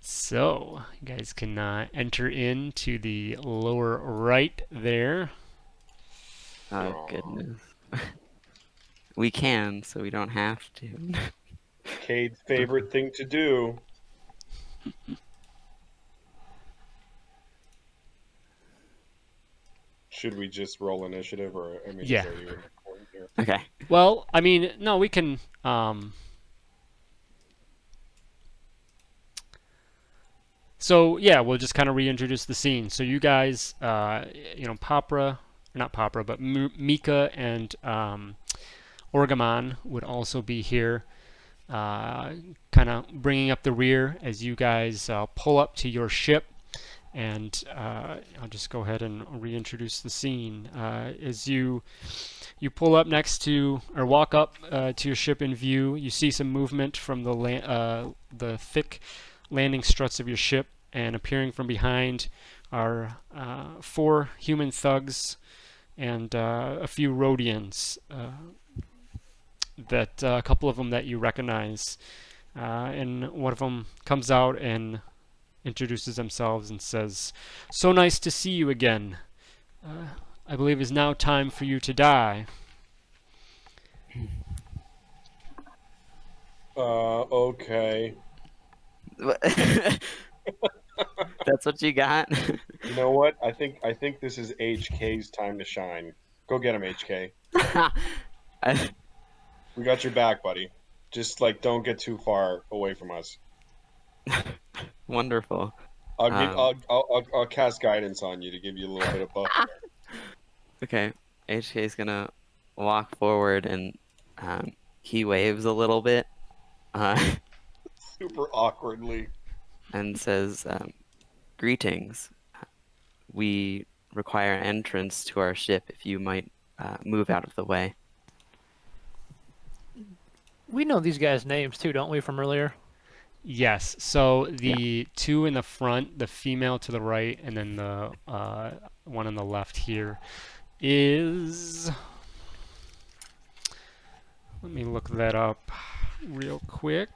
So, you guys can enter into the lower right there. Oh, goodness. We can, so we don't have to. Cade's favorite thing to do. Should we just roll initiative, or I mean, is Yeah. there even a point here? Okay. Well, I mean, no, we can. So yeah, we'll just kind of reintroduce the scene. So you guys, Papra, not Papra, but Mika and Orgamon would also be here, kind of bringing up the rear as you guys pull up to your ship. And I'll just go ahead and reintroduce the scene. As you pull up next to, or walk up to your ship in view, you see some movement from the thick landing struts of your ship, and appearing from behind are 4 human thugs and a few Rhodians. That a couple of them that you recognize, and one of them comes out and introduces themselves and says, "So nice to see you again. I believe it's now time for you to die." Okay. That's what you got? You know what? I think this is HK's time to shine. Go get him, HK. We got your back, buddy. Just like don't get too far away from us. Wonderful. I'll cast guidance on you to give you a little bit of buffer. Okay, HK is gonna walk forward and he waves a little bit Super awkwardly. and says, "Greetings. We require entrance to our ship if you might move out of the way." We know these guys' names too, don't we, from earlier? Yes. So the 2 in the front, the female to the right, and then the one on the left here is. Let me look that up real quick.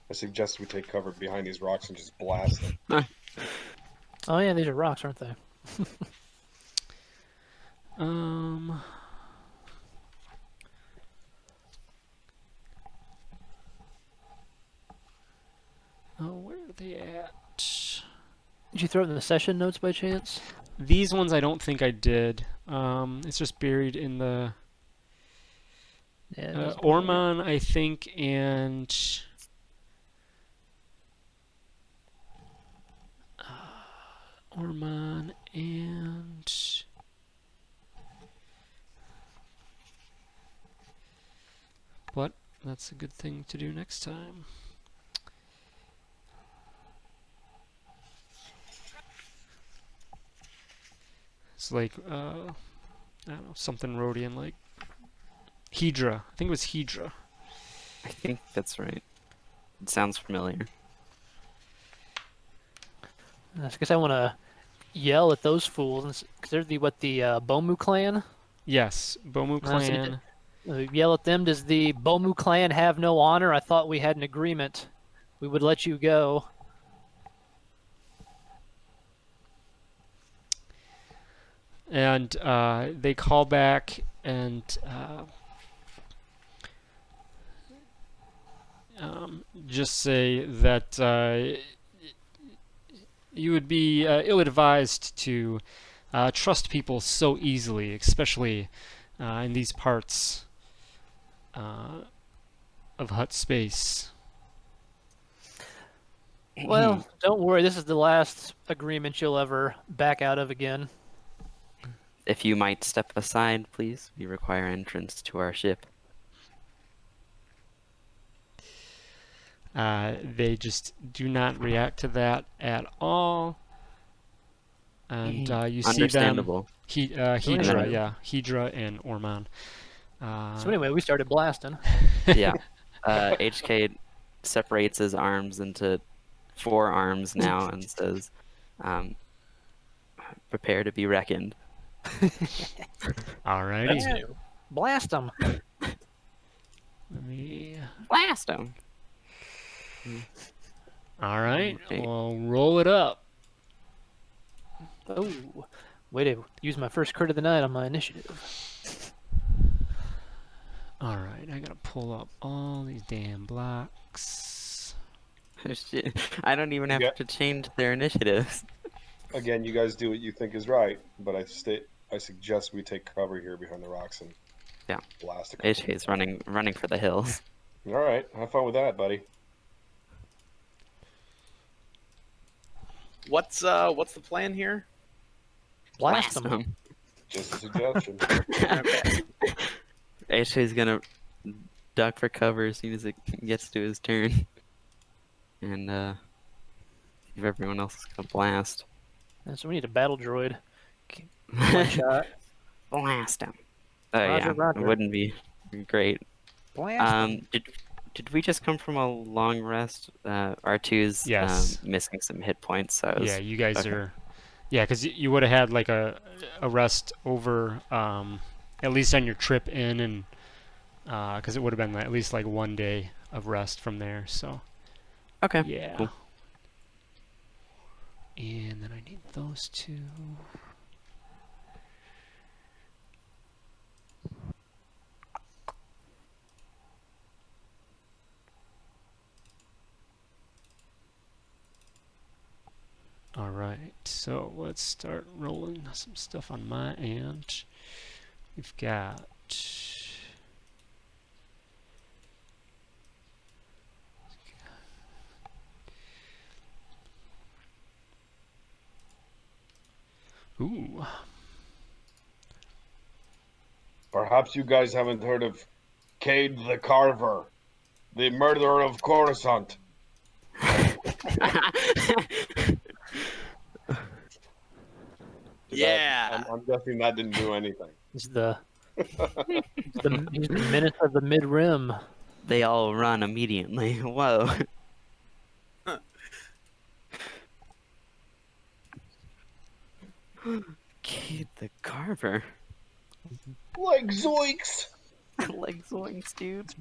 I suggest we take cover behind these rocks and just blast them. Oh yeah, these are rocks, aren't they? Oh, where are they at? Did you throw it in the session notes by chance? These ones I don't think I did. It's just buried in the Yeah. Ormon, I think, and Ormon and but that's a good thing to do next time. It's like I don't know, something Rhodian, like Hedra. I think it was Hedra. I think that's right. It sounds familiar. I guess I want to yell at those fools because they're the Bomu clan. Yes, Bomu clan. Yell at them. Does the Bomu clan have no honor? I thought we had an agreement. We would let you go. And they call back and just say that you would be ill-advised to trust people so easily, especially in these parts of Hutt space. Well, don't worry. This is the last agreement you'll ever back out of again. If you might step aside, please. We require entrance to our ship. They just do not react to that at all. And you see them. Understandable. Hedra, yeah. Hedra and Ormon. So anyway, we started blasting. Yeah. HK separates his arms into 4 arms now and says, "Prepare to be reckoned." Alrighty. Blast them. Let me Blast him. All right. Right. Well, roll it up. Oh, way to use my first crit of the night on my initiative. All right. I gotta pull up all these damn blocks. Shit. I don't even have Yeah. to change their initiatives. Again, you guys do what you think is right, but I suggest we take cover here behind the rocks and Yeah. blast a couple. HK's running for the hills. All right, have fun with that, buddy. What's the plan here? Blast them. them. Just a suggestion. Okay. HK's gonna duck for cover as soon as it gets to his turn. And if everyone else is gonna blast. And so we need a battle droid. One shot. Blast him. Oh Roger, yeah, roger. it wouldn't be great. Blast 'em. Did we just come from a long rest? R2's Yes. missing some hit points, so I was, Yeah, you guys okay. are. Yeah, because you would have had like a rest over at least on your trip in, and because it would have been at least like 1 day of rest from there. So Okay. yeah. Cool. And then I need those two. All right, so let's start rolling some stuff on my end. We've got ooh, Perhaps you guys haven't heard of Cade the Carver, the murderer of Coruscant. Yeah. I'm guessing that didn't do anything. He's the he's the menace of the mid rim. They all run immediately. Whoa. Kid the Carver. Like zoinks! Like zoinks, dude.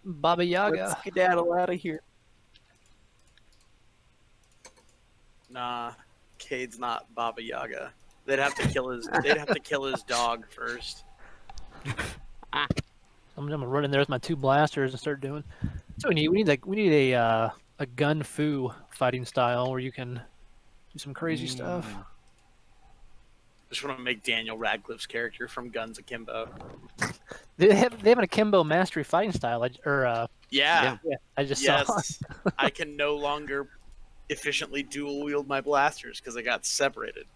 Baba Yaga. Let's skedaddle out of here. Nah, Cade's not Baba Yaga. They'd have to kill his. They'd have to kill his dog first. I'm gonna run in there with my two blasters and start doing. So we need a gun fu fighting style where you can do some crazy stuff. Just want to make Daniel Radcliffe's character from Guns Akimbo. They have an akimbo mastery fighting style. Yeah. I just saw. Yes. I can no longer efficiently dual wield my blasters because I got separated.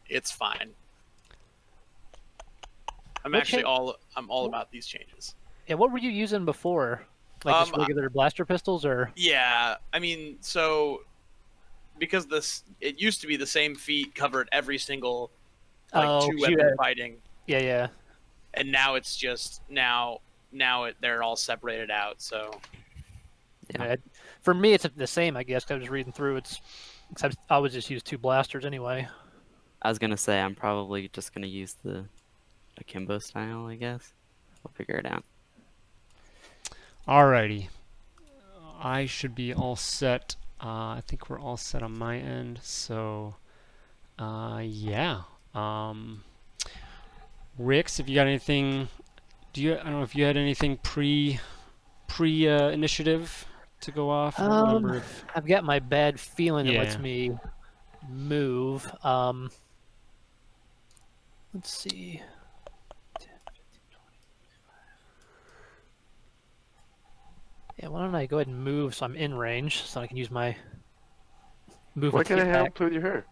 It's fine. I'm all about these changes. Yeah, what were you using before? Like just regular blaster pistols, or? Yeah, I mean, so because it used to be the same feat covered every single two-weapon fighting. Yeah. And now it's just they're all separated out. So Yeah. For me, it's the same, I guess. 'Cause I was reading through. Except I would just use two blasters anyway. I was gonna say I'm probably just gonna use the akimbo style, I guess. We'll figure it out. alrighty. I should be all set. I think we're all set on my end. So, yeah. Rix, if you got anything, I don't know if you had anything pre initiative to go off. I don't remember if... I've got my bad feeling that lets Yeah. me move. Let's see. Yeah, why don't I go ahead and move so I'm in range, so I can use my move. What with can I the help attack. with her?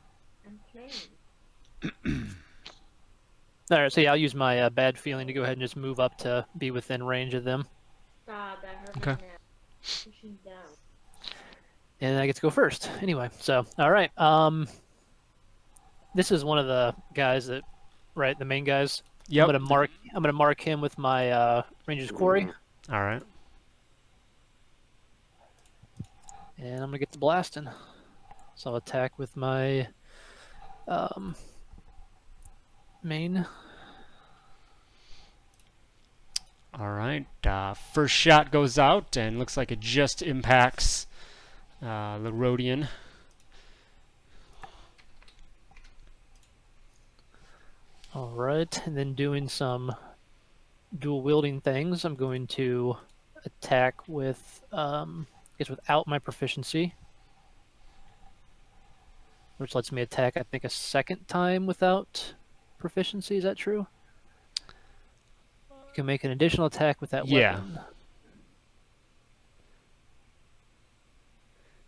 All right, so yeah, I'll use my bad feeling to go ahead and just move up to be within range of them, Stop, that hurt Okay. my neck. Pushing down. and I get to go first. Anyway, so all right, this is one of the guys that, right, the main guys. Yep. I'm gonna mark him with my Ranger's Quarry, All right. and I'm gonna get to blasting. So I'll attack with my main. All right. First shot goes out and looks like it just impacts the Rhodian. All right, and then doing some dual wielding things. I'm going to attack with, I guess, without my proficiency, which lets me attack, I think, a second time without proficiency. Is that true? You can make an additional attack with that Yeah. weapon.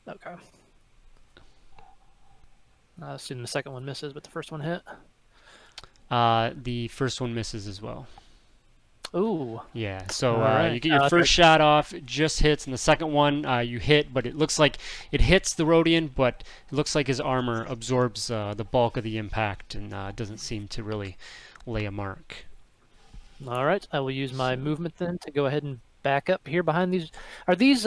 Okay. I assume the second one misses, but the first one hit. The first one misses as well. Ooh. Yeah, so All right. you get your first shot off, it just hits, and the second one you hit, but it looks like it hits the Rhodian, but it looks like his armor absorbs the bulk of the impact and doesn't seem to really lay a mark. All right. I will use my movement then to go ahead and back up here behind these. Are these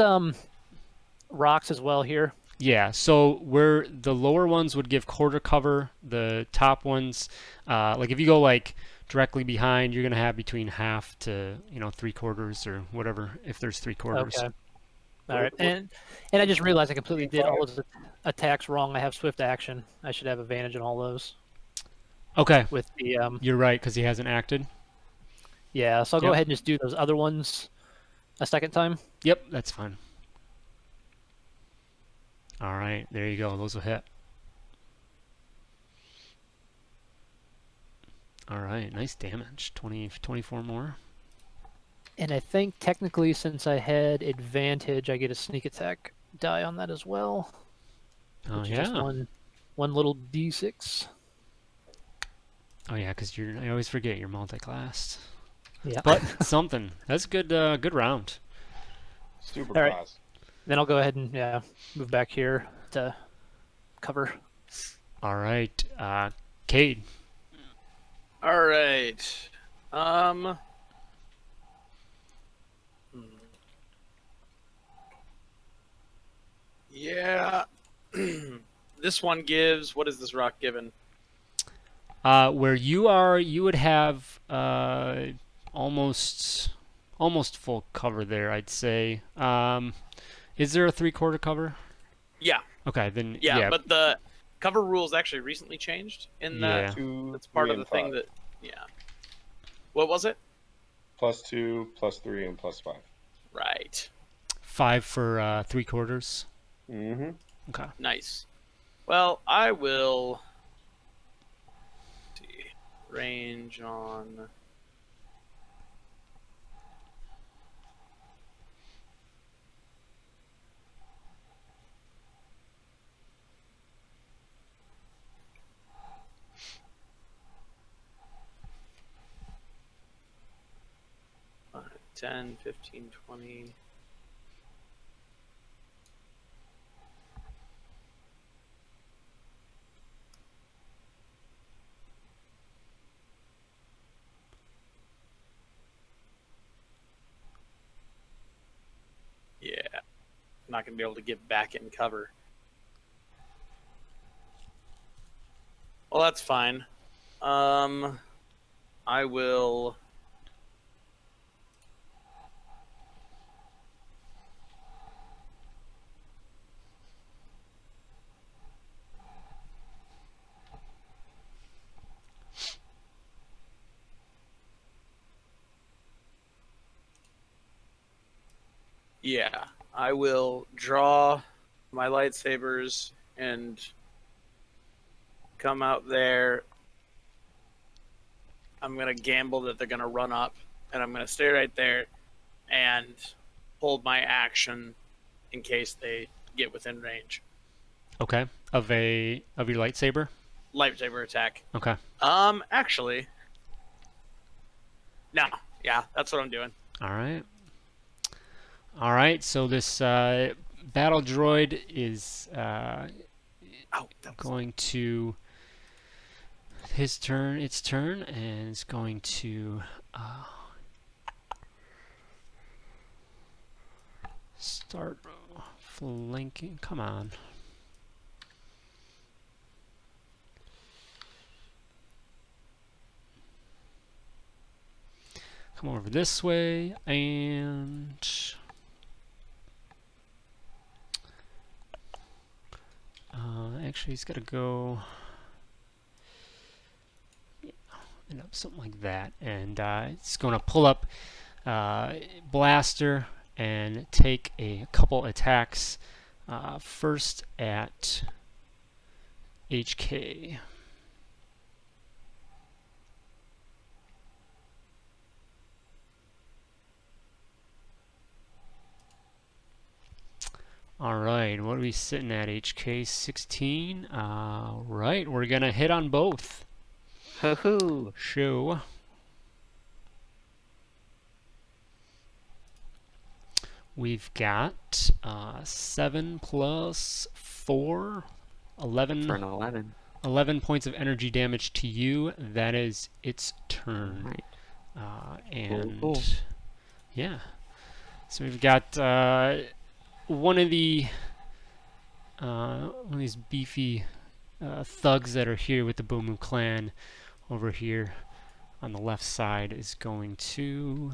rocks as well here? Yeah, so where the lower ones would give quarter cover, the top ones, like if you go like directly behind, you're gonna have between half to 3/4 or whatever if there's 3/4. Okay. All right. And I just realized I completely did all those attacks wrong. I have swift action. I should have advantage on all those. Okay. With the You're right because he hasn't acted. Yeah, so I'll go ahead and just do those other ones a second time. Yep, that's fine. All right, there you go. Those will hit. All right, nice damage. 24 more. And I think technically since I had advantage, I get a sneak attack die on that as well. Oh, which yeah. is just one little d6. Oh, yeah, because I always forget you're multi-classed. Yeah. But something. That's good good round. Super All right. class. Then I'll go ahead and move back here to cover. All right. Cade. All right. Yeah. This one gives. What is this rock given? Where you are, you would have almost full cover there, I'd say. Is there a 3/4 cover? Yeah. Okay, then Yeah, but the cover rules actually recently changed in that. Two, That's part three, of the and thing five. that. Yeah. What was it? +2, +3, and +5. Right. 5 for 3/4. Mm-hmm. Okay. Nice. Well, I will. See. Range on. All right, 10, 15, 20. Yeah. I'm not going to be able to get back in cover. Well, that's fine. I will. Yeah, I will draw my lightsabers and come out there. I'm going to gamble that they're going to run up, and I'm going to stay right there and hold my action in case they get within range. Okay. Of your lightsaber? Lightsaber attack. Okay. Actually, no. Yeah, that's what I'm doing. All right. All right. So this battle droid is going to its turn, and it's going to start flanking. Come on. Come over this way, and actually, he's got to go. End up something like that, and it's going to pull up Blaster and take a couple attacks. First at HK. Alright, what are we sitting at? HK 16? Right, we're gonna hit on both. Hoo-hoo! Show. We've got 7 plus 4, 11, For an 11. 11 points of energy damage to you. That is its turn. Right. And Cool. yeah, so we've got one of these beefy thugs that are here with the Bomu clan over here on the left side is going to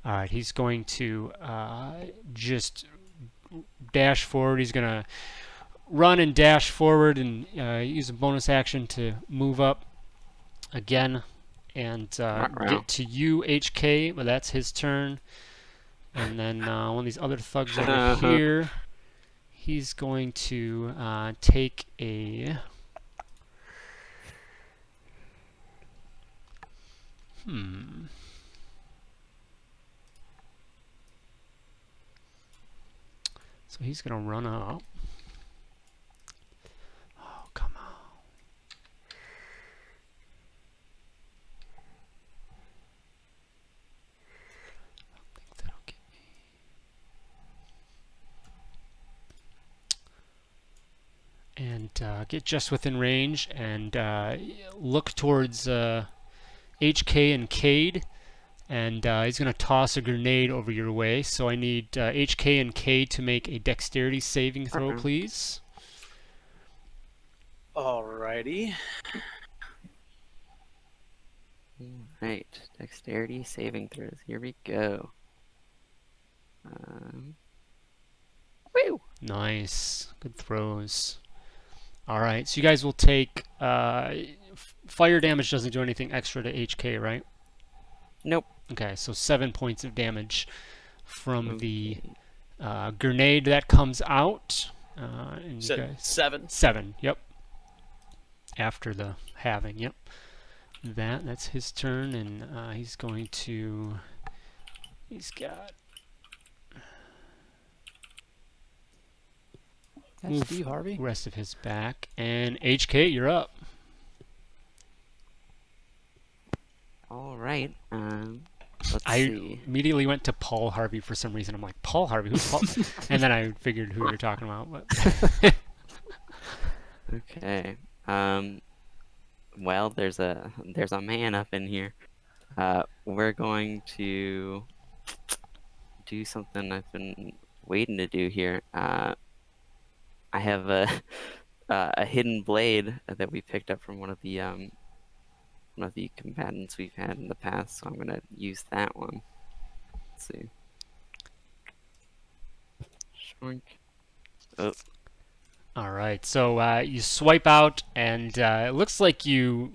Alright, he's going to just dash forward. He's going to run and dash forward and use a bonus action to move up again and get to you, HK. Well, that's his turn. And then one of these other thugs over here, he's going to take a... So he's going to run up. Oh, come on. I don't think that'll get me. And get just within range and look towards HK and Cade. And he's going to toss a grenade over your way. So I need HK and K to make a dexterity saving throw, please. Alrighty. Right. Dexterity saving throws. Here we go. Woo! Nice. Good throws. Alright, so you guys will take... fire damage doesn't do anything extra to HK, right? Nope. Okay, so 7 points of damage from the grenade that comes out. And you guys, 7. 7, yep. After the halving, yep. That's his turn, and he's going to... He's got... That's Steve Harvey. Rest of his back. And HK, you're up. All right. Let's I see. immediately went to Paul Harvey for some reason. I'm like, Paul Harvey? Who's Paul? And then I figured who you're talking about. But Okay. Well, there's a man up in here. We're going to do something I've been waiting to do here. I have a hidden blade that we picked up from one of the combatants we've had in the past, so I'm gonna use that one. Let's see. Shoink. Oh. all right, so you swipe out, and it looks like you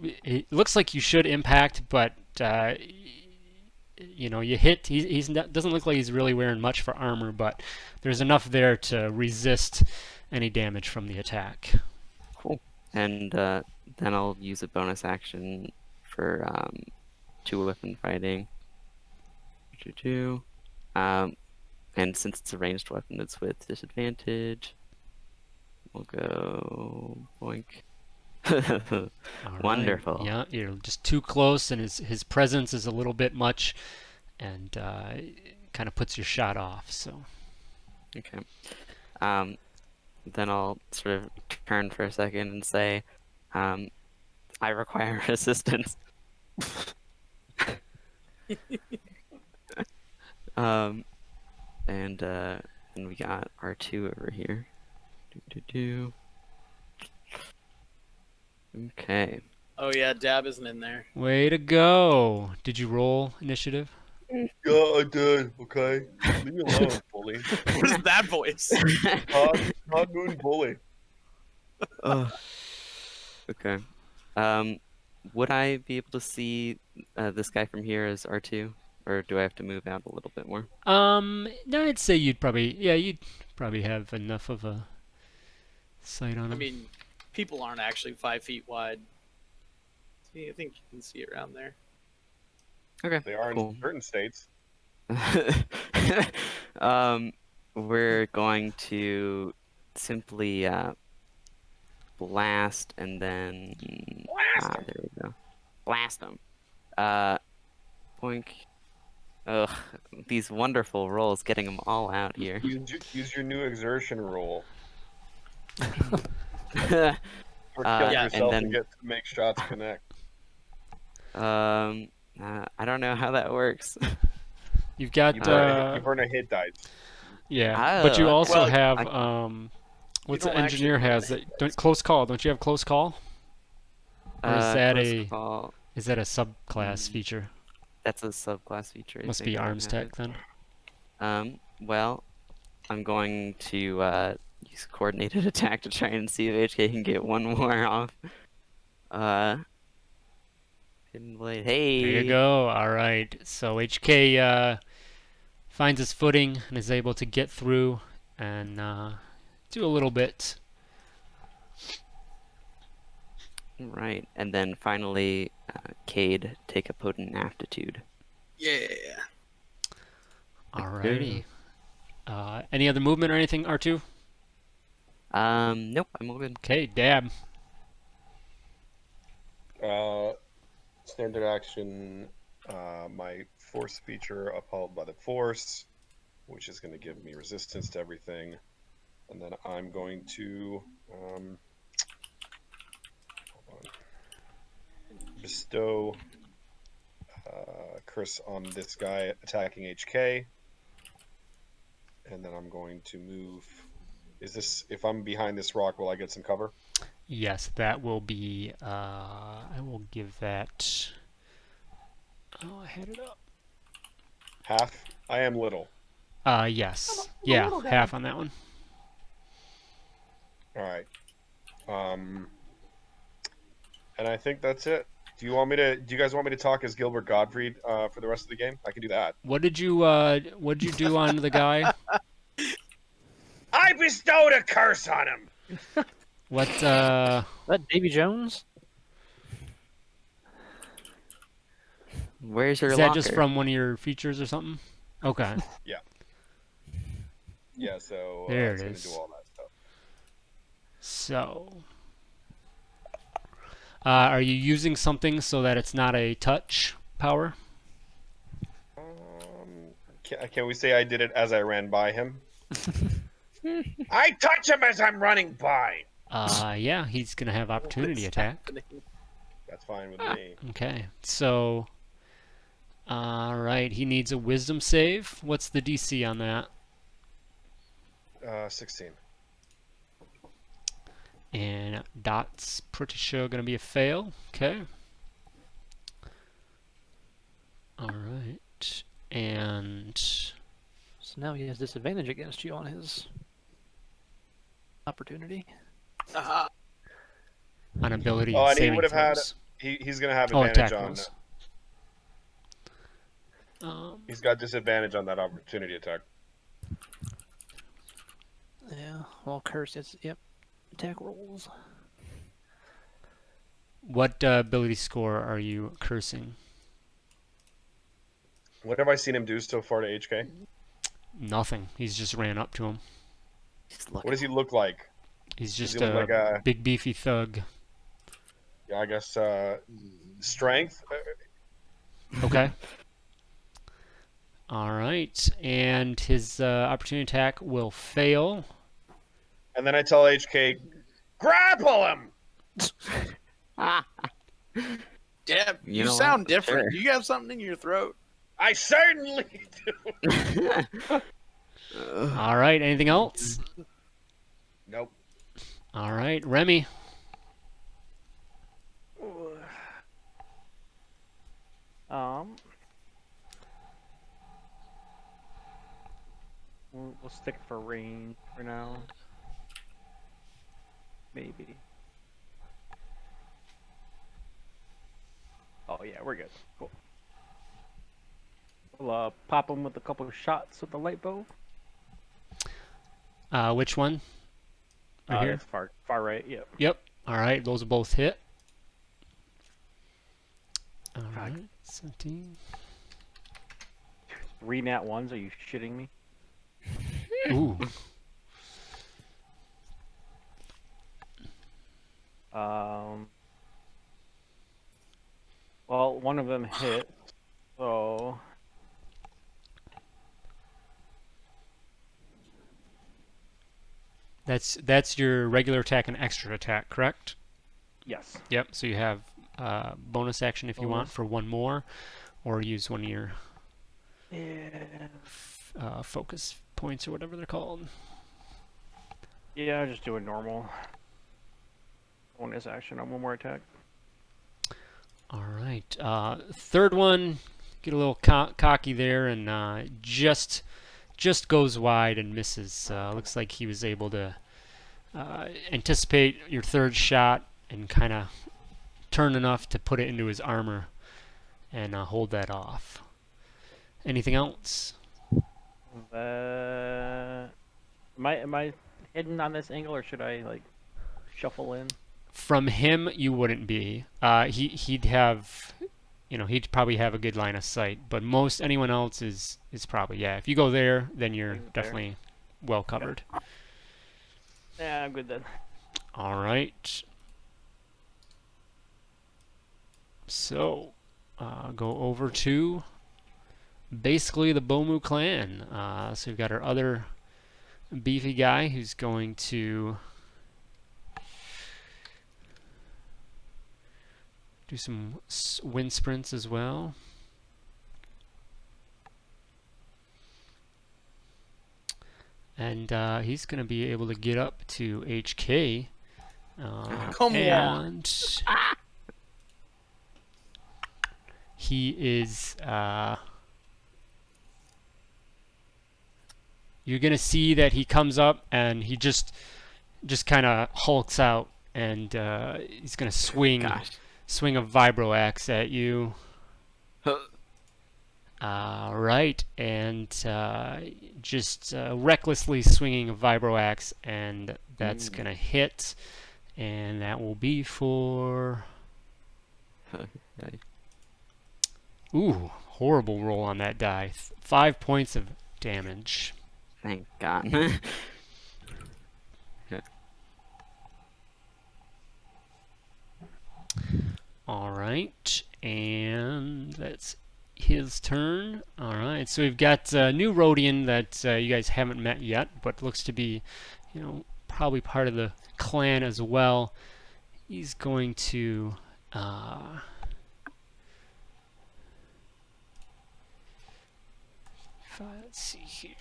should impact, but you know, you hit. He's not, doesn't look like he's really wearing much for armor, but there's enough there to resist any damage from the attack. Cool. And then I'll use a bonus action for 2-weapon fighting. And since it's a ranged weapon, it's with disadvantage. We'll go boink. All Wonderful. right. Yeah, you're just too close, and his presence is a little bit much, and kind of puts your shot off. So. Okay. Then I'll sort of turn for a second and say, I require assistance. And then we got R2 over here. Okay. Oh yeah, Dab isn't in there. Way to go. Did you roll initiative? Yeah, I did. Okay, leave me alone, bully. What is that voice? Todd Moon bully. Ugh. Okay. Would I be able to see this guy from here as R2, or do I have to move out a little bit more? No, I'd say you'd probably have enough of a sight on him. I mean, people aren't actually 5 feet wide. See, I think you can see around there. Okay. They are Cool. in certain states. We're going to simply blast and then Blast 'em. there we go. Blast them. Boink. Ugh, these wonderful rolls, getting them all out here. Use your new exertion rule. Yeah, Forget Yeah, yourself and to get to make shots connect. I don't know how that works. You've got You burn a hit dice. yeah, but you Oh, also well, have You what's the don't actually engineer burn has the that hit don't, dice. close call? Don't you have close call? Or is that close call. is that a subclass feature? That's a subclass feature. I Must think be I don't arms have tech it. then. Well, I'm going to use coordinated attack to try and see if HK can get one more off. Hidden blade. Hey. There you go. All right. So HK finds his footing and is able to get through and do a little bit. Right, and then finally, Cade, take a potent aptitude. Yeah. Alrighty. Any other movement or anything, R2? Nope, I'm all good. Okay, Dab. Standard action. My force feature upheld by the force, which is going to give me resistance to everything, and then I'm going to hold on, bestow curse on this guy attacking HK, and then I'm going to move. Is this, if I'm behind this rock, will I get some cover? Yes, that will be. I will give that. Oh, I had it up. Half. I am little. Yes. Yeah, half on that one. All right. And I think that's it. Do you guys want me to talk as Gilbert Gottfried for the rest of the game? I can do that. What did you do on the guy? I bestowed a curse on him. What Is that Davy Jones? Where's your is that locker? just from one of your features or something? Okay. Yeah, so There it's it gonna is. do all that stuff. So, are you using something so that it's not a touch power? Can we say I did it as I ran by him? I touch him as I'm running by. Yeah, he's gonna have opportunity attack. That's fine with me. Okay, so, all right, he needs a wisdom save. What's the DC on that? 16. And Dot's pretty sure gonna be a fail. Okay. All right, and So now he has disadvantage against you on his opportunity. Uh-huh. on ability Oh, and and he saving would have had. throws. He's gonna have Oh, advantage attack on. rolls. He's got disadvantage on that opportunity attack. Yeah, well, curse is, yep, attack rolls. What ability score are you cursing? What have I seen him do so far to HK? Nothing. He's just ran up to him. Just What does he look like? He's Does just he look like a? big beefy thug. Yeah, I guess strength. Okay. All right, and his opportunity attack will fail. And then I tell HK, grapple him. Dab, You you know sound what? different. Sure. Do you have something in your throat? I certainly do. All right. Anything else? Nope. All right, Remy. We'll stick for range for now. Maybe. Oh yeah, we're good. Cool. We'll pop him with a couple of shots with the light bow. Which one? Right here. That's far right. Yep. Yep. All right. Those will both hit. All God. right. 17. 3 nat ones. Are you shitting me? Ooh. Well, one of them hit. So That's your regular attack and extra attack, correct? yes. Yep. So you have bonus action if you want Bonus. for one more, or use one of your Yeah. focus points or whatever they're called. Yeah, I'll just do a normal bonus action on one more attack. All right. Third one, get a little cocky there, and just goes wide and misses. Looks like he was able to anticipate your third shot and kind of turn enough to put it into his armor and hold that off. Anything else? Am I hidden on this angle, or should I like shuffle in? From him, you wouldn't be. He'd have, he'd probably have a good line of sight. But most anyone else is probably, yeah. If you go there, then you're definitely well covered. Yeah, I'm good then. All right. So, go over to basically the Bomu clan. So we've got our other beefy guy who's going to do some wind sprints as well. And he's going to be able to get up to HK. Come and he is... you're going to see that he comes up and he just kind of hulks out, and he's going to swing a vibro axe at you. Right, and just recklessly swinging a vibro axe, and that's going to hit, and that will be for... Ooh, horrible roll on that die. 5 points of damage. Thank God. Okay. All right, and that's his turn. All right, so we've got a new Rhodian that you guys haven't met yet, but looks to be, probably part of the clan as well. He's going to let's see here.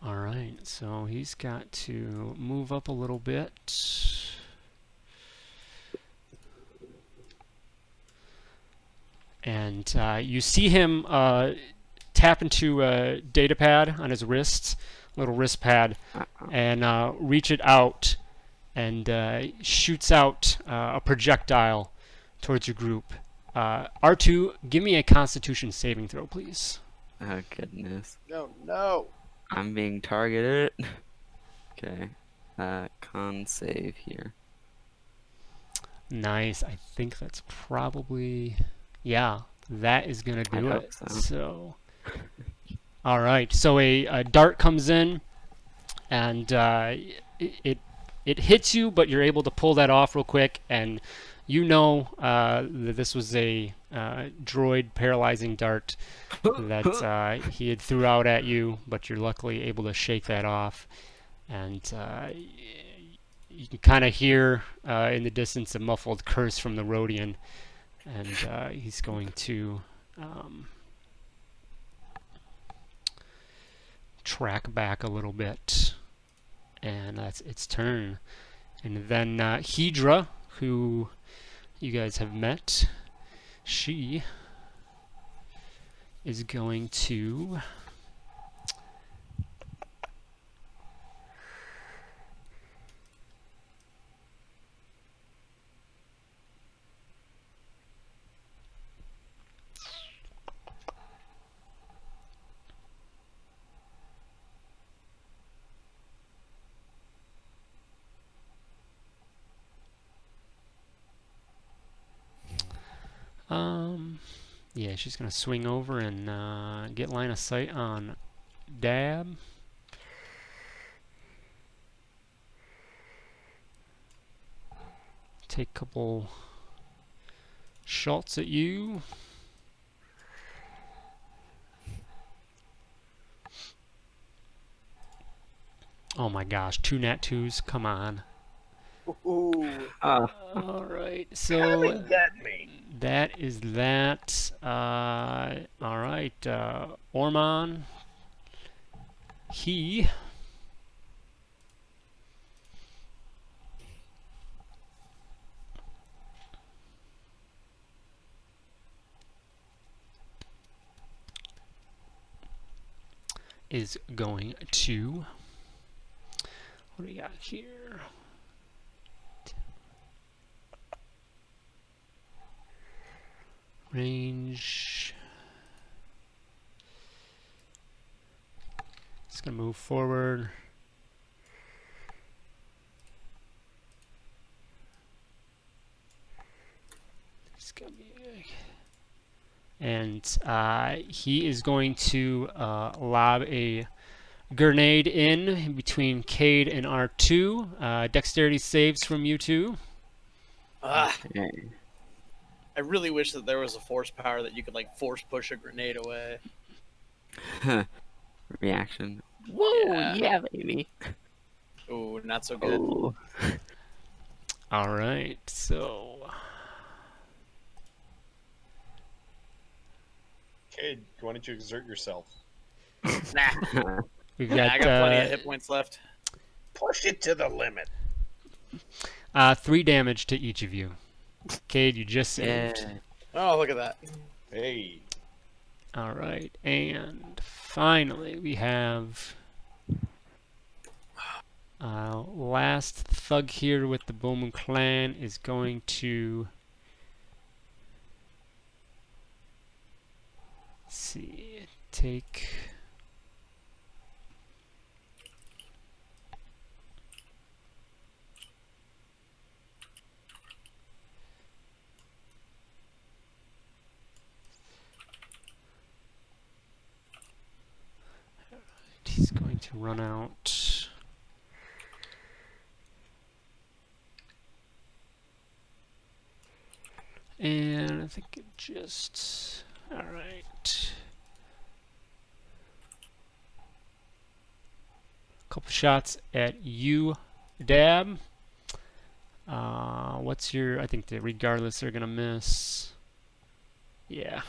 All right, so he's got to move up a little bit. And you see him tap into a data pad on his wrist, little wrist pad, and reach it out, and shoots out a projectile towards your group. R2, give me a Constitution saving throw, please. Oh, goodness. No. I'm being targeted. Okay. Con save here. Nice. I think that's probably... Yeah, that is going to do I it. hope so. So, all right. So a dart comes in, and it hits you, but you're able to pull that off real quick, and you know that this was a droid paralyzing dart that he had threw out at you, but you're luckily able to shake that off. And you can kind of hear in the distance a muffled curse from the Rhodian, and he's going to track back a little bit, and that's its turn. And then Hedra, who you guys have met, she is going to yeah, she's gonna swing over and get line of sight on Dab. Take a couple shots at you. Oh my gosh, 2 nat 2s, come on. Ooh. Alright, so Get me. that is that. Alright, Ormon, he is going to, what do we got here? Range. It's gonna move forward. It's gonna be, and he is going to lob a grenade in between Cade and R2. Dexterity saves from you two. Okay. I really wish that there was a force power that you could like force push a grenade away. Reaction. Whoa, yeah, baby. Ooh, not so good. Oh. All right, so Cade, why don't you exert yourself? Nah, we've I got got plenty of hit points left. Push it to the limit. 3 damage to each of you. Cade, you just saved. Yeah. Oh, look at that. Hey. All right, and finally we have last thug here with the Bomu clan is going to, let's see, take he's going to run out. And I think it just, all right. Couple shots at you, Dab. What's your, I think that regardless they're gonna miss. Yeah.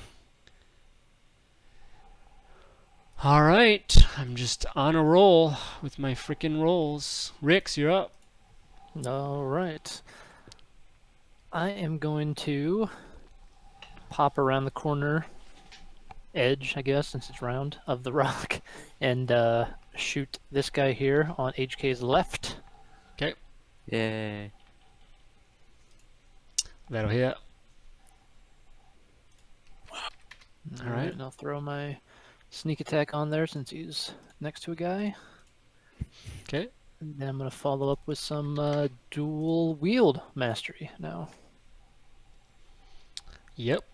All right, I'm just on a roll with my frickin' rolls. Rix, you're up. All right. I am going to pop around the corner edge, I guess, since it's round, of the rock, and shoot this guy here on HK's left. Okay, Yeah. that'll hit. All right. And I'll throw my sneak attack on there since he's next to a guy. Okay. And then I'm going to follow up with some dual wield mastery now. Yep.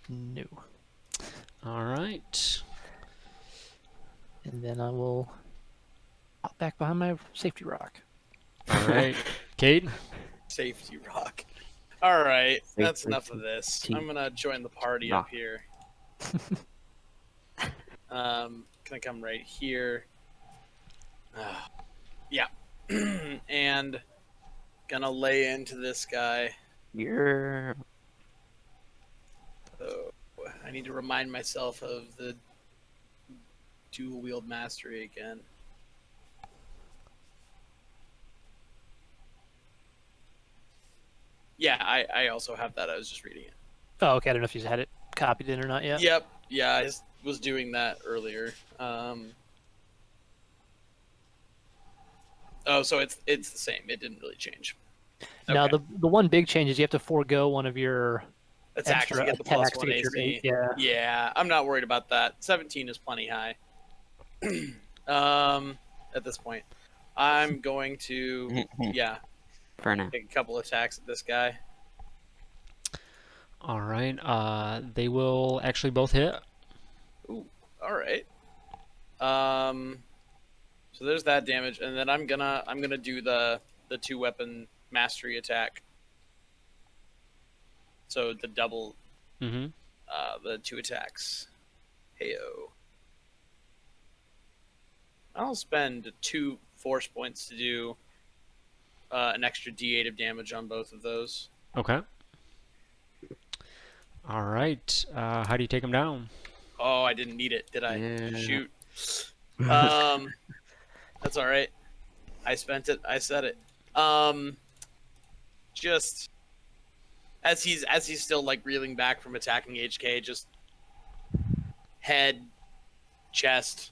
No. All right. And then I will pop back behind my safety rock. All right, Cade. Safety rock. All right, that's Safety enough of this. team. I'm gonna join the party Rock. up here. Can I come right here? Yeah. And gonna lay into this guy. You're So I need to remind myself of the dual wield mastery again. Yeah, I also have that. I was just reading it. Oh, okay. I don't know if you had it copied in or not yet. Yep. Yeah, I just was doing that earlier. Oh, so it's the same. It didn't really change. Now Okay. the one big change is you have to forego one of your Attacks extra to get the plus attacks one to get your AC. 8. Yeah. Yeah, I'm not worried about that. 17 is plenty high. At this point, I'm going to for now. take a couple attacks at this guy. All right. They will actually both hit. Ooh, all right. So there's that damage, and then I'm gonna do the 2-weapon mastery attack. So the double, Mm-hmm. the 2 attacks. Heyo. I'll spend 2 force points to do an extra D8 of damage on both of those. Okay. All right. How do you take them down? Oh, I didn't need it, did I? Yeah. Shoot. That's all right. I spent it. I said it. Just as he's still like reeling back from attacking HK, just head, chest,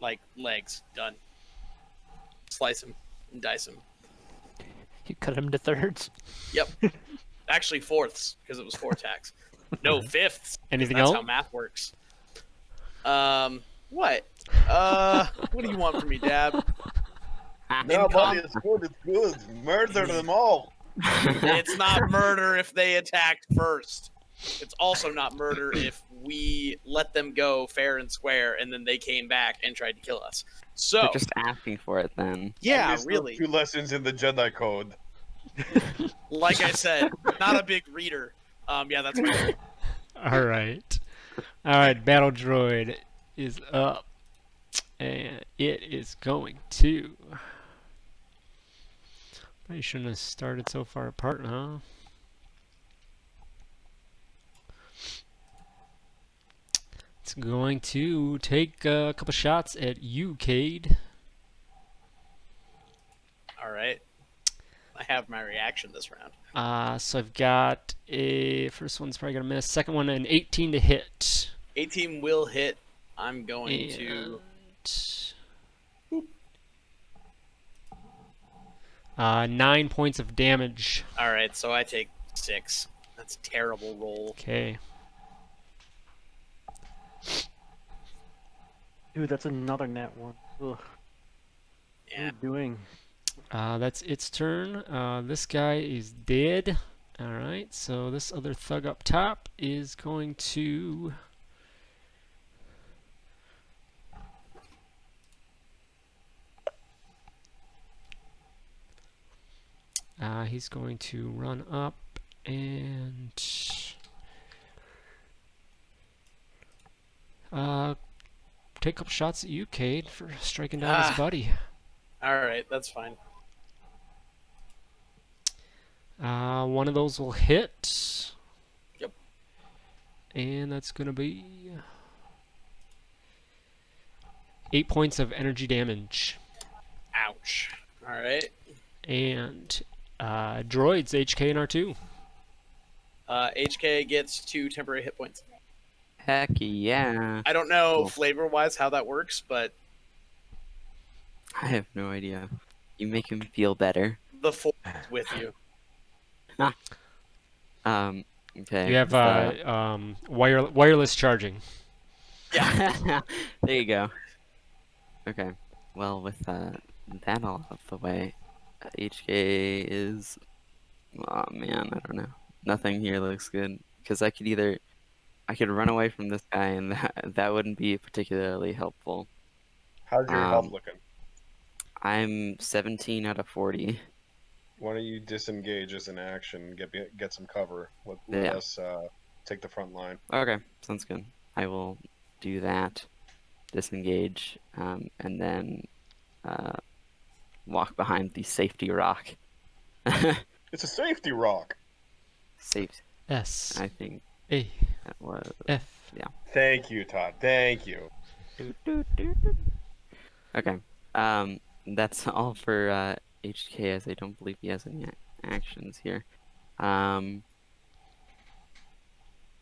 like legs, done. Slice him and dice him. You cut him to thirds. Yep. Actually, fourths because it was 4 attacks. No, fifths. 'Cause Anything that's else? how math works. What? What do you want from me, Dab? No, buddy, it's good. It's good. Murder them all. It's not murder if they attacked first. It's also not murder if we let them go fair and square and then they came back and tried to kill us. So, They're just asking for it then. I yeah, missed those really. 2 lessons in the Jedi Code. Like I said, not a big reader. Yeah, that's fine. All right. All right. Battle droid is up, and it is going to. I shouldn't have started so far apart, huh? It's going to take a couple shots at you, Cade. All right. I have my reaction this round. So I've got a first one's probably gonna miss. Second one an 18 to hit. 18 will hit. I'm going to. And 9 points of damage. All right, so I take 6. That's a terrible roll. Okay. Dude, that's another net one. Ugh. What are Yeah. you doing? That's its turn. This guy is dead. All right. So this other thug up top is going to. He's going to run up and take a couple shots at you, Cade, for striking down his buddy. All right, that's fine. One of those will hit. Yep. And that's going to be 8 points of energy damage. Ouch. All right. And droids, HK and R2. HK gets 2 temporary hit points. Heck yeah. I don't know Cool. flavor-wise how that works, but I have no idea. You make him feel better. the force is with you. Okay. You have so- wireless charging. Yeah. There you go. Okay. Well, with that all out of the way, HK is. Oh man, I don't know. Nothing here looks good because I could run away from this guy and that wouldn't be particularly helpful. How's your health Um, looking? I'm 17 out of 40. Why don't you disengage as an action, get some cover. Let Yeah. us take the front line. Okay, sounds good. I will do that. Disengage, and then walk behind the safety rock. It's a safety rock. Safe. S I think A that was. F. Thank you, Todd. Thank you. Okay. That's all for HK, as I don't believe he has any actions here.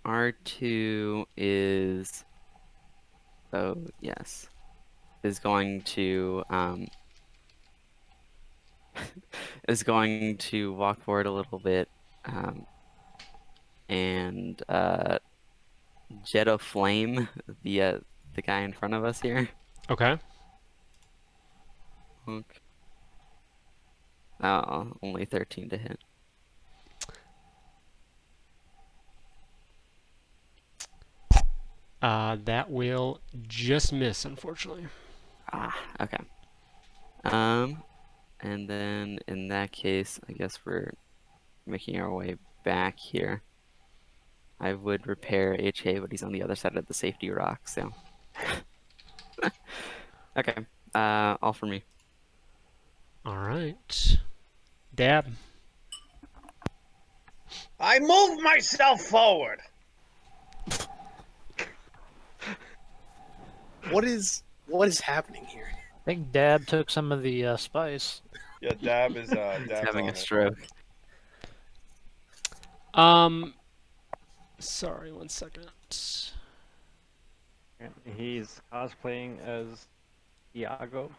R2 is. Oh, yes. Is going to is going to walk forward a little bit, and jet of flame the guy in front of us here. Okay. Okay. Oh, only 13 to hit. That will just miss, unfortunately. Okay. And then in that case, I guess we're making our way back here. I would repair HK, but he's on the other side of the safety rock, so. Okay. All for me. All right. Dab. I move myself forward. What is happening here? I think Dab took some of the spice. Yeah, Dab is He's Dab's having on a it. stroke. Sorry, 1 second. And he's cosplaying as Iago.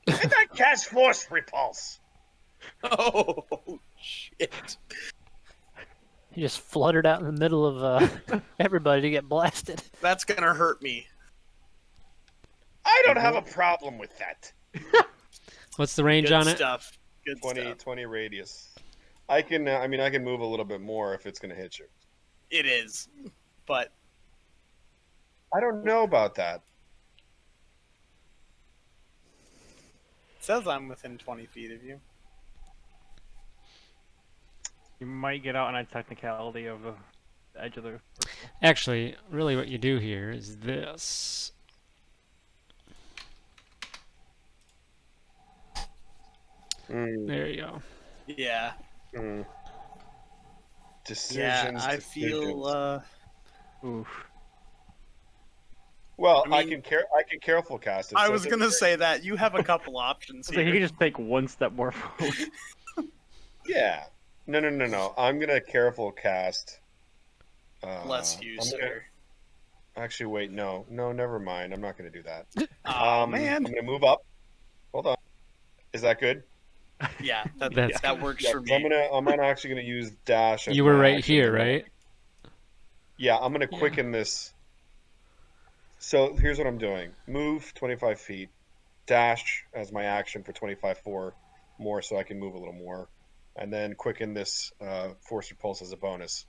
And I cast Force Repulse. Oh shit! He just fluttered out in the middle of everybody to get blasted. That's gonna hurt me. I don't have a problem with that. What's the range Good on it? stuff. Good 20, stuff. 20 radius. I can. I mean, I can move a little bit more if it's going to hit you. It is, but I don't know about that. it says I'm within 20 feet of you. You might get out on a technicality of the edge of the. Actually, really what you do here is this. There you go. Yeah. Decisions. Yeah, I decisions. feel. Oof. Well, I I mean- can careful cast it. I so was it gonna doesn't- say that you have a couple options So he here. can just take one step more forward. Yeah. No. I'm gonna careful cast. Bless you, I'm gonna- sir. Actually, wait. No. Never mind. I'm not gonna do that. Oh man. I'm gonna move up. Hold on. Is that good? Yeah, That's that works Yeah, for 'cause me. I'm not actually gonna use dash. As You were my right action, here, I'm gonna- right? Yeah, I'm gonna Yeah. quicken this. So here's what I'm doing: move 25 feet, dash as my action for 25 more, so I can move a little more, and then quicken this force repulse as a bonus.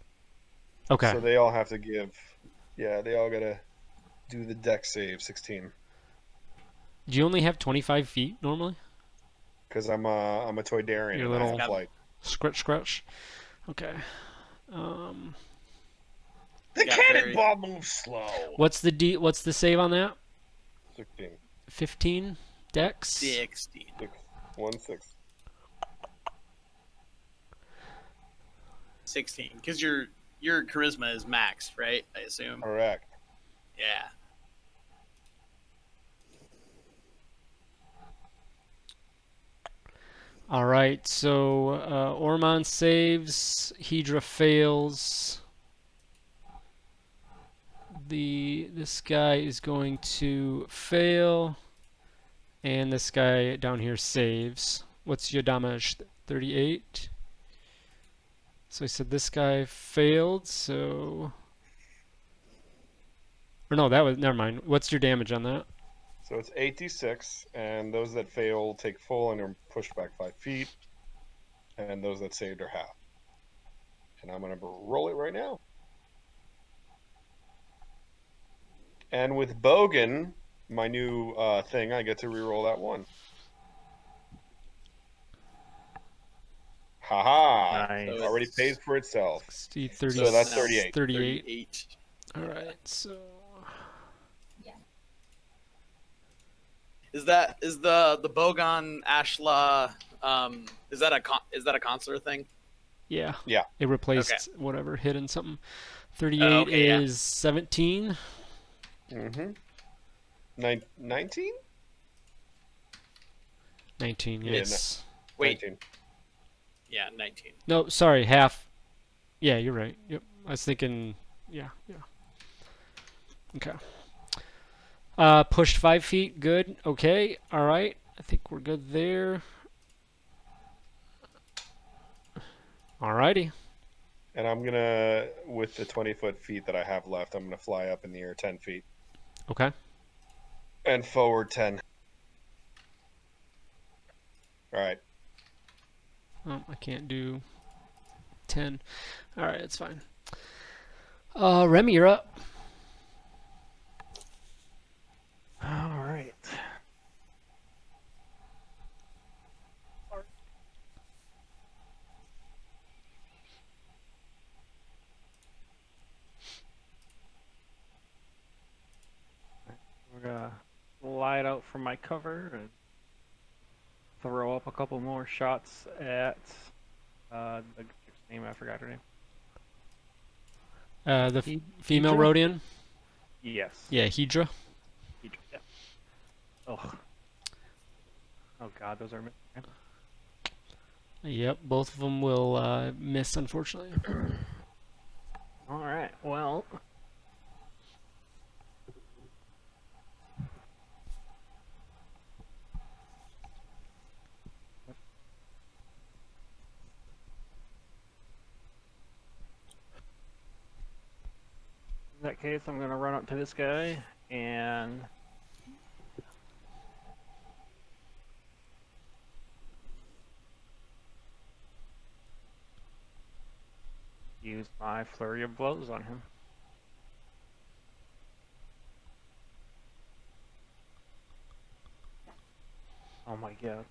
Okay. So they all have to give. Yeah, they all gotta do the dex save 16 Do you only have 25 feet normally? because I'm a Toydarian Your and I little- have flight. Scratch. Okay. The Yeah, cannonball moves slow. What's the save on that? 16. 15 dex? 16. 1-6. 16. Because your charisma is maxed, right? I assume. Correct. Yeah. All right. So Ormond saves, Hedra fails. This guy is going to fail, and this guy down here saves. What's your damage? 38. So I said this guy failed. So, or no, that was never mind. What's your damage on that? So it's 8d6, and those that fail take full and are pushed back 5 feet, and those that saved are half. And I'm going to roll it right now. And with Bogan, my new thing, I get to reroll that one. Haha! Nice. So Already it's- pays for itself. 60, So 30, So that's now 38. 38. 38. All right, so Is the Bogon Ashla is that a consular thing? yeah. Yeah. It replaced Okay. whatever hit in something. 38 okay, yeah. is 17. Mm-hmm. 19? 19, Yeah, yes. Wait, 19. yeah, 19. No, sorry, half. Yeah, you're right. Yep. I was thinking, yeah. Okay. Pushed 5 feet, good. Okay, all right. I think we're good there. Alrighty. And I'm gonna, with the 20-foot feet that I have left, I'm gonna fly up in the air 10 feet Okay. and forward 10. All right. Oh, I can't do 10. All right, it's fine. Remy, you're up. All right. We're gonna slide out from my cover and throw up a couple more shots at the name. I forgot her name. The female Hydra? Rhodian. Yes. Yeah, Hydra. Yeah. Ugh. Oh God, those are. Yep, both of them will miss, unfortunately. All right. Well. In that case, I'm gonna run up to this guy and use my flurry of blows on him. Oh my God.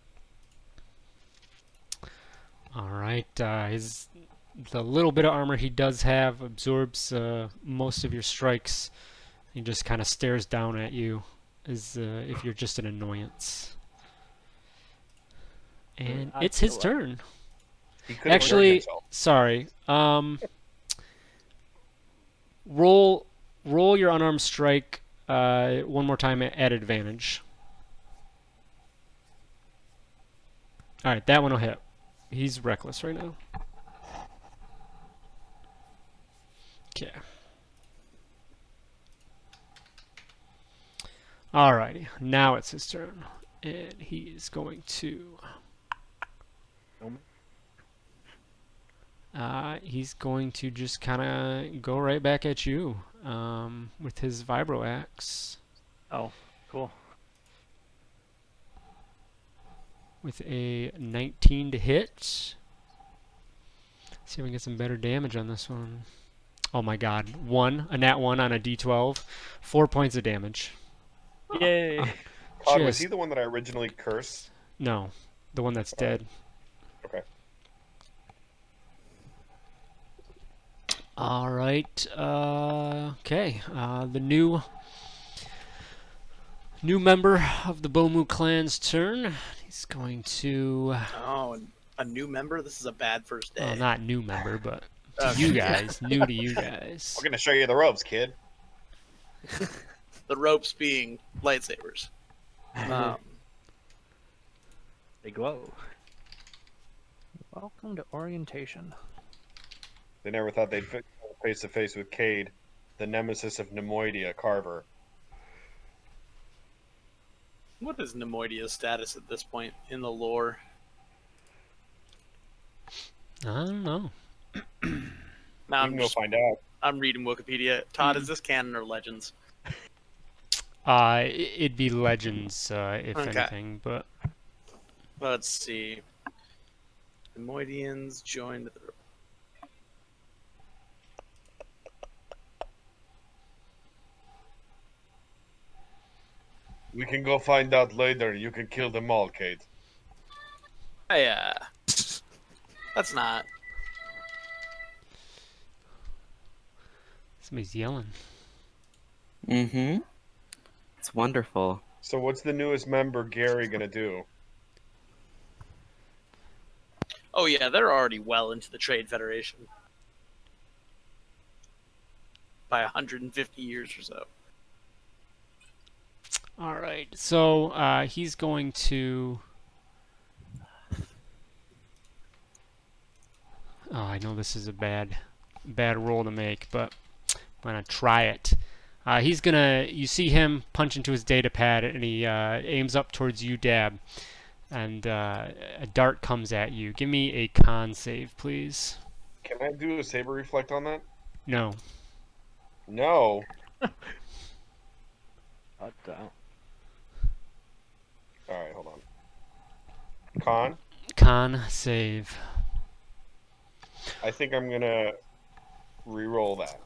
All right. The little bit of armor he does have absorbs most of your strikes. He just kind of stares down at you as if you're just an annoyance. And I it's his feel like- turn. He could have hurt Actually, himself. sorry. Roll your unarmed strike one more time at advantage. All right, that one will hit. He's reckless right now. Okay. Alrighty, now it's his turn, and he is going to. He's going to just kind of go right back at you with his vibro axe Oh, cool. with a 19 to hit. See if we can get some better damage on this one. Oh my God! A nat 1 on a d12, 4 points of damage. Yay! Todd, was he Just the one that I originally cursed? no, the one that's dead. Okay. All right. Okay. The new member of the Bomu clan's turn. He's going to. Oh, a new member. This is a bad first day. Well, not new member, but to Okay. you guys. New to you guys. We're gonna show you the ropes, kid. The ropes being lightsabers. They glow. Welcome to orientation. They never thought they'd face to face with Cade, the nemesis of Nemoidia, Carver. What is Nemoidia's status at this point in the lore? I don't know. Now We can go find out. I'm reading Wikipedia. Todd, is this canon or legends? It'd be legends if Okay. anything, but Let's see. Nemoidians joined the. We can go find out later. You can kill them all, Cade. I That's not. Somebody's yelling. Mm-hmm. It's wonderful. So what's the newest member Gary gonna do? Oh yeah, they're already well into the Trade Federation by 150 years or so. All right. So he's going to. Oh, I know this is a bad roll to make, but I'm gonna try it. He's gonna. You see him punch into his data pad, and he aims up towards you, Dab, and a dart comes at you. Give me a con save, please. Can I do a saber reflect on that? No. No. God damn. All right, hold on. Con. Con save. I think I'm gonna re-roll that.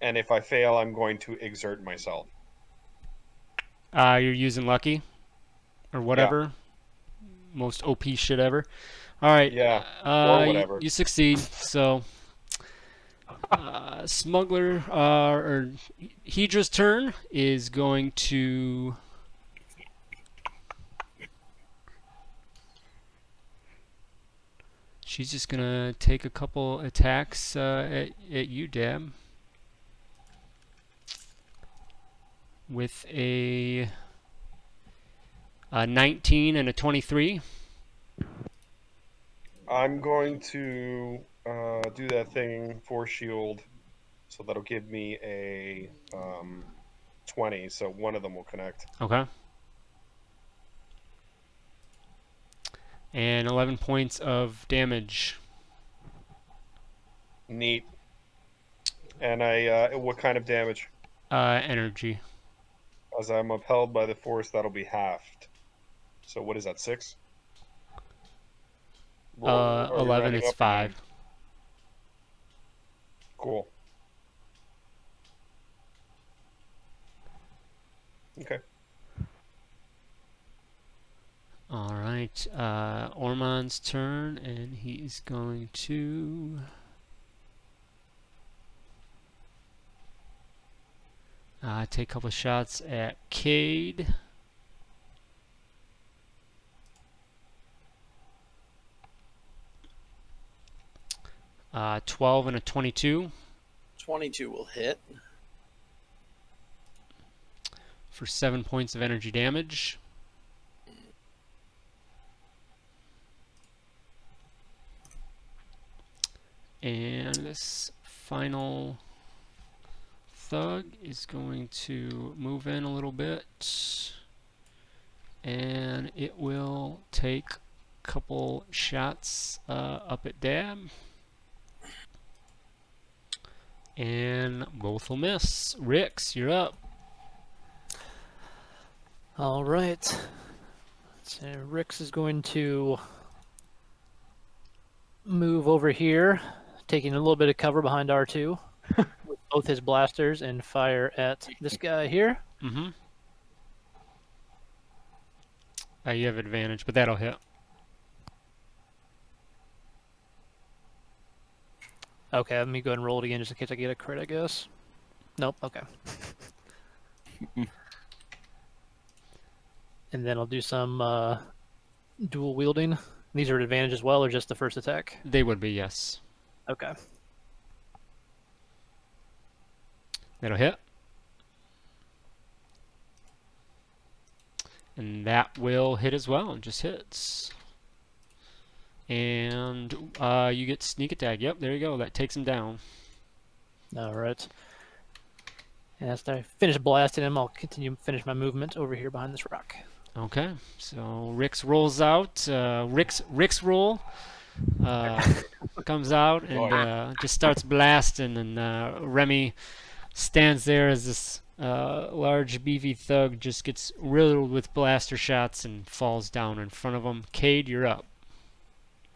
And if I fail, I'm going to exert myself. You're using lucky, or whatever. Most OP shit ever. All right. Yeah, or You, whatever. you succeed. So, Smuggler or Hydra's turn is going to. She's just gonna take a couple attacks at you, Dab, with a 19 and a 23. I'm going to do that thing, Force Shield, so that'll give me a 20, so one of them will connect. Okay. And 11 points of damage. Neat. And I what kind of damage? Energy. As I'm upheld by the Force, that'll be halved. So what is that, 6? Are you 11 rounding is up or down? 5. Cool. Okay. All right. Ormon's turn, and he's going to. Take a couple shots at Cade. Uh, 12 and a 22 22 will hit. for 7 points of energy damage. And this final thug is going to move in a little bit. And it will take a couple shots up at Dab. And both will miss. Rix, you're up. All right. So Rix is going to move over here, taking a little bit of cover behind R2 with both his blasters and fire at this guy here. Mm-hmm. You have advantage, but that'll hit. Okay, let me go ahead and roll it again just in case I get a crit, I guess. Nope, okay. And then I'll do some dual wielding. These are at advantage as well, or just the first attack? They would be, yes. Okay. That'll hit. And that will hit as well. It just hits. And you get sneak attack. Yep, there you go. That takes him down. All right. And after I finish blasting him, I'll finish my movement over here behind this rock. Okay, so Rix rolls out. Rix roll comes out and just starts blasting. And Remy stands there as this large BV thug just gets riddled with blaster shots and falls down in front of him. Cade, you're up.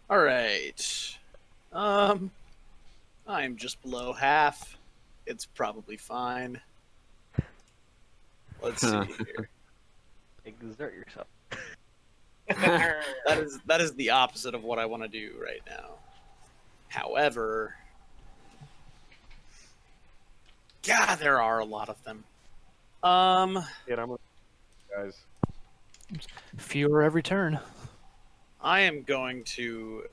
All right. I'm just below half. It's probably fine. Let's see here. Exert yourself. That is the opposite of what I want to do right now. However, God, there are a lot of them. Yeah, I'm guys. Fewer every turn. I am going to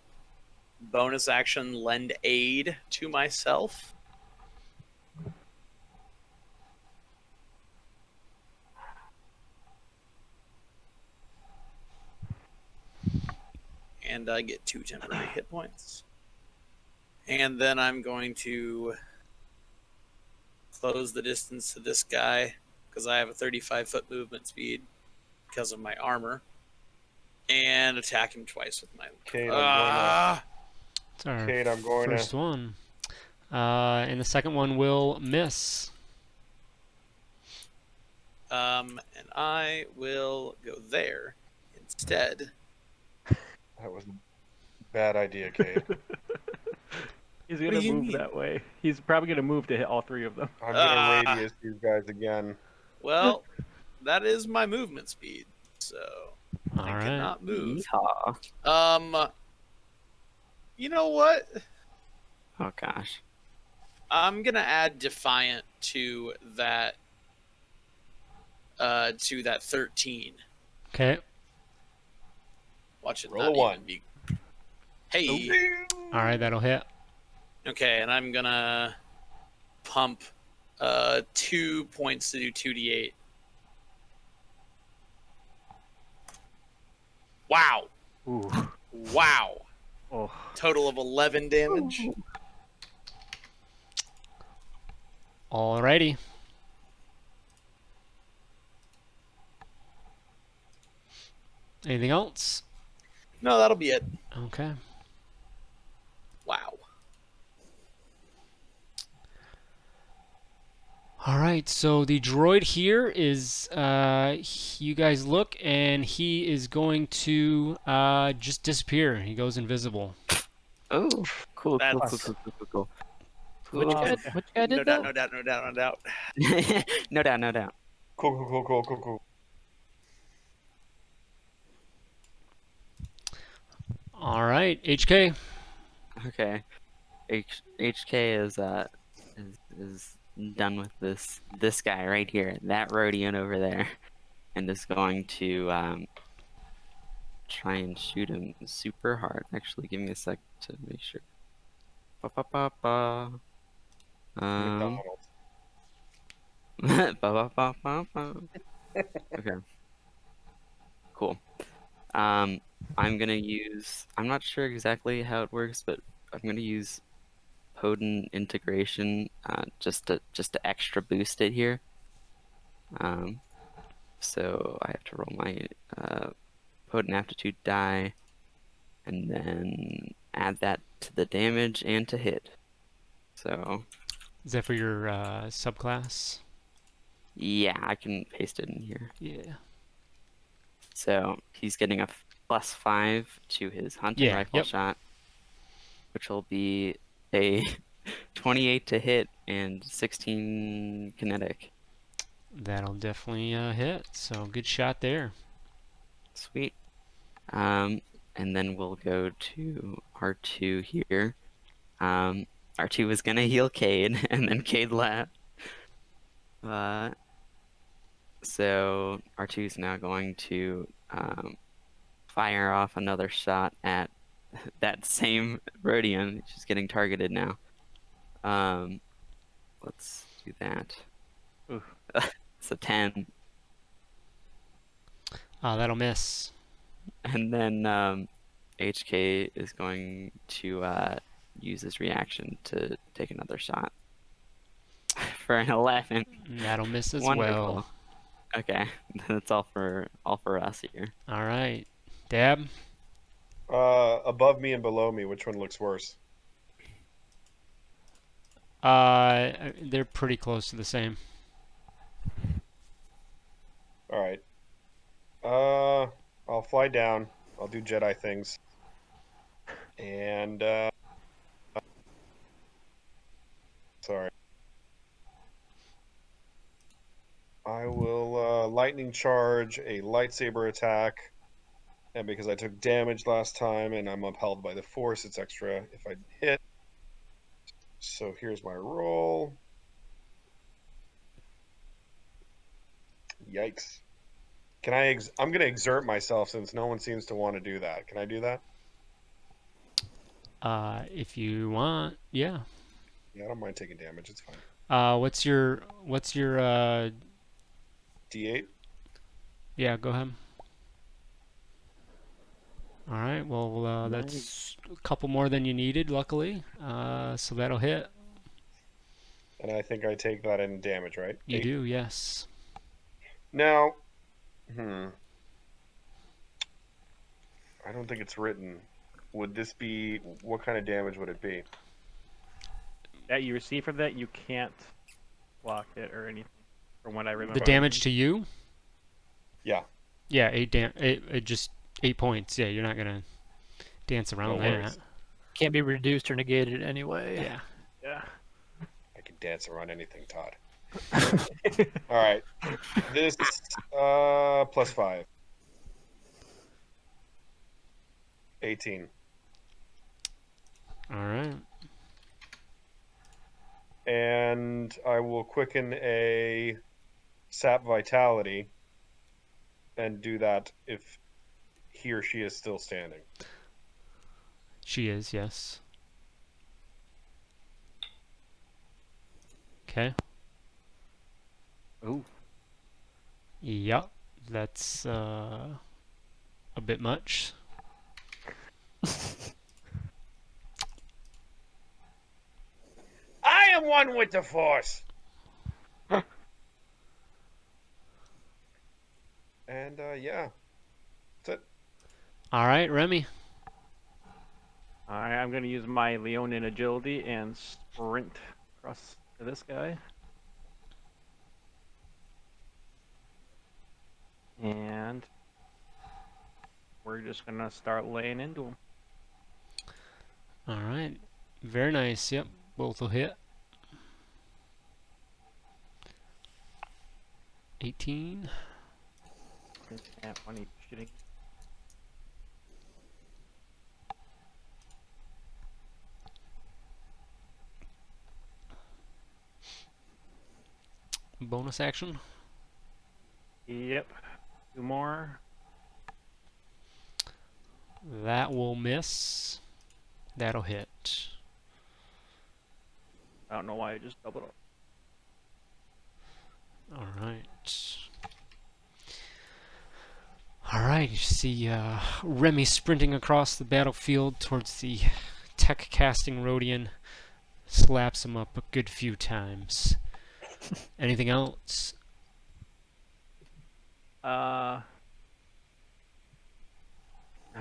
bonus action lend aid to myself. And I get 2 temporary hit points. And then I'm going to close the distance to this guy because I have a 35-foot movement speed because of my armor. And attack him twice with my. Kate, I'm It's our Kate, I'm going to. first one. And the second one will miss. And I will go there instead. That was a bad idea, Kate. He's What gonna do you move mean? that way. He's probably gonna move to hit all 3 of them. I'm gonna radius these guys again. Well, that is my movement speed, so All I right. cannot move. Yeehaw. You know what? Oh gosh. I'm gonna add Defiant to that 13. Okay. Watch it Roll not a 1. even be. Hey. All right, that'll hit. Okay, and I'm gonna pump 2 points to do 2d8. Wow. Ooh. Wow. Oh. Total of 11 damage. Alrighty. Anything else? No, that'll be it. Okay. Wow. All right, so the droid here is, you guys look, and he is going to just disappear. He goes invisible. Oh, cool, cool, cool, That's- cool, cool, cool, Which cool. guy did No that? doubt, no doubt, no doubt, no doubt. No doubt, no doubt. Cool. All right, HK. Okay. HK is done with this guy right here, that Rodian over there, and is going to try and shoot him super hard. Actually, give me a sec to make sure. Ba-ba-ba-ba. McDonald's. Ba-ba-ba-ba-ba. Okay. Cool. I'm gonna use. I'm not sure exactly how it works, but I'm gonna use potent integration just to extra boost it here. So I have to roll my potent aptitude die, and then add that to the damage and to hit. So Is that for your subclass? yeah, I can paste it in here. Yeah. So he's getting a +5 to his hunting Yeah, rifle yep. shot, which will be a 28 to hit and 16 kinetic. That'll definitely hit. So good shot there. Sweet. And then we'll go to R2 here. R2 was gonna heal Cade, and then Cade left. So R2 is now going to fire off another shot at that same Rodian. She's getting targeted now. Let's do that. Ooh. It's a 10. That'll miss. And then HK is going to use his reaction to take another shot for an 11. That'll miss as Wonderful. well. Okay, that's all for us here. All right. Dab? Above me and below me, which one looks worse? They're pretty close to the same. All right. I'll fly down. I'll do Jedi things. And sorry. I will lightning charge a lightsaber attack And because I took damage last time and I'm upheld by the force, it's extra if I hit. So here's my roll. Yikes. Can I'm going to exert myself since no one seems to want to do that. Can I do that? If you want, yeah. Yeah, I don't mind taking damage. It's fine. What's your D8. Yeah, go ahead. All right. Well, that's a couple more than you needed, luckily. So that'll hit. And I think I take that in damage, right? You 8. do, yes. Now, I don't think it's written. Would this be, what kind of damage would it be? That you receive from that, you can't block it or anything, from what I remember. The damage to you? Yeah. Yeah, just 8 points. Yeah, you're not gonna dance around No that. worries. Can't be reduced or negated anyway. Yeah. Yeah. I can dance around anything, Todd. All right. This plus 5. 18. All right. And I will quicken a sap vitality and do that if he or she is still standing. She is, yes. Okay. Ooh. Yep. That's a bit much. I am one with the force. And yeah, that's it. All right, Remy. Alright, I'm gonna use my Leonin agility and sprint across to this guy. And we're just gonna start laying into him. All right. Very nice. Yep. Both will hit. 18. Can't funny shitting. Bonus action. Yep. 2 more. That will miss. That'll hit. I don't know why I just doubled up. All right. All right. You see Remy sprinting across the battlefield towards the tech casting Rhodian. Slaps him up a good few times. Anything else? I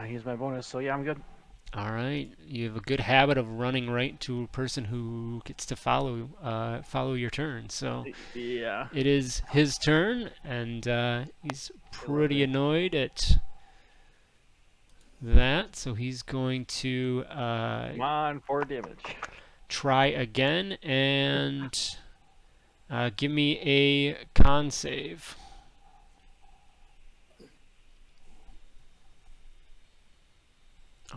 use my bonus, so yeah, I'm good. All right. You have a good habit of running right to a person who gets to follow your turn. So Yeah. it is his turn, and he's pretty annoyed at that. So he's going to Come on, 4 damage. try again and give me a con save.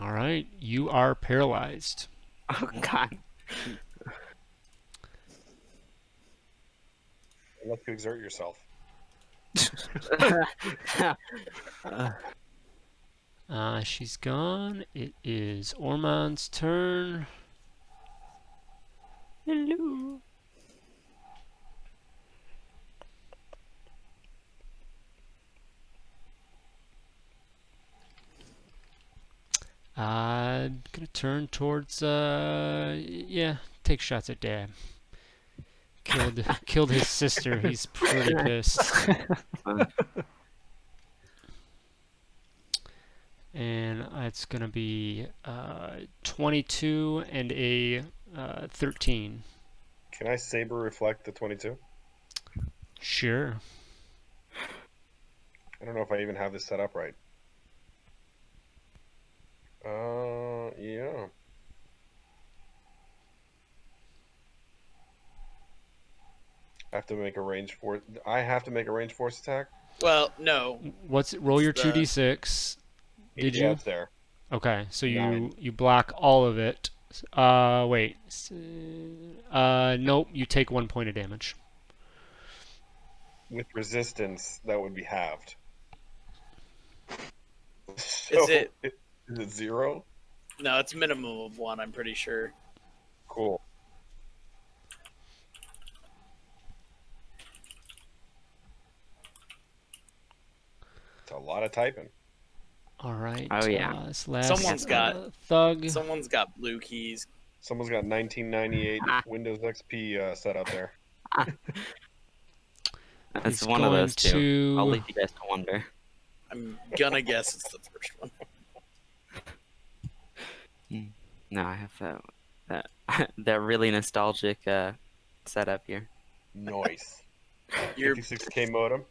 All right, you are paralyzed. Oh God. Unless you exert yourself. She's gone. It is Ormon's turn. Hello. Gonna turn towards yeah, take shots at Dad. Killed his sister. He's pretty pissed. And it's gonna be 22 and a 13. Can I saber reflect the 22? Sure. I don't know if I even have this set up right. Yeah. I have to make a range force. I have to make a range force attack. Well, no. Roll your It's the- 2d6. Did Yeah, you? it's there. Okay, so 9. you block all of it. Wait. Nope. You take 1 point of damage. With resistance, that would be halved. So, Is it? Is it 0? No, it's minimum of 1. I'm pretty sure. Cool. It's a lot of typing. All right. Oh, yeah. This last Someone's got- thug. Someone's got blue keys. Someone's got 1998 Ah. Windows XP set up there. That's He's one of going those two. I'll to. leave you guys to wonder. I'm gonna guess it's the first one. No, I have that really nostalgic setup here. Nice. Your 56K modem.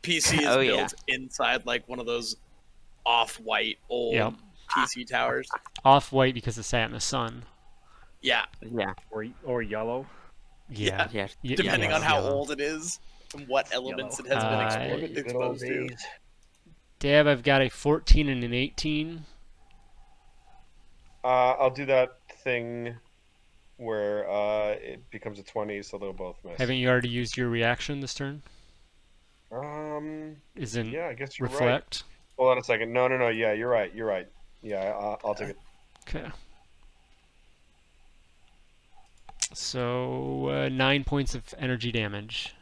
PC is Oh, built inside like one of those off-white old Yep. PC towers. Off-white because it sat in the sun. Yeah, Yeah, Or yellow. Yeah. yeah. depending yeah, on how yellow. old it is and what elements Yellow. it has been Good old exposed to. days. Dab, I've got a 14 and an 18. I'll do that thing where it becomes a 20, so they'll both miss. Haven't you already used your reaction this turn? Um, Isn't yeah, I guess you're right. reflect? Hold on a second. No. Yeah, you're right. Yeah, I'll take it. Okay. So 9 points of energy damage.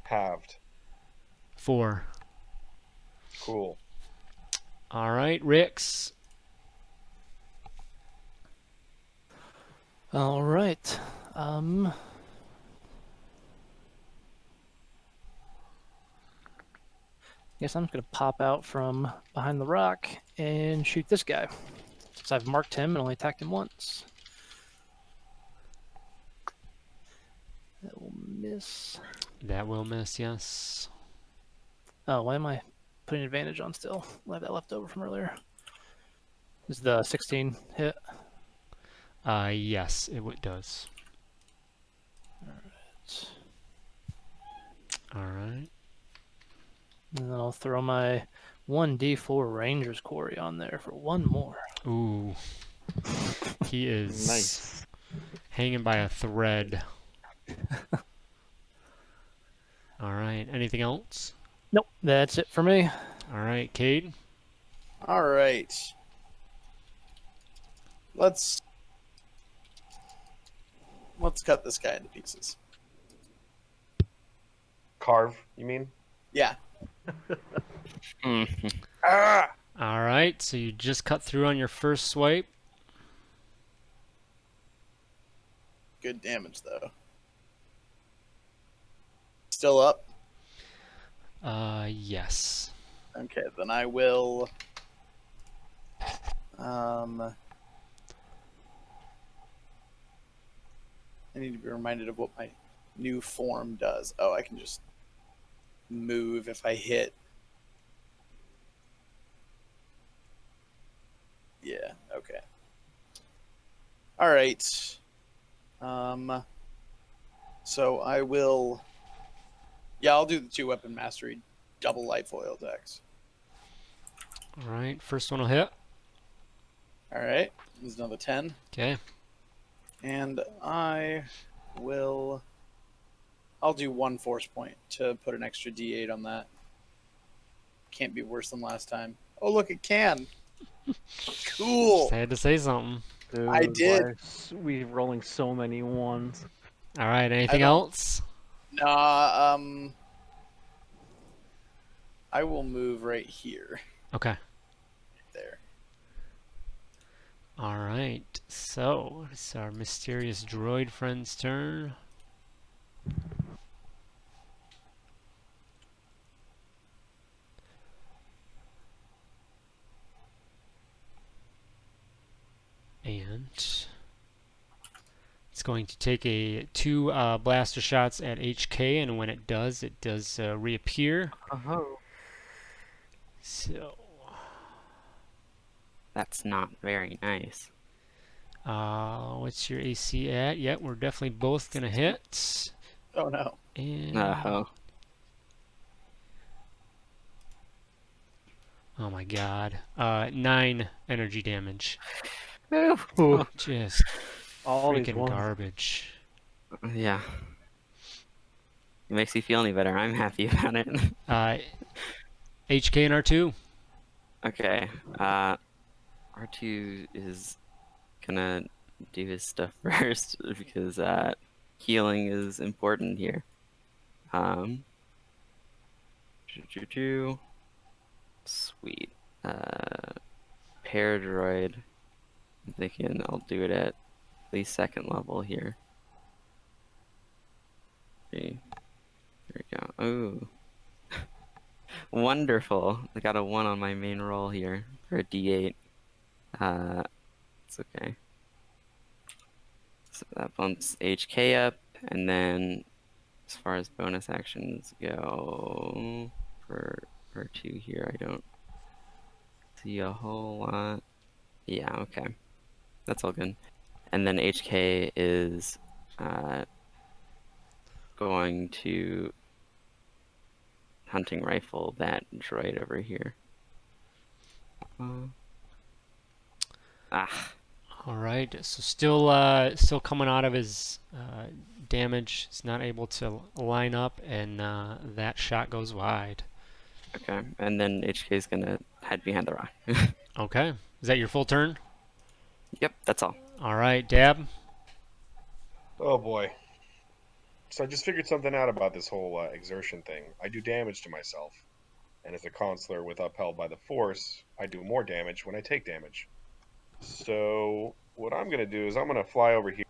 Halved. 4. Cool. All right, Rix. All right. Guess I'm just gonna pop out from behind the rock and shoot this guy, since I've marked him and only attacked him once. That will miss. That will miss, yes. Oh, why am I putting advantage on still? I have that left over from earlier. Is the 16 hit? Yes, it does. All right. And then I'll throw my 1d4 Ranger's Quarry on there for one more. Ooh. He is Nice. hanging by a thread. All right. Anything else? Nope, that's it for me. All right, Cade. All right. Let's cut this guy into pieces. Carve, you mean? Yeah. Mhm. Ah! All right. So you just cut through on your first swipe. Good damage though. Still up? Yes. Okay, then I will I need to be reminded of what my new form does. Oh, I can just move if I hit. Yeah, okay. All right. So I will. Yeah, I'll do the 2-weapon mastery double light foil decks. All right. First one will hit. All right. There's another 10. Okay. And I will. I'll do 1 force point to put an extra d8 on that. Can't be worse than last time. Oh, look, it can. Cool. Just had to say something. Dude, I did. We're rolling so many ones. All right. Anything don't- else? Nah, I will move right here. Okay. There. All right. So it's our mysterious droid friend's turn. And it's going to take two blaster shots at HK, and when it does reappear. Oh, So, that's not very nice. what's your AC at? Yep, we're definitely both gonna hit. Oh no. And Oh, Oh my god. 9 energy damage. Ooh. Just All these freaking ones. garbage. Yeah. It makes you feel any better. I'm happy about it. HK and R2. Okay. R2 is gonna do his stuff first because healing is important here. Choo-choo-choo. Sweet. Paradroid. I'm thinking I'll do it at least second level here. Okay. There we go. Ooh. Wonderful. I got a 1 on my main roll here for a D8. It's okay. So that bumps HK up, and then as far as bonus actions go, for 2 here, I don't see a whole lot. Yeah, okay. That's all good. And then HK is going to hunting rifle that droid over here. All right. So still coming out of his damage. He's not able to line up, and that shot goes wide. Okay, and then HK is gonna hide behind the rock. Okay. Is that your full turn? Yep, that's all. All right, Dab. Oh boy. So I just figured something out about this whole exertion thing. I do damage to myself, and as a consular with upheld by the Force, I do more damage when I take damage. So what I'm gonna do is I'm gonna fly over here.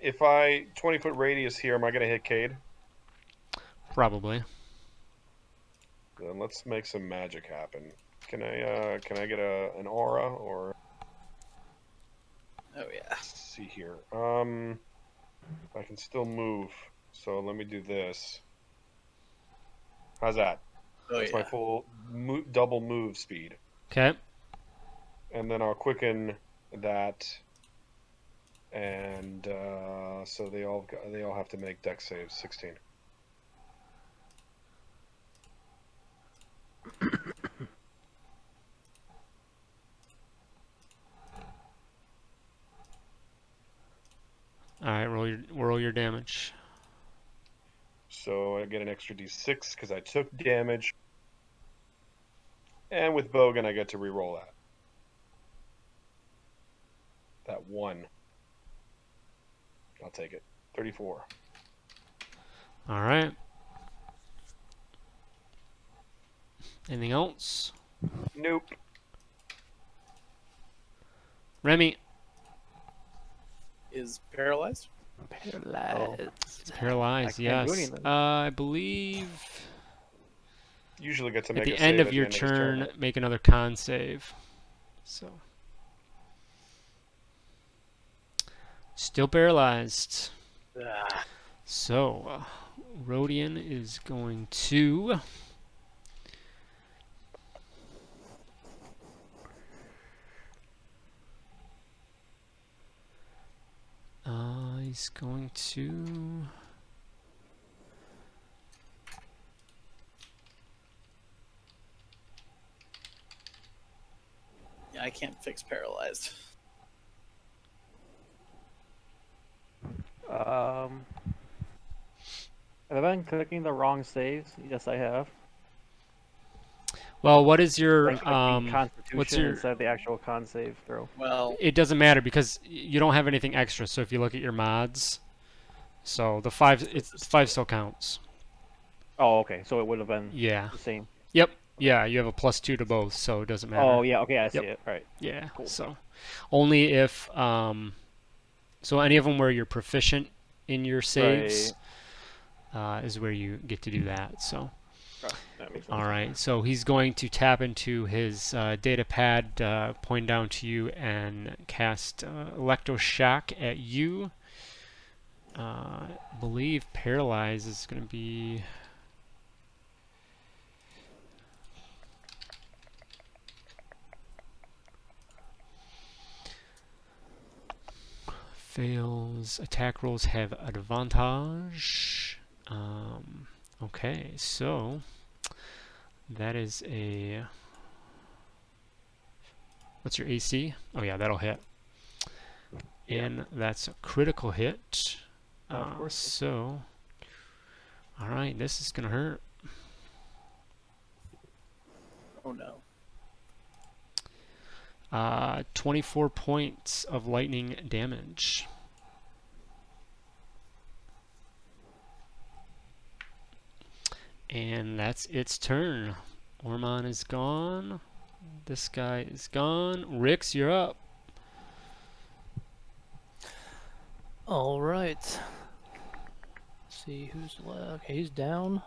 If I 20-foot radius here, am I gonna hit Cade? Probably. Then let's make some magic happen. Can I get an aura or? Oh yeah. Let's see here. I can still move, so let me do this. How's that? Oh That's yeah. my full double move speed, Okay. and then I'll quicken that, and so they all have to make dex saves. 16. All right. Roll your damage. So I get an extra d6 because I took damage, and with Bogan I get to re-roll that. That 1. I'll take it. 34. All right. Anything else? Nope. Remy. Is paralyzed. Paralyzed. It's paralyzed. I can't do Yes. anything. I believe Usually get to at make the a end save of at your the end of his turn, turn. make another con save. So. Still paralyzed. Ah. So, Rodian is going to he's going to Yeah, I can't fix paralyzed. Have I been clicking the wrong saves? Yes, I have. well, what is I've your been clicking what's Constitution your instead of the actual con save throw. Well, it doesn't matter because you don't have anything extra. So if you look at your mods, so the 5 still counts. Oh, okay. So it would have been Yeah. the same. Yep. Yeah, you have a +2 to both, so it doesn't matter. Oh, yeah. Okay, I see Yep. it. All right. Yeah. Cool. So only if so any of them where you're proficient in your saves is where you get to do that. So Okay, that makes sense. all right. So he's going to tap into his data pad, point down to you, and cast electroshock at you. I believe paralyze is going to be. Fails. Attack rolls have advantage. Okay, so That is a... What's your AC? Oh yeah, that'll hit. Yeah. And that's a critical hit. Of course. So, alright, this is gonna hurt. Oh no. 24 points of lightning damage. And that's its turn. Ormond is gone. This guy is gone. Rix, you're up. All right. Let's see who's left. Okay, he's down.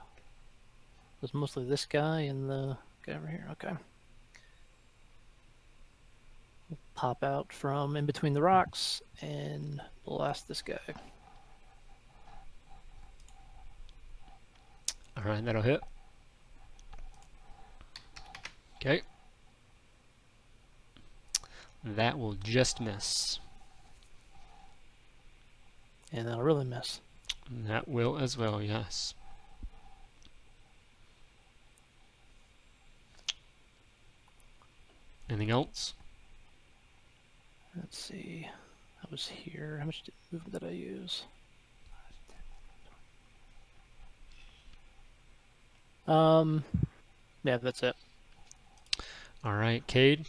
It's mostly this guy and the guy over here. Okay. We'll pop out from in between the rocks and blast this guy. Alright, that'll hit. Okay. That will just miss. And that'll really miss. And that will as well, yes. Anything else? Let's see. I was here. How much movement did I use? Yeah, that's it. Alright, Cade.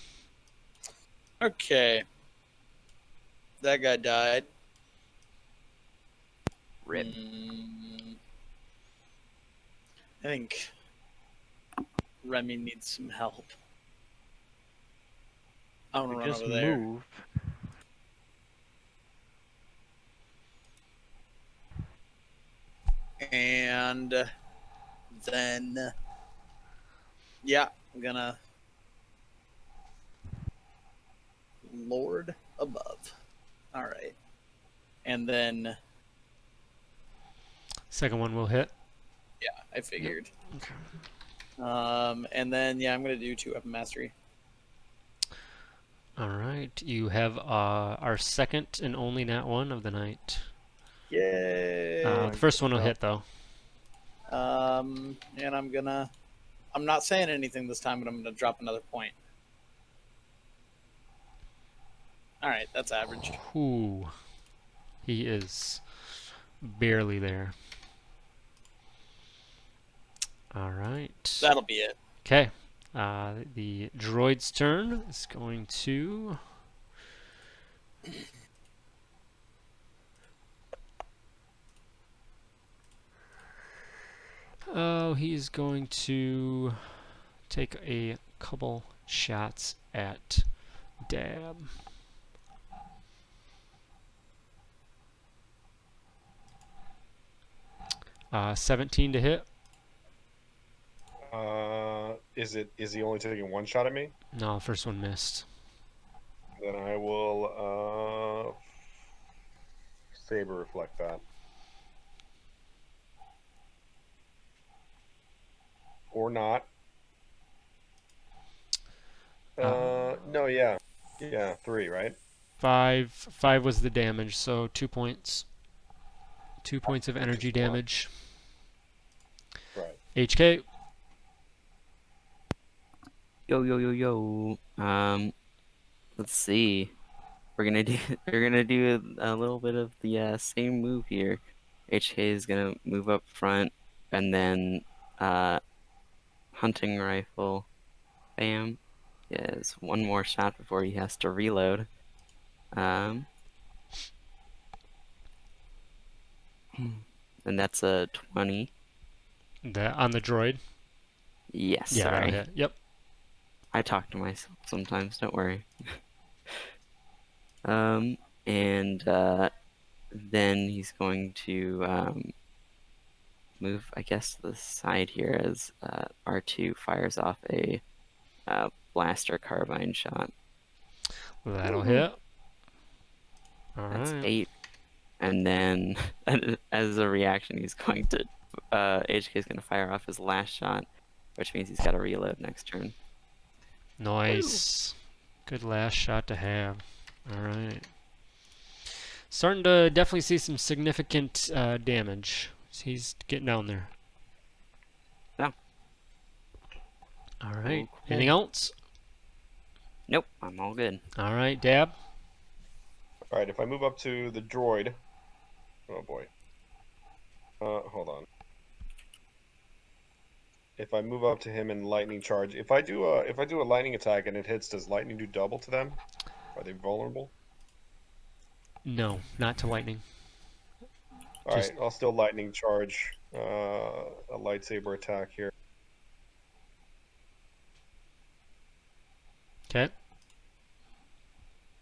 Okay. That guy died. Rip. I think Remy needs some help. I want to We run just over there. moved. And then, yeah, I'm gonna Lord above. All right. And then, Second one will hit. yeah, I figured. Okay. And then, yeah, I'm gonna do 2 weapon mastery. Alright, you have our second and only nat 1 of the night. Yay! The first one will hit though. And I'm not saying anything this time, but I'm gonna drop another point. All right, that's average. Ooh. He is barely there. Alright. That'll be it. Okay. The droid's turn is going to... Oh, he's going to take a couple shots at Dab. 17 to hit. Is he only taking one shot at me? No, the first one missed. Then I will saber reflect that. Or not. No, yeah. Yeah, 3, right? 5 was the damage, so 2 points. 2 points of energy damage. Right. HK. Yo yo yo yo. Let's see. We're gonna do a little bit of the same move here. HK is gonna move up front, and then hunting rifle. Bam. Yes, one more shot before he has to reload. And that's a 20. On the droid. Yes, Yeah, that'll sorry. hit. Yep. I talk to myself sometimes, don't worry. And then he's going to move, I guess, to the side here as R2 fires off a blaster carbine shot. That'll hit. All That's right. 8. And then, as a reaction, he's going to HK is going to fire off his last shot, which means he's got to reload next turn. Nice. Good last shot to have. All right. Starting to definitely see some significant damage. He's getting down there. Yeah. All right. Cool. Anything else? Nope, I'm all good. All right, Dab. All right, if I move up to the droid, oh boy. Hold on. If I move up to him in lightning charge, if I do a lightning attack and it hits, does lightning do double to them? Are they vulnerable? No, not to lightning. All Just- right, I'll still lightning charge a lightsaber attack here. Okay.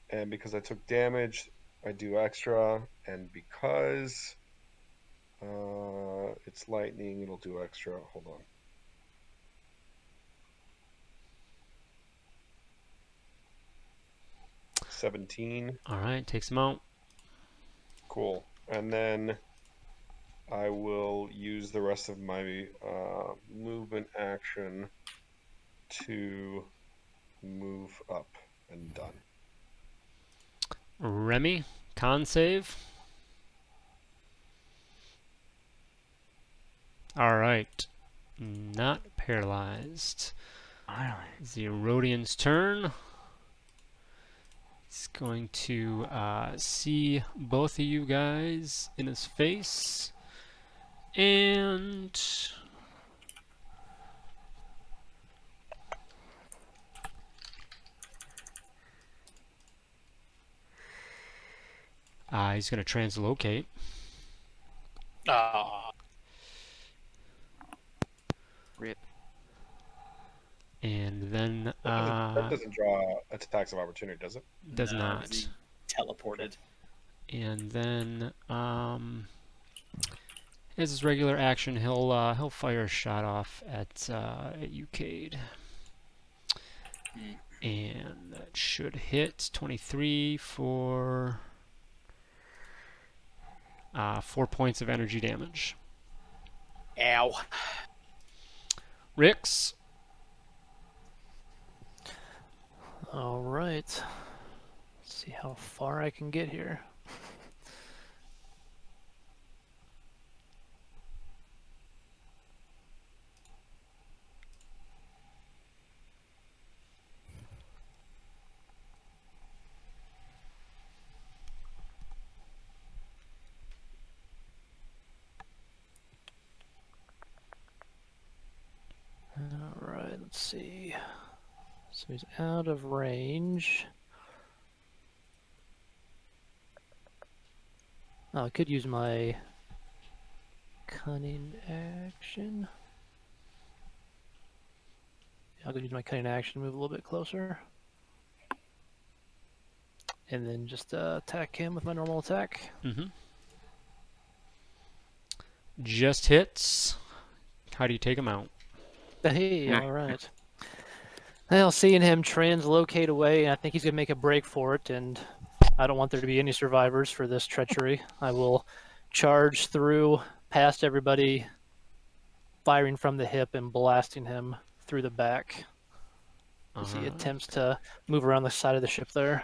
And because I took damage, I do extra, and because it's lightning, it'll do extra. Hold on. $17. All right. Takes him out. Cool. And then I will use the rest of my movement action to move up and done. Remy, con save. All right. Not paralyzed. The Rhodian's turn. He's going to see both of you guys in his face. And he's going to translocate. Rip. And then That doesn't draw attacks of opportunity, does it? does No, not. he teleported. And then as his regular action, he'll fire a shot off at you, Cade. And that should hit 23 for 4 points of energy damage. Ow. Rix. All right. Let's see how far I can get here. All right, let's see. So he's out of range. Oh, I could use my cunning action. I'll go use my cunning action, move a little bit closer. And then just attack him with my normal attack. Mm-hmm. Just hits. How do you take him out? Hey, all right. Well, seeing him translocate away, I think he's going to make a break for it, and I don't want there to be any survivors for this treachery. I will charge through past everybody, firing from the hip and blasting him through the back as he attempts to move around the side of the ship there.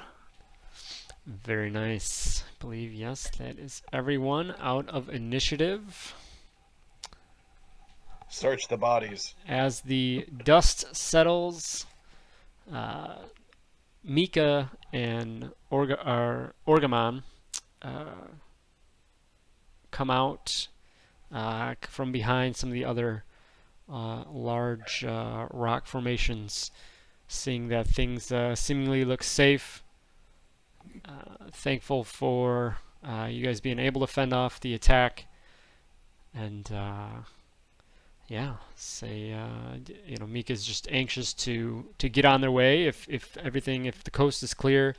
Very nice. I believe, yes, that is everyone out of initiative. Search the bodies. As the dust settles, Mika and Orgamon come out from behind some of the other large rock formations, seeing that things seemingly look safe. Thankful for you guys being able to fend off the attack, and yeah, say Mika's just anxious to get on their way if the coast is clear,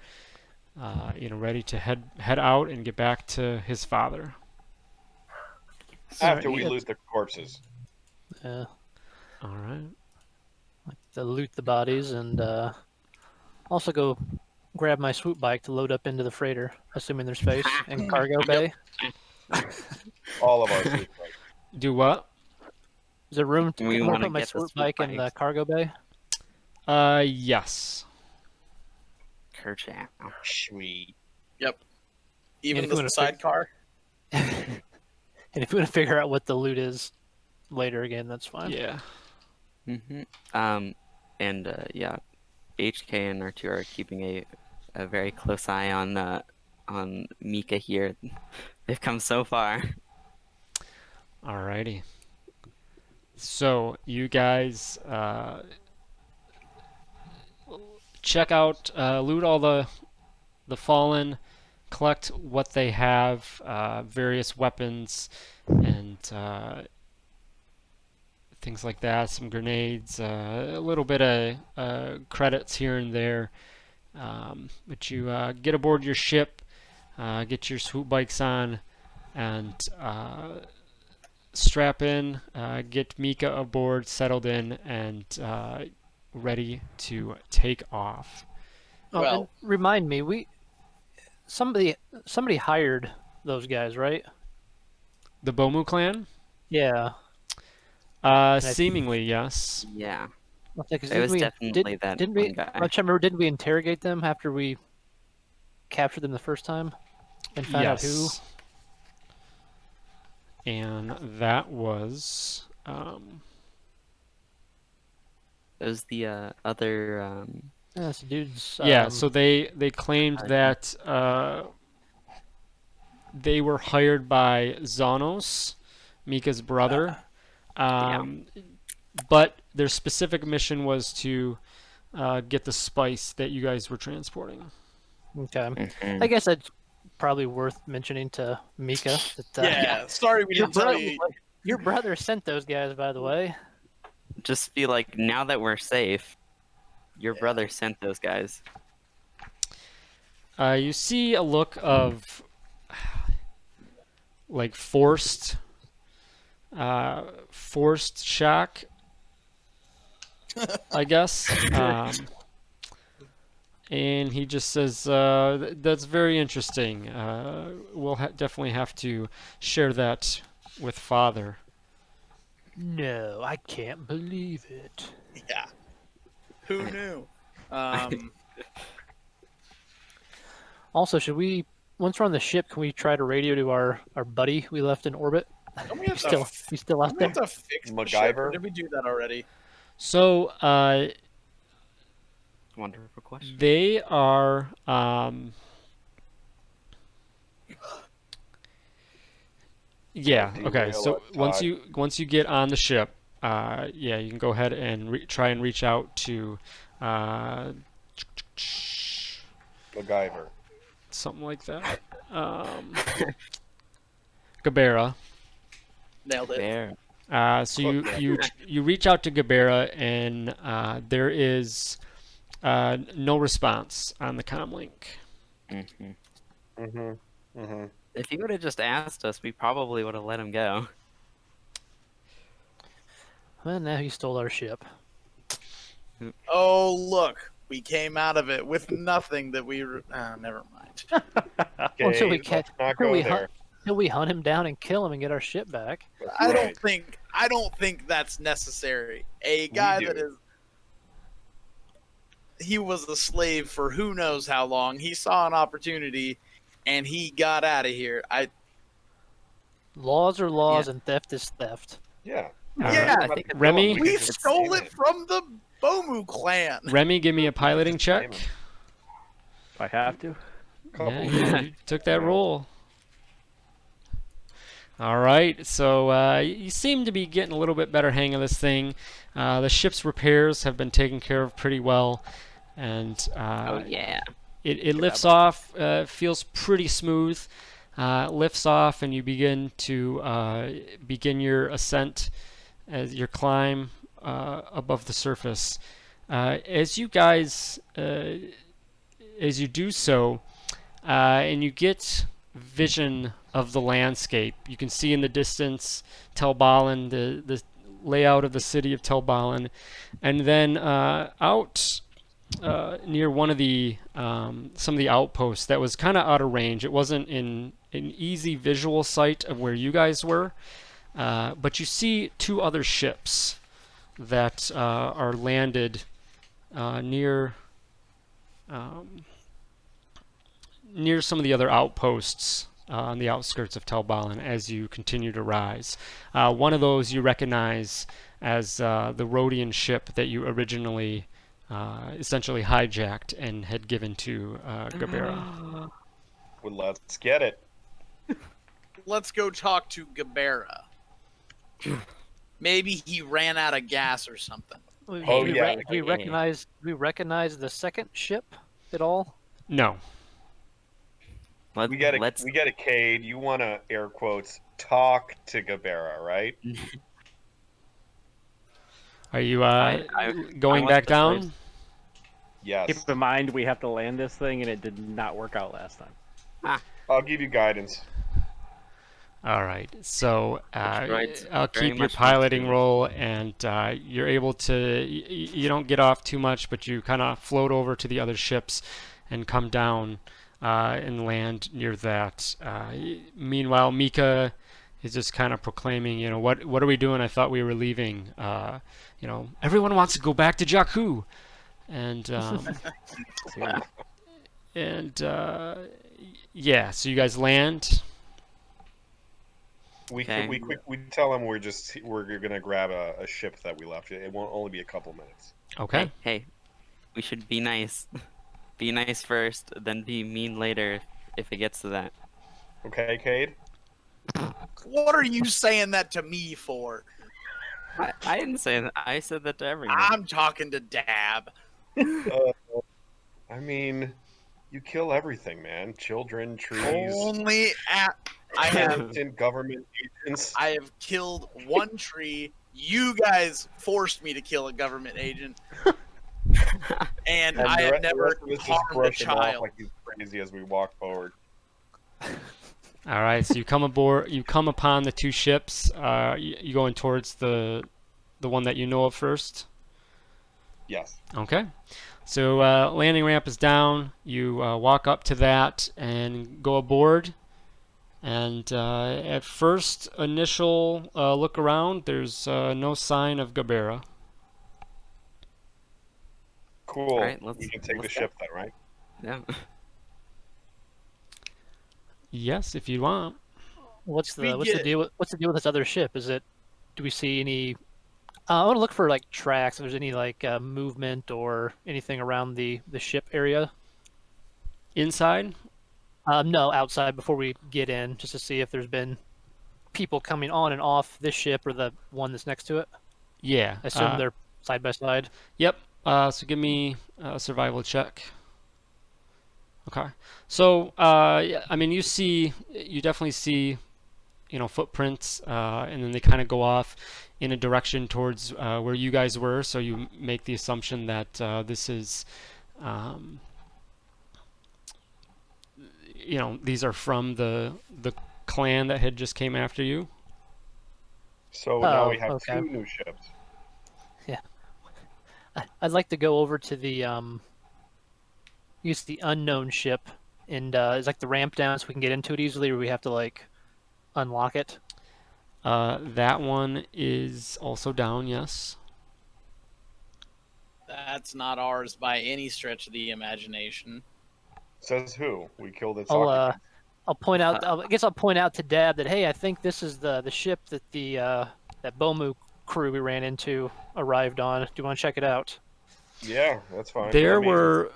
ready to head out and get back to his father. After we loot the corpses. Yeah. All right. Like to loot the bodies and also go grab my swoop bike to load up into the freighter, assuming there's space in cargo bay. All of our swoop bikes. Do what? Is there room to We can I wanna put my get the swoop swoop bike in the bikes. cargo bay? Yes. Kerchow. Sweet. Even if you the wanna sidecar. And if you want to figure out what the loot is later again, that's fine. Yeah. Mm-hmm. And yeah, HK and R2 are keeping a very close eye on Mika here. They've come so far. Alrighty. So you guys check out, loot all the fallen, collect what they have, various weapons and things like that, some grenades, a little bit of credits here and there. But you get aboard your ship, get your swoop bikes on, and strap in, get Mika aboard, settled in, and ready to take off. Oh, Well- and remind me, somebody hired those guys, right? The Bomu clan? Yeah. Seemingly, yes. Yeah, Okay, 'cause it was didn't we, definitely that didn't one we? guy. I remember, didn't we interrogate them after we captured them the first time and found out who? Yes. And that was It was the other. Yeah, this dude's. yeah. So they claimed that they were hired by Zanos, Mika's brother. But their specific mission was to get the spice that you guys were transporting. Okay. Mhm. I guess that's probably worth mentioning to Mika. That, Yeah, sorry we Your didn't tell brother, you. your brother sent those guys, by the way. Just be like, now that we're safe, your brother sent those guys. You see a look of like forced shock, I guess. And he just says, "That's very interesting. We'll definitely have to share that with Father." No, I can't believe it. Yeah. Who knew? Also, should we, once we're on the ship, can we try to radio to our buddy we left in orbit? Don't we have He's still out we there. have to fix the ship, or MacGyver? did we do that already? So Wonderful question. they are. Yeah. Okay. So once you get on the ship, yeah, you can go ahead and try and reach out to MacGyver. something like that. Gabera. Nailed it. There. So you reach out to Gabera, and there is no response on the comlink. Mhm. Mm-hmm. Mm-hmm. If he would have just asked us, we probably would have let him go. Well, now he stole our ship. Oh, look. We came out of it with nothing that we... never mind. Okay, Until we let's not until go we there. Till we hunt him down and kill him and get our ship back. That's I right. don't think that's necessary. A guy do. that is... He was a slave for who knows how long. He saw an opportunity, and he got out of here. Laws are laws Yeah. and theft is theft. Yeah. Yeah, I think Remy? We stole it from the Bomu clan. Remy, give me a piloting check. Do I have to? Yeah, you took that roll. All right, so you seem to be getting a little bit better hang of this thing. The ship's repairs have been taken care of pretty well, and Oh yeah. it lifts off, feels pretty smooth. Lifts off, and you begin your ascent, as your climb above the surface. As you guys, as you do so, and you get vision of the landscape, you can see in the distance Telbalan, the layout of the city of Telbalan, and then out near one of the some of the outposts that was kind of out of range. It wasn't in an easy visual sight of where you guys were, but you see two other ships that are landed near near some of the other outposts on the outskirts of Telbalan as you continue to rise. One of those you recognize as the Rhodian ship that you originally essentially hijacked and had given to Gabera. Well, let's get it. Let's go talk to Gabera. Maybe he ran out of gas or something. Oh, yeah. Do we recognize the second ship at all? No. We get a Cade. You want to air quotes talk to Gabera, right? Are you going want back the down? first- Yes. Keep in mind, we have to land this thing, and it did not work out last time. I'll give you guidance. All right. So droid's I'll very keep your much piloting into- roll, and you're able to. You don't get off too much, but you kind of float over to the other ships, and come down and land near that. Meanwhile, Mika is just kind of proclaiming, what are we doing? I thought we were leaving. Everyone wants to go back to Jakku, and yeah. So you guys land. We Okay. we tell him we're gonna grab a ship that we left. It won't only be a couple minutes. Okay. Hey, we should be nice. Be nice first, then be mean later if it gets to that. Okay, Cade? What are you saying that to me for? I didn't say that. I said that to everyone. I'm talking to Dab. I mean, you kill everything, man. Children, trees, Only at I have government agents. I have killed one tree. You guys forced me to kill a government agent, and I the have rest never of us just harmed a brush him off child. like he's crazy as we walk forward. All right. So you come aboard. You come upon the two ships. You going towards the one that you know of first. Yes. Okay. So landing ramp is down. You walk up to that and go aboard. And at first initial look around, there's no sign of Gabera. Cool. All right, we can take the let's ship then, right? Yeah. Yes, if you want. What's the get- deal with this other ship? Do we see any? I want to look for like tracks. If there's any like movement or anything around the ship area. Inside? No, outside before we get in, just to see if there's been people coming on and off this ship or the one that's next to it. Yeah. I assume they're side by side. Yep. So give me a survival check. Okay. So yeah, I mean, you definitely see, footprints, and then they kind of go off in a direction towards where you guys were. So you make the assumption that this is, these are from the clan that had just came after you. So now Oh, we have okay. two new ships. I'd like to go over to the use the unknown ship, and is like the ramp down so we can get into it easily, or we have to like unlock it. That one is also down, yes. That's not ours by any stretch of the imagination. Says who? We killed its I'll occupants. I'll point out. I guess I'll point out to Dab that hey, I think this is the ship that the that Bomu crew we ran into arrived on. Do you want to check it out? Yeah, that's fine. There I mean, were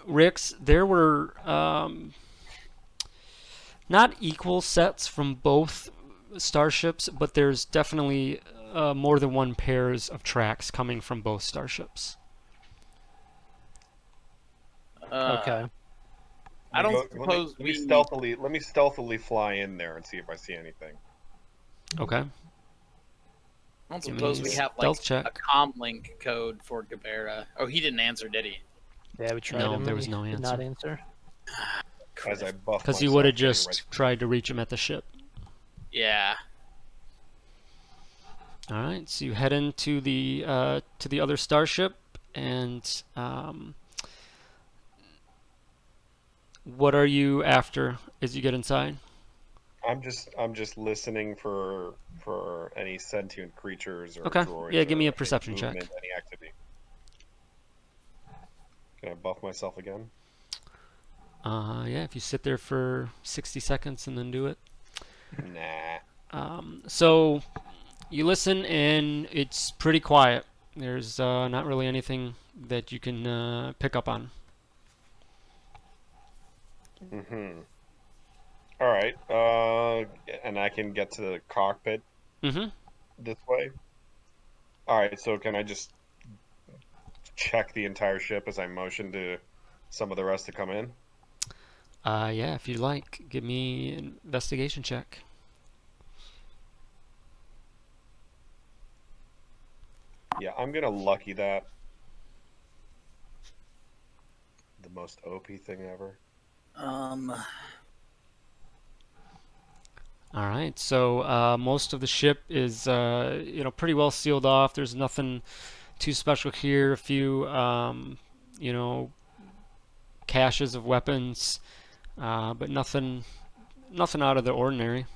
not equal sets from both starships, but there's definitely more than one pairs of tracks coming from both starships. Okay. I don't let suppose me stealthily fly in there and see if I see anything. Okay. I don't Give me suppose we a have stealth like check. a comm link code for Gabera. Oh, he didn't answer, did he? Yeah, we tried No, him. there and was he no did not answer. As I buff Because you myself, would have getting just ready. tried to reach him at the ship. Yeah. All right, so you head into the other starship, and what are you after as you get inside? I'm just listening for any sentient creatures or Okay. droids. Yeah, give me or a perception any check. movement, any activity. Can I buff myself again? Yeah, if you sit there for 60 seconds and then do it. Nah. So You listen, and it's pretty quiet. There's not really anything that you can pick up on. Mm-hmm. All right. And I can get to the cockpit Mm-hmm. this way. All right. So can I just check the entire ship as I motion to some of the rest to come in? Yeah, if you'd like, give me an investigation check. Yeah, I'm gonna lucky that. The most OP thing ever. All right. So most of the ship is pretty well sealed off. There's nothing too special here. A few you know caches of weapons, but nothing out of the ordinary.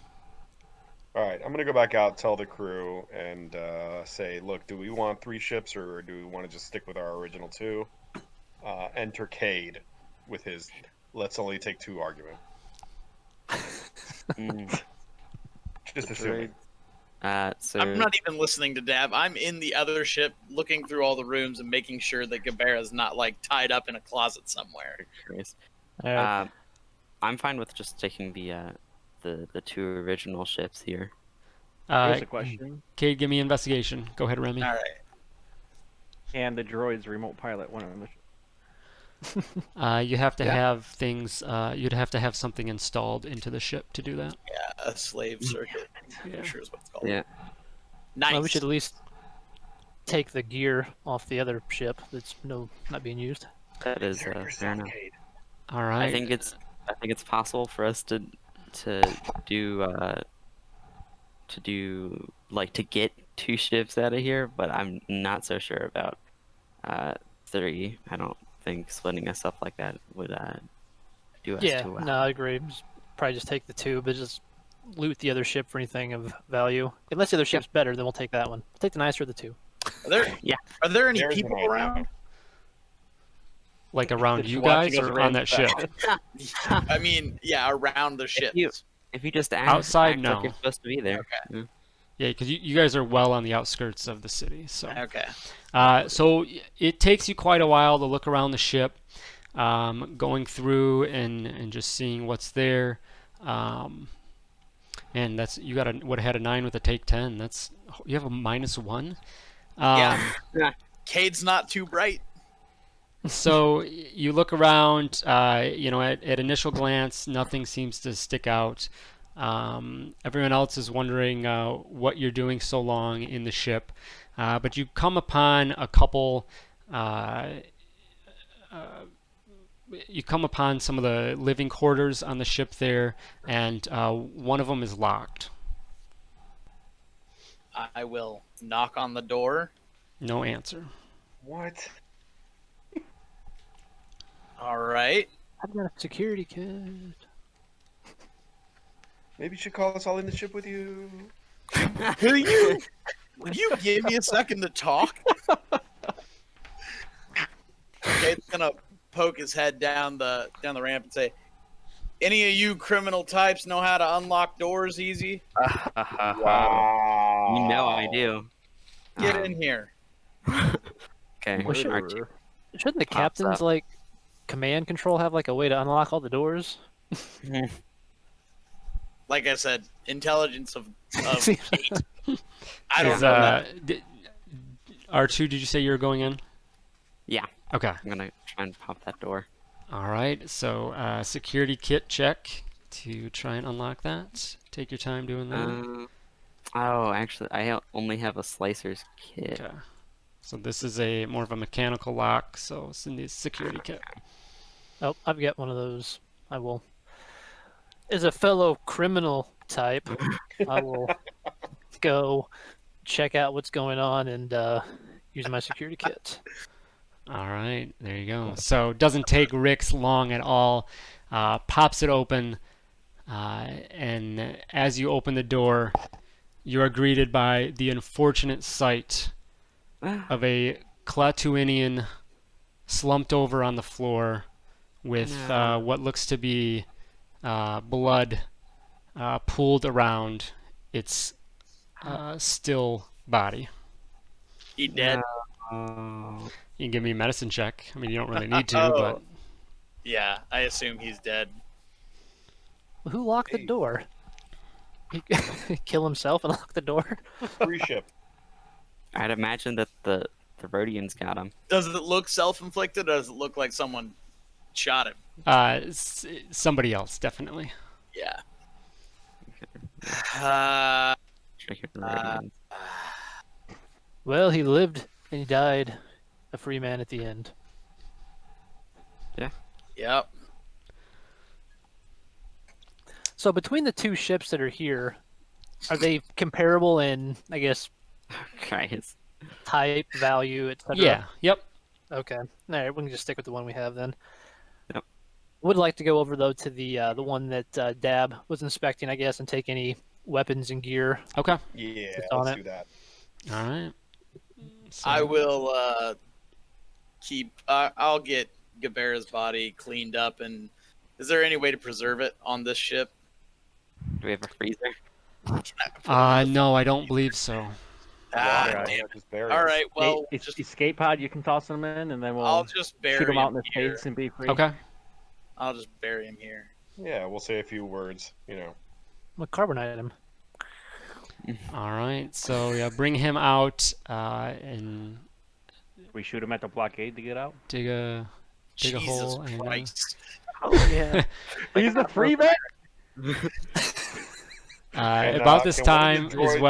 All right, I'm gonna go back out, tell the crew, and say, look, do we want 3 ships or do we want to just stick with our original 2? Enter Cade with his "let's only take 2" argument. Mm, Just assuming. so I'm not even listening to Dab. I'm in the other ship, looking through all the rooms and making sure that Gabera's not like tied up in a closet somewhere. curious. Alright. I'm fine with just taking the 2 original ships here. Here's a question. Cade, give me investigation. Go ahead, Remy. All right. And the droid's remote pilot one on the ship. You have to Yeah. have things. You'd have to have something installed into the ship to do that. Yeah, a slave circuit. Yeah. I'm sure is what it's called. Yeah. Nice. Well, we should at least take the gear off the other ship that's not being used. That is fair enough. All right. I think it's possible for us to do to get 2 ships out of here, but I'm not so sure about 3. I don't think splitting us up like that would do us Yeah, too well. no, I agree. Probably just take the 2, but just loot the other ship for anything of value. Unless the other ship's better, then we'll take that one. Take the nicer of the 2. Are there any There's an people idea. around? Like around Just you watching guys us or ram on that ship? I mean, yeah, around the ship. If you just act, Outside, act no. like you're supposed to be there. Okay. Yeah. Yeah, because you guys are well on the outskirts of the city. So, Okay. so it takes you quite a while to look around the ship, going through and just seeing what's there. And that's you got would have had a 9 with a take 10. That's you have a -1. Yeah. Cade's not too bright. So you look around, at initial glance, nothing seems to stick out. Everyone else is wondering what you're doing so long in the ship. But you come upon a couple, you come upon some of the living quarters on the ship there, and one of them is locked. I will knock on the door. No answer. What? All right. I've got a security kit. Maybe you should call us all in the ship with you. Will you give me a second to talk? Cade's gonna poke his head down the ramp and say, "Any of you criminal types know how to unlock doors easy? Wow. You know I do. Get in here." Okay. Well, sure. Archie Shouldn't the pops captain's up. command control have a way to unlock all the doors? Like I said, intelligence of 8. I Is, don't know that. R2, did you say you were going in? Yeah. Okay. I'm gonna try and pop that door. All right. So security kit check to try and unlock that. Take your time doing that. Oh, actually, I only have a slicer's kit. Okay. So this is a more of a mechanical lock, so it's in the security kit. Oh, I've got one of those. I will. As a fellow criminal type, I will go check out what's going on and use my security kit. All right, there you go. So it doesn't take Rick's long at all. Pops it open, and as you open the door, you are greeted by the unfortunate sight of a Klaatuinian slumped over on the floor with what looks to be blood pooled around its still body. He dead. Oh. You can give me a medicine check. I mean, you don't really need to, Oh. but Yeah, I assume he's dead. Who locked the Hey. door? He kill himself and lock the door? Free ship. I'd imagine that the Rhodians got him. Does it look self-inflicted, or does it look like someone shot him? somebody else definitely. Yeah. Uh, Check the Rhodians. Well, he lived and he died a free man at the end. yep. So between the two ships that are here, are they comparable in, I guess, Guys. type, value, etc.? Yeah. Yep. Okay. All right, we can just stick with the one we have then. Yep. Would like to go over though to the one that Dab was inspecting, I guess, and take any weapons and gear. Okay. Yeah, It's on let's it. do that. All right. So, I will keep. I'll get Gabera's body cleaned up. And is there any way to preserve it on this ship? Do we have a freezer? no, I don't believe so. Ah, Right. damn. Just bury All it. right. Well, It's just escape pod. You can toss him in, and then I'll we'll just bury shoot him out in him his here. face and be free. Okay. I'll just bury him here. Yeah, we'll say a few words. We'll carbonite him. All right. So yeah, bring him out and We shoot him at the blockade to get out. dig a Jesus hole and Christ. Oh yeah. He's a free man. about this can time one of your as droids-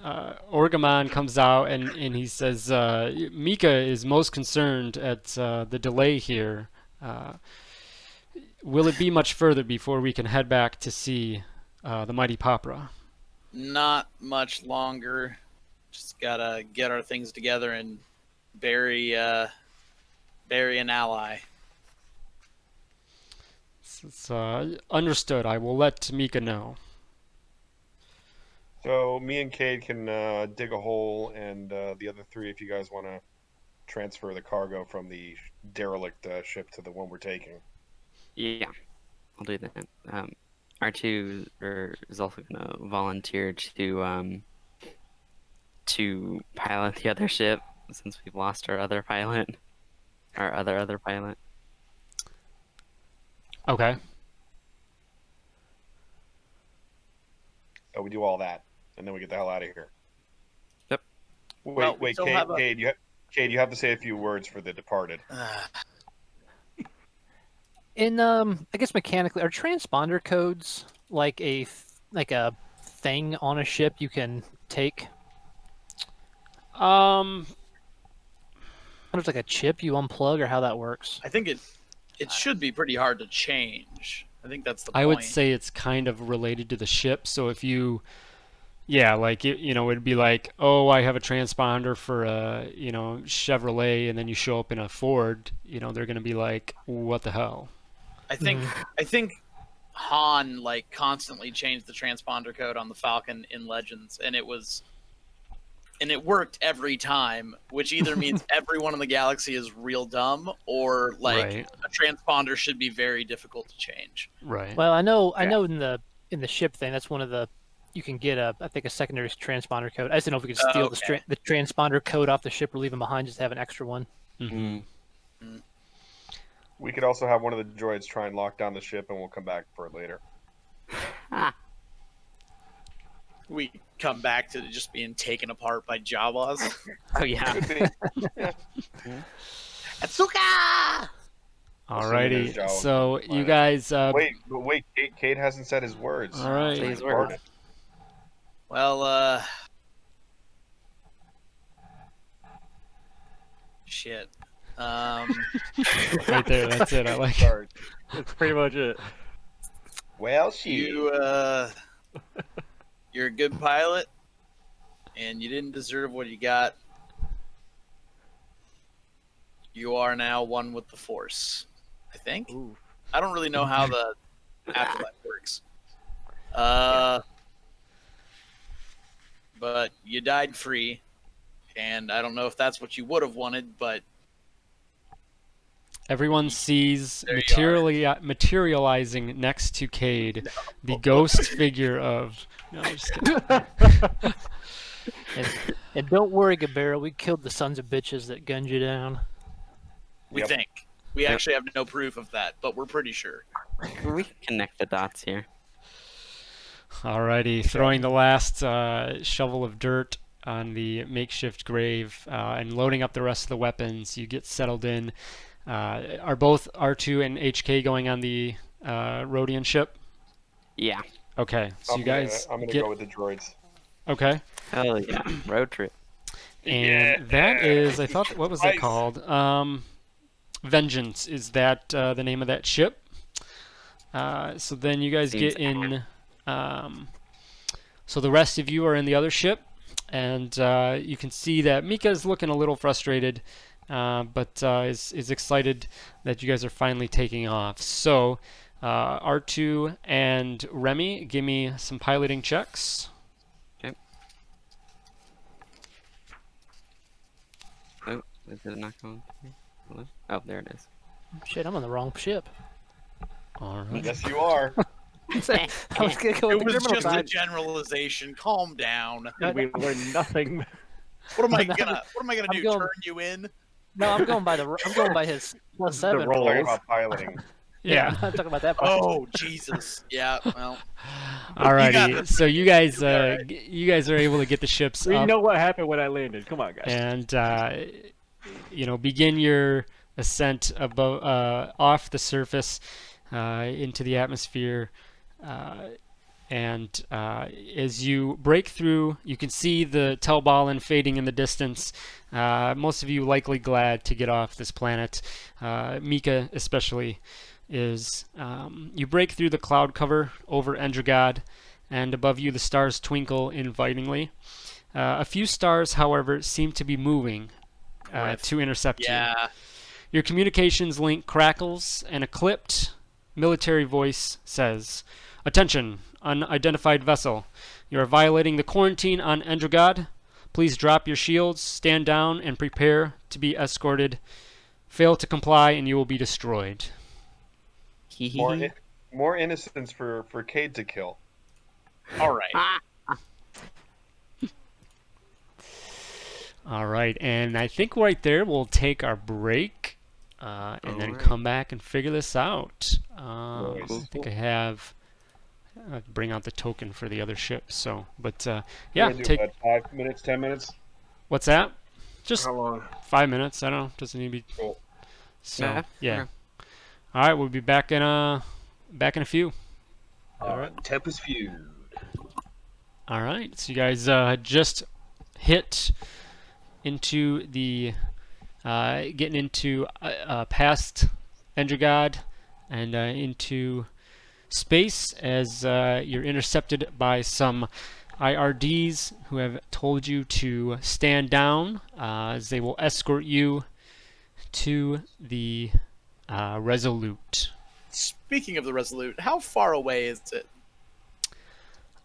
well, Orgamon comes out and he says, Mika is most concerned at the delay here. Will it be much further before we can head back to see the mighty Papra? Not much longer. Just gotta get our things together and bury an ally. It's understood. I will let Mika know. So me and Cade can dig a hole, and the other three, if you guys want to transfer the cargo from the derelict ship to the one we're taking. Yeah, I'll do that. R2 is also gonna volunteer to pilot the other ship since we've lost our other pilot, our other pilot. Okay. So we do all that, and then we get the hell out of here. Yep. Wait, Well, we wait, still Cade, have a- Cade, you have to say a few words for the departed. In I guess mechanically, are transponder codes like a thing on a ship you can take? Um, Kind of like a chip you unplug, or how that works? I think it should be pretty hard to change. I think that's the point. I would say it's kind of related to the ship. So if you, yeah, like it'd be like, oh, I have a transponder for a Chevrolet, and then you show up in a Ford. They're gonna be like, what the hell? I think Han constantly changed the transponder code on the Falcon in Legends, and it worked every time, which either means everyone in the galaxy is real dumb, or Right. a transponder should be very difficult to change. Right. Well, I know in the ship thing, that's one of the you can get I think a secondary transponder code. I just don't know if we could steal Okay. the transponder code off the ship or leave them behind, just have an extra one. Mhm. We could also have one of the droids try and lock down the ship, and we'll come back for it later. We come back to just being taken apart by Jawas. Oh yeah. Could be. Atsuka! Alrighty. Jawa So on the you planet. guys. Wait, Cade hasn't said his words. All right. Say his Departed. words. Well, shit. Right there. That's it. I like. Sorry. That's pretty much it. Well, she. You're a good pilot, and you didn't deserve what you got. You are now one with the Force, I think. Ooh. I don't really know how the afterlife works. But you died free, and I don't know if that's what you would have wanted, but everyone sees There you materializing next to Cade the ghost figure of. No, I'm just kidding. And don't worry, Gabera, we killed the sons of bitches that gunned you down. We Yep. think. We actually have no proof of that, but we're pretty sure. We can connect the dots here. Alrighty, throwing the last shovel of dirt on the makeshift grave and loading up the rest of the weapons. You get settled in. Are both R2 and HK going on the Rhodian ship? Yeah. Okay, so you guys I'm gonna get. go with the droids. Okay, Hell yeah. Road trip. and that is, I thought, what was that Nice. called? Vengeance. Is that the name of that ship? So then you guys Seems get in. So the rest of you are in the other ship, and you can see that Mika is looking a little frustrated, but is excited that you guys are finally taking off. So R2 and Remy, give me some piloting checks. Oh, is it not going through? Hello? Oh, there it is. Shit, I'm on the wrong ship. All right. Yes, you are. I was gonna go It with the was criminal just a side. generalization. Calm down. We learned nothing. What am I No, gonna I'm do? going- Turn you in? No, I'm going by his +7 roll. Talking roll. about piloting. Yeah. I'm not talking about that part. Oh Jesus! Yeah. Well, Alrighty. So you guys, You'll be all right. you guys are able to get the ships We up know what happened when I landed. Come on, guys. and begin your ascent above, off the surface into the atmosphere. And as you break through, you can see the Telbalin fading in the distance. Most of you likely glad to get off this planet. Mika especially is. You break through the cloud cover over Endregaad, and above you the stars twinkle invitingly. A few stars, however, seem to be moving to intercept you. yeah. Your communications link crackles, and a clipped military voice says, "Attention, unidentified vessel. You are violating the quarantine on Endregaad. Please drop your shields, stand down, and prepare to be escorted. Fail to comply, and you will be destroyed." More innocents for Cade to kill. All right. All right, and I think right there we'll take our break and then Alright. come back and figure this out. Nice. I think I have. Bring out the token for the other ship. So, but yeah, We're gonna do take. about 5 minutes, 10 minutes. What's that? Just How long? 5 minutes. I don't know. Doesn't need to be. Cool. So Yeah, yeah. All right, we'll be back in a few. All right. Tempest Feud. All right, so you guys just hit into the getting into past Endregaad and into space as you're intercepted by some IRDs who have told you to stand down as they will escort you to the Resolute. Speaking of the Resolute, how far away is it?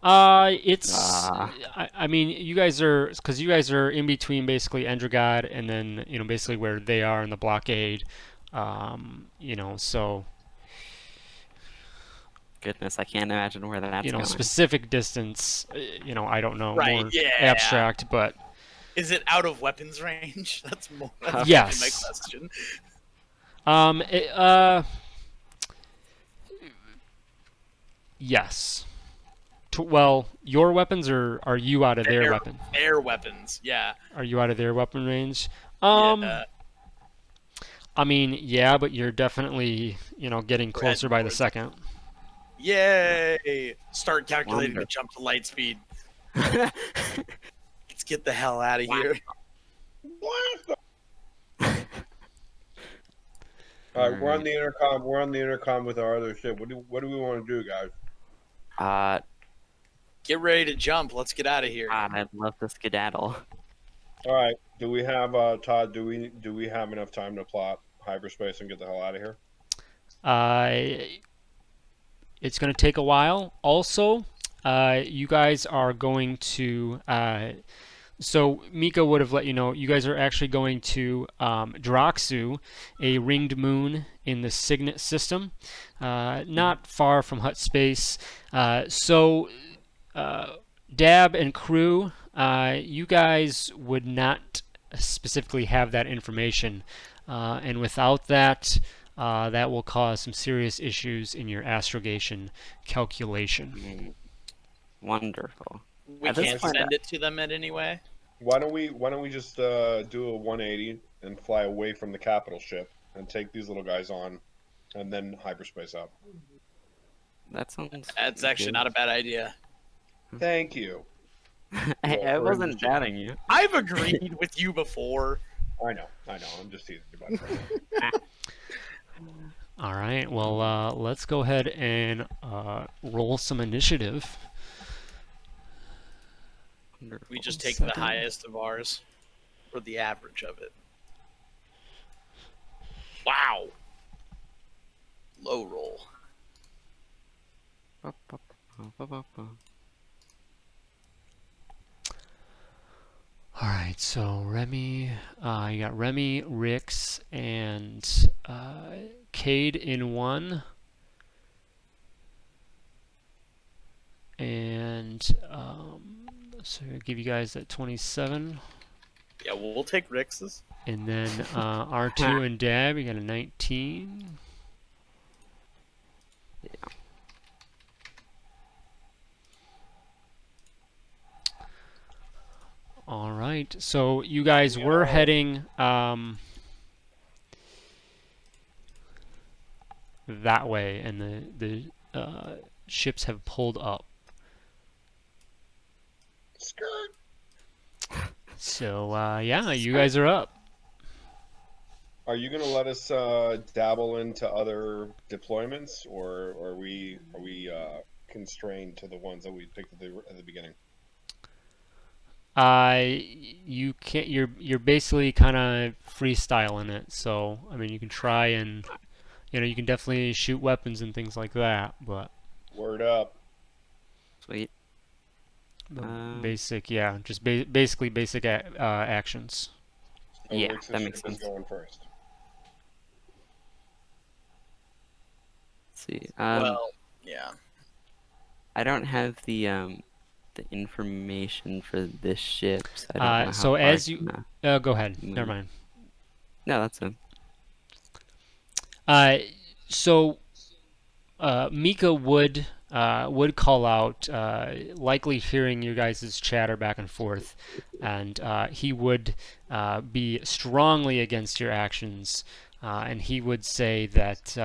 It's. I mean, you guys are, because you guys are in between basically Endregaad and then basically where they are in the blockade. So Goodness, I can't imagine where that's going. specific distance. I don't know. Right, More yeah. abstract, but Is it out of weapons range? That's more. That's Yes. my question. Yes. Well, your weapons, or are you out of their weapon? Air weapons. Yeah. Are you out of their weapon range? Yeah. I mean, yeah, but you're definitely, getting closer by the towards- second. Yay! Start calculating the Wonder. jump to light speed. Let's get the hell out of here. All right, we're on the intercom. We're on the intercom with our other ship. What do we want to do, guys? Get ready to jump. Let's get out of here. I'd love to skedaddle. All right. Do we have Todd? Do we have enough time to plot hyperspace and get the hell out of here? It's going to take a while. Also, you guys are going to So Mika would have let you know you guys are actually going to Droxu, a ringed moon in the Signet system, not far from Hutt space. So Dab and crew, you guys would not specifically have that information, and without that, that will cause some serious issues in your astrogation calculation. Wonderful. We At this can't point, send it to them in any way. Why don't we just do a 180 and fly away from the capital ship and take these little guys on, and then hyperspace out? that sounds. That's actually good. not a bad idea. Thank you. I wasn't doubting you. I've agreed with you before. I know. I'm just teasing you, bud. All right. Well, let's go ahead and roll some initiative. Wonderful. We just take Second. the highest of ours, or the average of it. Wow. Low roll. All right. So Remy, you got Remy, Rix, and Cade in one, and so I'll give you guys that 27. Yeah, we'll take Rix's. And then R2 and Dab, you got a 19. Yeah. All right. So you guys were heading that way, and the ships have pulled up. Skirt. So yeah, you guys are up. Are you gonna let us dabble into other deployments, or are we constrained to the ones that we picked at the beginning? You can't. You're basically kind of freestyling it. So I mean, you can try and you can definitely shoot weapons and things like that, but Word up. Sweet. the basic, yeah, just basically basic actions. Oh, Yeah, Rix's that makes ship is sense. going first. Let's see. Well, yeah. I don't have the information for this ship, so I don't know how So far as I you can, go ahead. move. Never mind. No, that's it. So Mika would call out, likely hearing you guys' chatter back and forth, and he would be strongly against your actions, and he would say that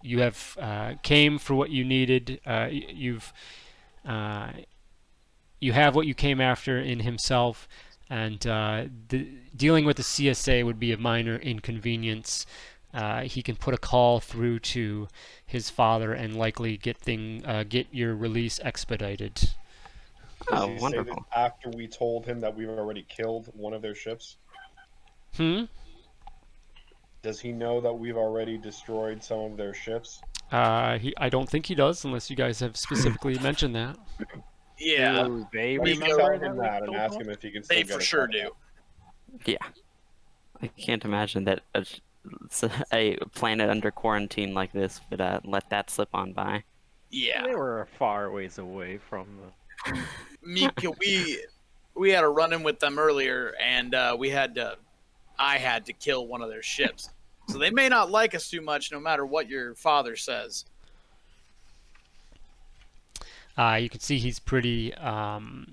you have came for what you needed. You have what you came after in himself, and dealing with the CSA would be a minor inconvenience. He can put a call through to his father and likely get your release expedited. Does Oh, he say wonderful. that after we told him that we've already killed one of their ships? Hmm. Does he know that we've already destroyed some of their ships? I don't think he does, unless you guys have specifically mentioned that. Yeah, Do they Let's Mika- tell remember him that that we and told ask them? him if he can still they get for us sure out of do. that. Yeah. I can't imagine that a planet under quarantine like this would let that slip on by. Yeah, They were a far ways away from the. Mika, we had a run-in with them earlier, and I had to kill one of their ships. So they may not like us too much, no matter what your father says. You can see he's pretty.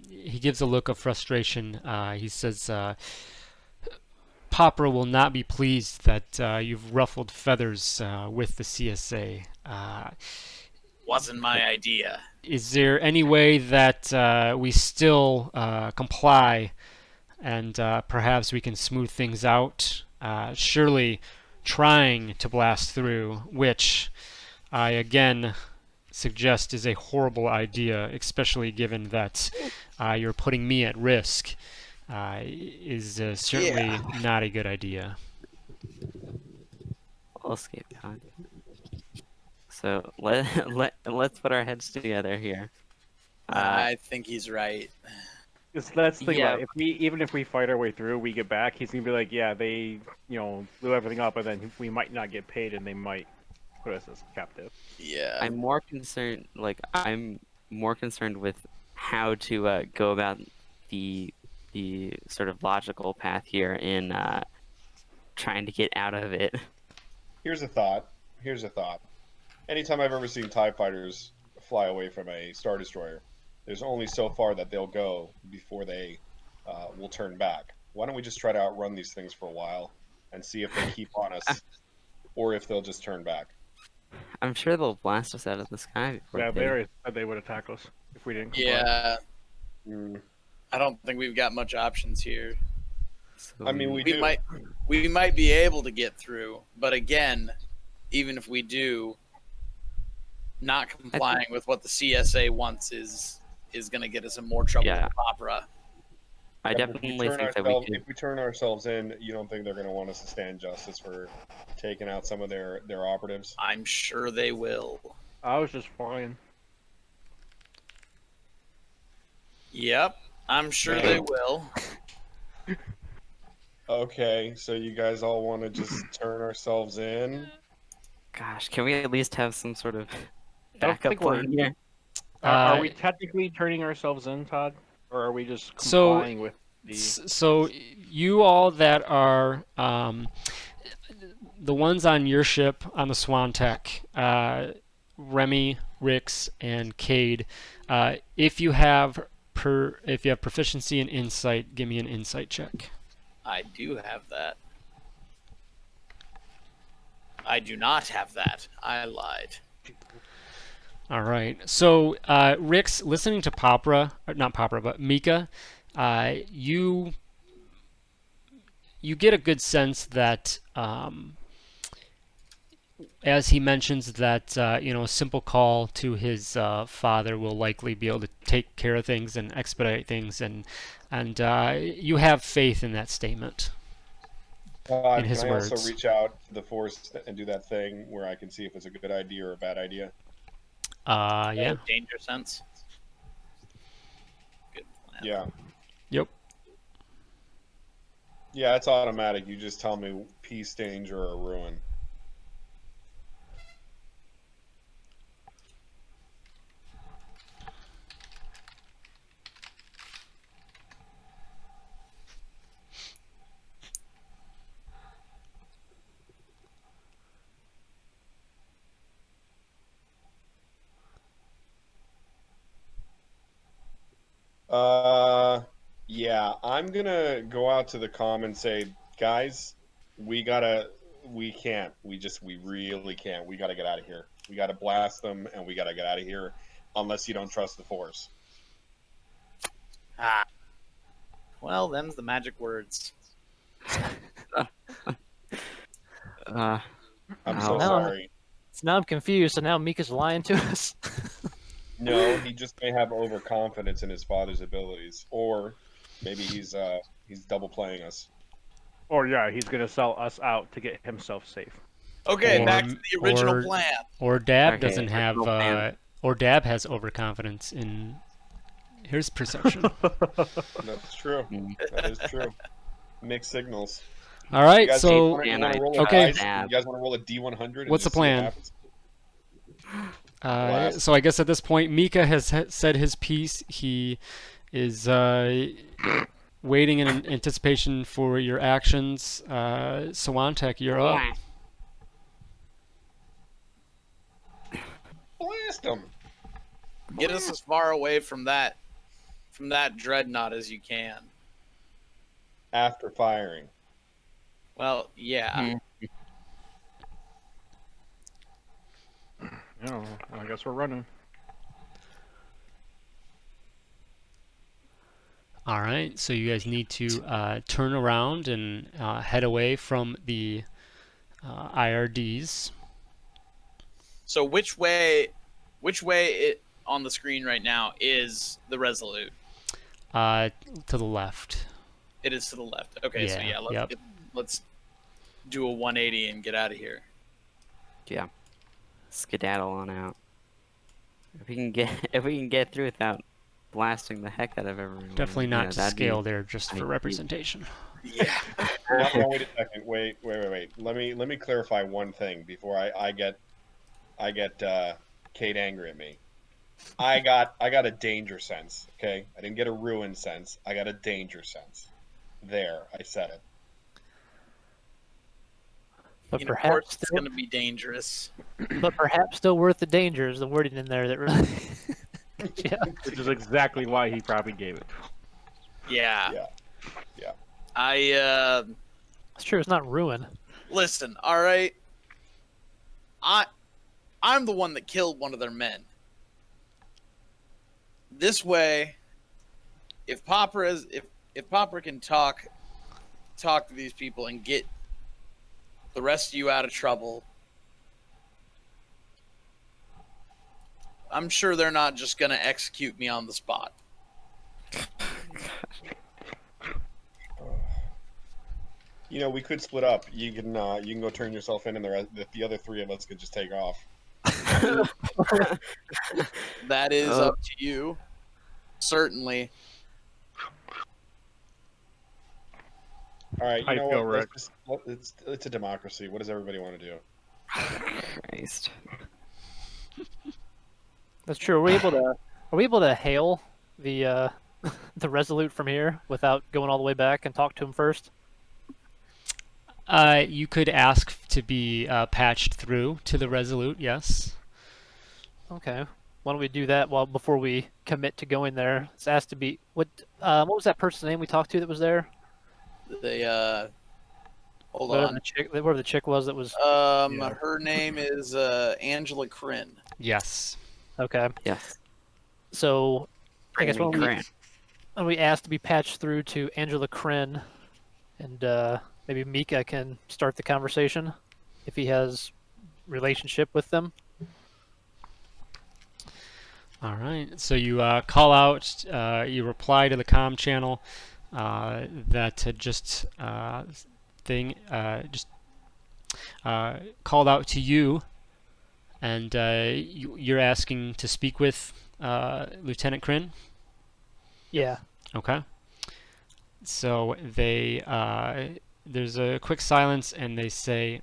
He gives a look of frustration. He says, "Popra will not be pleased that you've ruffled feathers with the CSA. Wasn't my idea. Is there any way that we still comply, and perhaps we can smooth things out? Surely, trying to blast through, which I again suggest is a horrible idea, especially given that you're putting me at risk, is certainly not a good idea." I'll escape pod. So let's put our heads together here. I think he's right. That's the thing Yeah. about it. Even if we fight our way through, we get back, he's gonna be like, yeah, they blew everything up, and then we might not get paid, and they might put us as captive. Yeah. I'm more concerned. Like I'm more concerned with how to go about the sort of logical path here in trying to get out of it. Here's a thought. Here's a thought. Anytime I've ever seen TIE fighters fly away from a Star Destroyer, there's only so far that they'll go before they will turn back. Why don't we just try to outrun these things for a while and see if they keep on us or if they'll just turn back? I'm sure they'll blast us out of the sky before Yeah, they. they already said they would attack us if we didn't comply. Yeah. Mm. I don't think we've got much options here. So, I mean, we We do. might be able to get through, but again, even if we do, not complying with what the CSA wants is going to get us in more trouble Yeah. with Opera. I If we definitely turn think that we ourselves- could. If we turn ourselves in, you don't think they're going to want us to stand justice for taking out some of their operatives? I'm sure they will. I was just flying. Yep, I'm sure they will. Okay, so you guys all want to just turn ourselves in? Gosh, can we at least have some sort of I don't backup think we're- plan here? Are we technically turning ourselves in, Todd, or are we just So- complying with the? So you all that are the ones on your ship on the Swan Tech, Remy, Rix, and Cade, if you have proficiency in insight, give me an insight check. I do have that. I do not have that. I lied. All right. So, Rix, listening to Popra, or not Popra, but Mika, you get a good sense that as he mentions that a simple call to his father will likely be able to take care of things and expedite things, and you have faith in that statement. In his can I words. also reach out to the Force and do that thing where I can see if it's a good idea or a bad idea? Yeah. Danger sense. Good plan. Yeah. Yep. Yeah, it's automatic. You just tell me peace, danger, or ruin. Yeah, I'm gonna go out to the comm and say, guys, we can't. We really can't. We gotta get out of here. We gotta blast them, and we gotta get out of here, unless you don't trust the Force. Ah. Well, them's the magic words. Uh, I'm so Ow. sorry. So now I'm confused. So now Mika's lying to us. No, he just may have overconfidence in his father's abilities, or maybe he's double playing us. Or yeah, he's gonna sell us out to get himself safe. Okay, Or- back to the original or- plan. Or Dab Okay, doesn't have. original plan. Or Dab has overconfidence in. Here's perception. That's true. Mm. That is true. Mixed signals. All right. You guys So wanna And I roll a okay. dice? You guys want to roll a D100? And What's the just see what plan? happens? So I guess at this point, Mika has said his piece. He is waiting in anticipation for your actions. Sawantek, you're up. Blast them. Get us as far away from that dreadnought as you can. After firing. Well, yeah. Yeah, I guess we're running. All right. So you guys need to turn around and head away from the IRDs. So which way it on the screen right now is the Resolute? To the left. It is to the left. Okay, so Yeah, yeah, yep. let's do a 180 and get out of here. Yeah. Skedaddle on out. If we can get through without blasting the heck out of everyone. Definitely not to that'd be scale there, just for ideal. representation. Yeah. No, wait a second. Wait. Let me clarify one thing before I get Kate angry at me. I got a danger sense. Okay, I didn't get a ruin sense. I got a danger sense. There, I said it. But Of perhaps course, it's still, going to be dangerous. but perhaps still worth the danger is the wording in there that really. Yeah. Which is exactly why he probably gave it. Yeah. Yeah. I It's true. It's not ruin. listen. All right. I'm the one that killed one of their men. This way, if Popper can talk to these people and get the rest of you out of trouble, I'm sure they're not just gonna execute me on the spot. You know, we could split up. You can go turn yourself in, and the other three of us could just take off. That is up to you. Certainly. All right, you I'd know go, what? Rick. It's a democracy. What does everybody want to do? Christ. That's true. Are we able to hail the the Resolute from here without going all the way back and talk to him first? You could ask to be patched through to the Resolute, yes. Okay. Why don't we do that before we commit to going there? It's asked to be what was that person's name we talked to that was there? They hold Whatever on. the chick was that was. Her name is Angela Kryn. Yes. Okay. Yes. So I guess Cran. when we asked to be patched through to Angela Kryn, and maybe Mika can start the conversation if he has relationship with them. All right. So you call out, you reply to the comm channel that had just called out to you, and you're asking to speak with Lieutenant Kryn. Yeah. Okay. So they there's a quick silence, and they say,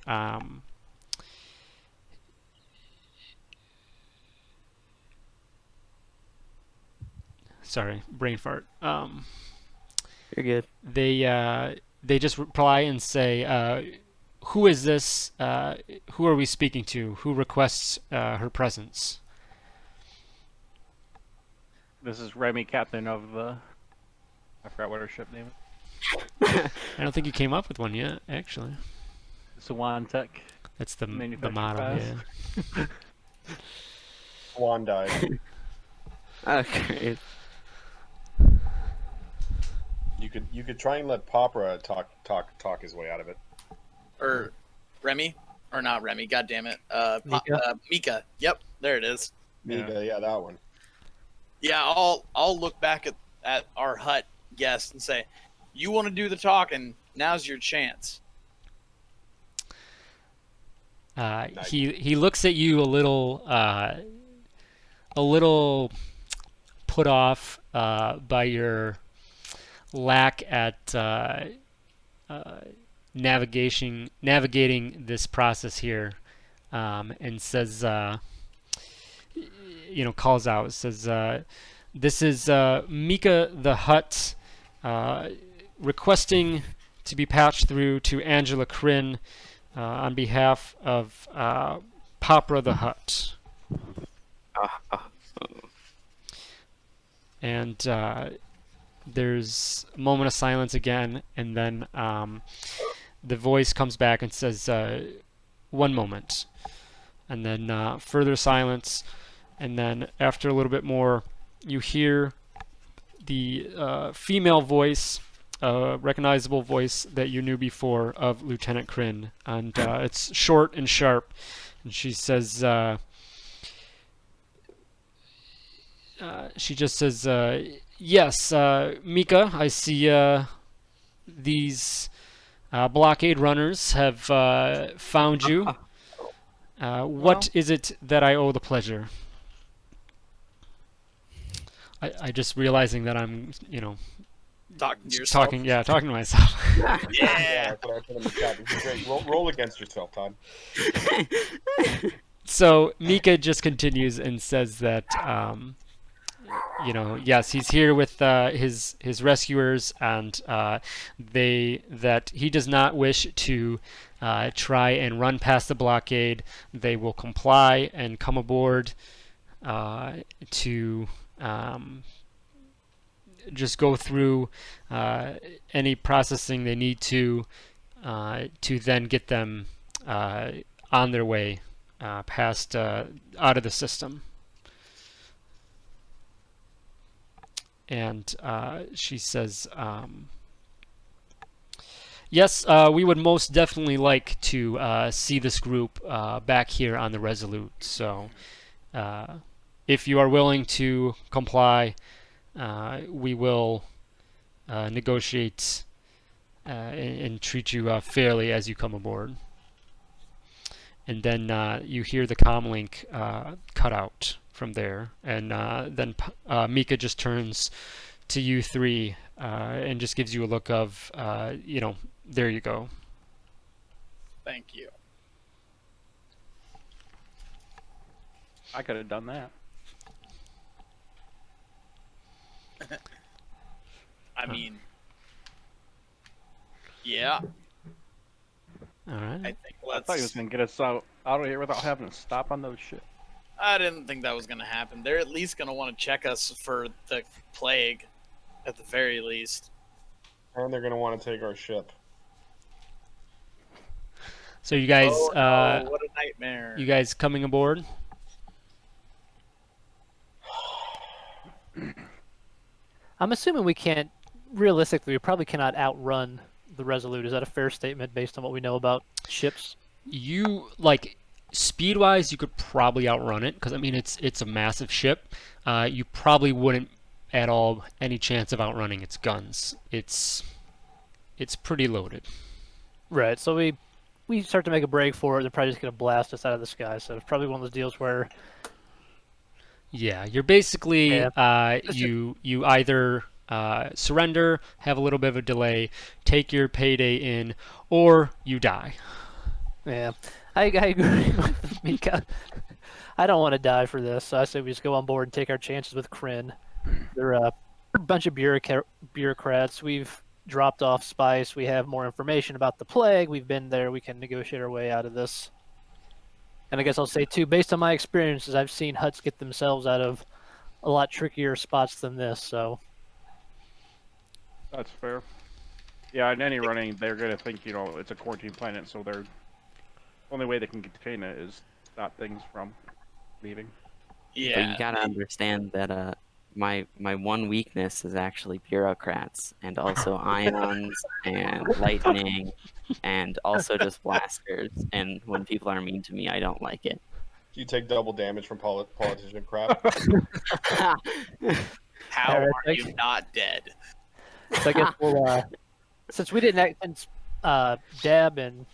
sorry, brain fart. You're good. They just reply and say, who is this? Who are we speaking to? Who requests her presence? This is Remy, captain of the. I forgot what her ship name is. I don't think you came up with one yet, actually. Swan Tech. That's the Manufactured motto, fast. yeah. Swan dive. Okay. You could try and let Popra talk his way out of it. Or Remy. Or not Remy, god damn it. Mika? Mika. Yep, there it is. Mika, yeah, that one. Yeah, I'll look back at our Hutt guest and say, you want to do the talking, now's your chance. He looks at you a little put off by your lack at navigating this process here, and says, calls out, says, this is Mika the Hutt requesting to be patched through to Angela Kryn on behalf of Popra the Hutt. And there's a moment of silence again, and then the voice comes back and says, one moment. And then further silence, and then after a little bit more, you hear the female voice, recognizable voice that you knew before of Lieutenant Kryn, and it's short and sharp, and she says, she just says, yes, Mika, I see these blockade runners have found you. What is it that I owe the pleasure? I just realizing that I'm Talking to yourself. talking to myself. Yeah, Yeah. that's what I put in the chat. This is great. Roll against yourself, Todd. So Mika just continues and says that yes, he's here with his rescuers, and that he does not wish to try and run past the blockade. They will comply and come aboard to just go through any processing they need to then get them on their way past out of the system. And she says, yes, we would most definitely like to see this group back here on the Resolute. So if you are willing to comply, we will negotiate and treat you fairly as you come aboard. And then you hear the comlink cut out from there, and then Mika just turns to you three and just gives you a look of, there you go. Thank you. I could have done that. I mean, yeah. All right. I think I thought he was gonna get us out of here without having to stop on those shit. I didn't think that was gonna happen. They're at least gonna want to check us for the plague, at the very least. And they're going to want to take our ship. So you guys, Oh no, what a nightmare! you guys coming aboard? I'm assuming we can't. Realistically, we probably cannot outrun the Resolute. Is that a fair statement based on what we know about ships? You speed-wise, you could probably outrun it because I mean it's a massive ship. You probably wouldn't at all any chance of outrunning its guns. It's pretty loaded. Right. So we start to make a break for it. They're probably just gonna blast us out of the sky. So it's probably one of those deals where Yeah, you're basically Yeah. you either surrender, have a little bit of a delay, take your payday in, or you die. yeah, I agree with Mika. I don't want to die for this, so I say we just go on board and take our chances with Kryn. They're a bunch of bureaucrats. We've dropped off spice. We have more information about the plague. We've been there. We can negotiate our way out of this. And I guess I'll say too, based on my experiences, I've seen Hutts get themselves out of a lot trickier spots than this. So That's fair. Yeah, in any running, they're gonna think it's a quarantine planet, so they're only way they can contain it is stop things from leaving. Yeah. But you gotta understand that my one weakness is actually bureaucrats and also ions and lightning and also just blasters. And when people are mean to me, I don't like it. You take double damage from politician crap. How Alright, are you not dead? So I guess we'll, since we didn't, since Dab and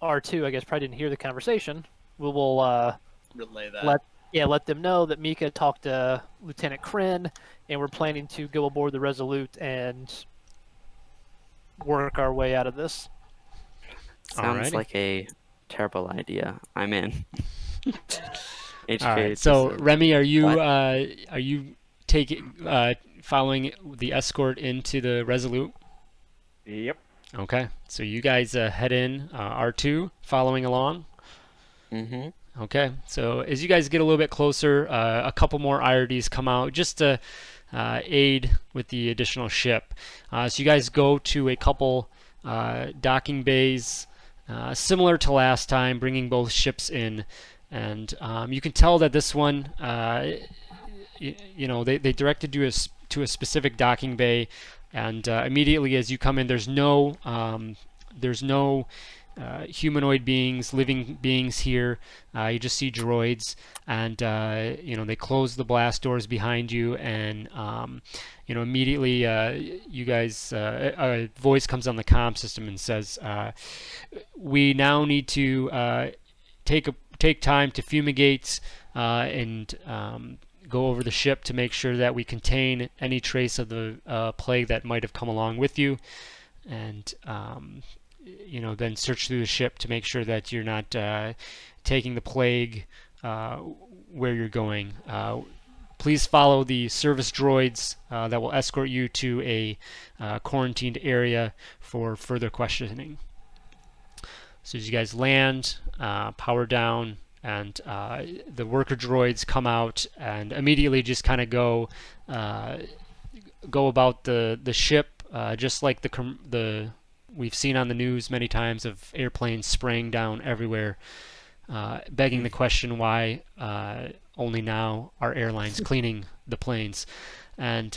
R2, I guess, probably didn't hear the conversation, we'll Relay that. let them know that Mika talked to Lieutenant Kryn, and we're planning to go aboard the Resolute and work our way out of this. Sounds Alrighty. like a terrible idea. I'm in. HK, All right. it's So just Remy, are you What? taking following the escort into the Resolute? Yep. Okay. So you guys head in, R2 following along. mm-hmm. Okay, so as you guys get a little bit closer, a couple more IRDs come out just to aid with the additional ship. So you guys go to a couple docking bays, similar to last time, bringing both ships in, and you can tell that this one, they directed you to a specific docking bay, and immediately as you come in, there's no humanoid beings, living beings here. You just see droids, and they close the blast doors behind you, and immediately you guys, a voice comes on the comm system and says, "We now need to take time to fumigate and go over the ship to make sure that we contain any trace of the plague that might have come along with you, and then search through the ship to make sure that you're not taking the plague where you're going. Please follow the service droids that will escort you to a quarantined area for further questioning. So as you guys land, power down, and the worker droids come out and immediately just kind of go about the ship, just like the we've seen on the news many times of airplanes spraying down everywhere, begging the question why only now are airlines cleaning the planes. And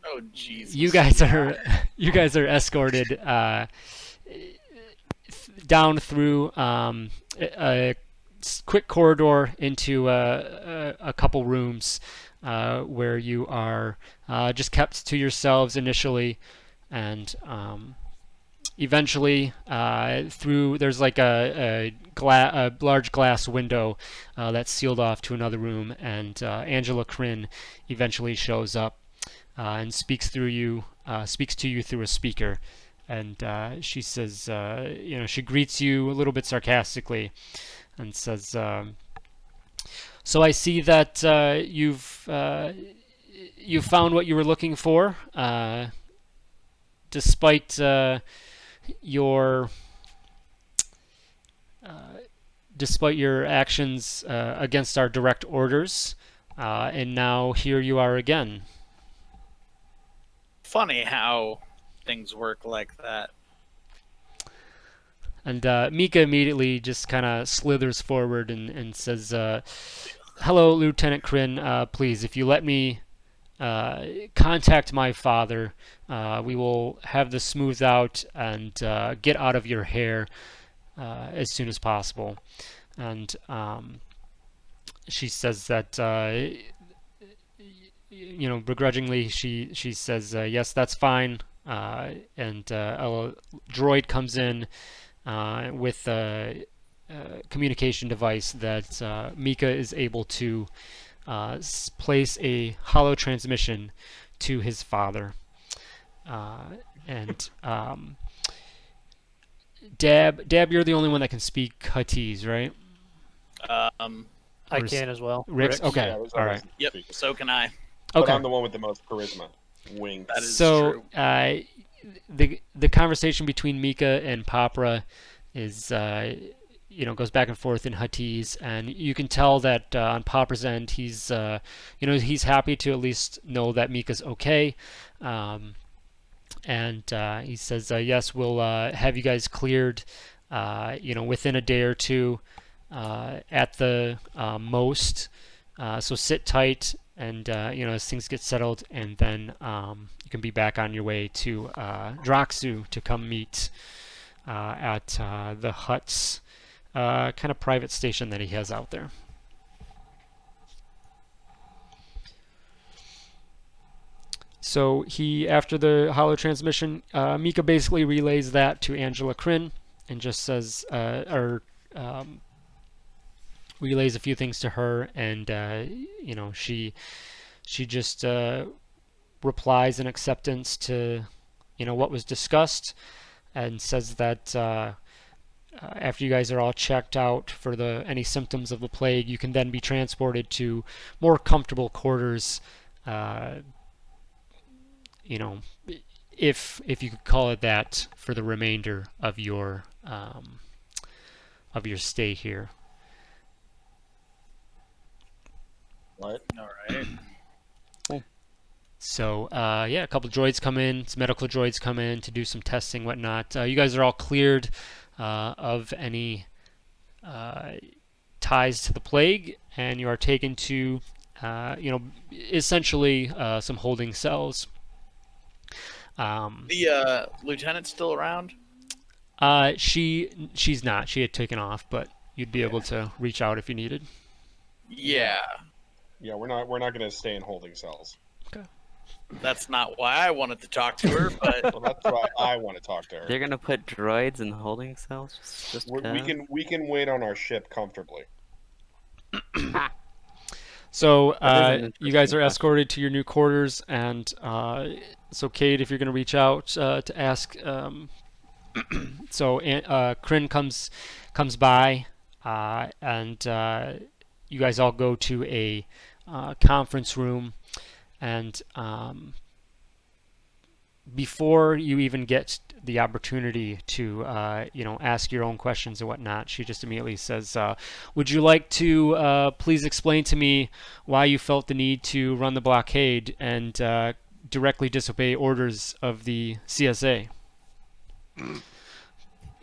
Oh Jesus! you guys are escorted down through a quick corridor into a couple rooms where you are just kept to yourselves initially, and eventually there's like a large glass window that's sealed off to another room, and Angela Kryn eventually shows up and speaks to you through a speaker, and she says, she greets you a little bit sarcastically and says, so I see that you've found what you were looking for, despite your actions against our direct orders, and now here you are again. Funny how things work like that. And Mika immediately just kind of slithers forward and says, hello, Lieutenant Kryn. Please, if you let me contact my father, we will have this smoothed out and get out of your hair as soon as possible. And she says that, begrudgingly, she says, yes, that's fine. And a droid comes in with a communication device that Mika is able to place a hollow transmission to his father. And Dab, you're the only one that can speak Huttese, right? I can as well. Rix? Okay, Yeah, it was all always right. Yep. speaking. So can I. But Okay. I'm the one with the most charisma. Wink. That is So true. the conversation between Mika and Papra is goes back and forth in Huttese, and you can tell that on Papra's end he's he's happy to at least know that Mika's okay, and he says, yes, we'll have you guys cleared within a day or two at the most, so sit tight, and as things get settled, and then you can be back on your way to Droxu to come meet at the Hutt's kind of private station that he has out there. So after the hollow transmission, Mika basically relays that to Angela Kryn and just says, relays a few things to her, and she just replies in acceptance to what was discussed, and says that after you guys are all checked out for any symptoms of the plague, you can then be transported to more comfortable quarters, if you could call it that, for the remainder of your stay here. What? All right. So a couple droids come in, some medical droids come in to do some testing, whatnot. You guys are all cleared of any ties to the plague, and you are taken to essentially some holding cells. The lieutenant's still around? She's not. She had taken off, but you'd be able to reach out if you needed. Yeah. Yeah, we're not going to stay in holding cells. That's not why I wanted to talk to her, but Well, that's why I want to talk to her. They're gonna put droids in holding cells. Just We can wait on our ship comfortably. So That is an you guys interesting are question. escorted to your new quarters, and so Cade, if you're going to reach out to ask, so Kryn comes by, and you guys all go to a conference room, and before you even get the opportunity to ask your own questions and whatnot, she just immediately says, would you like to please explain to me why you felt the need to run the blockade and directly disobey orders of the CSA,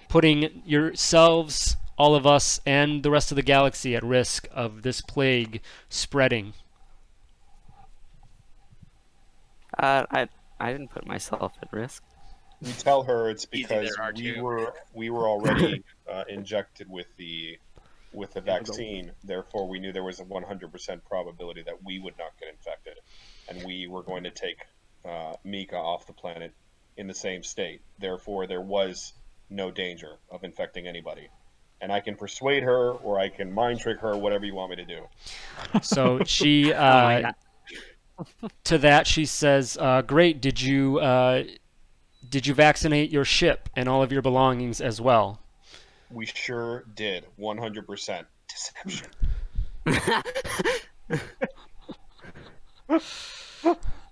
putting yourselves, all of us, and the rest of the galaxy at risk of this plague spreading? I didn't put myself at risk. We tell her it's Easy because there, we R2. were already injected with the vaccine. Therefore, we knew there was a 100% probability that we would not get infected, and we were going to take Mika off the planet in the same state. Therefore, there was no danger of infecting anybody. And I can persuade her, or I can mind trick her, whatever you want me to do. So she, Oh my god. to that she says, "Great. Did you vaccinate your ship and all of your belongings as well?" We sure did, 100% deception.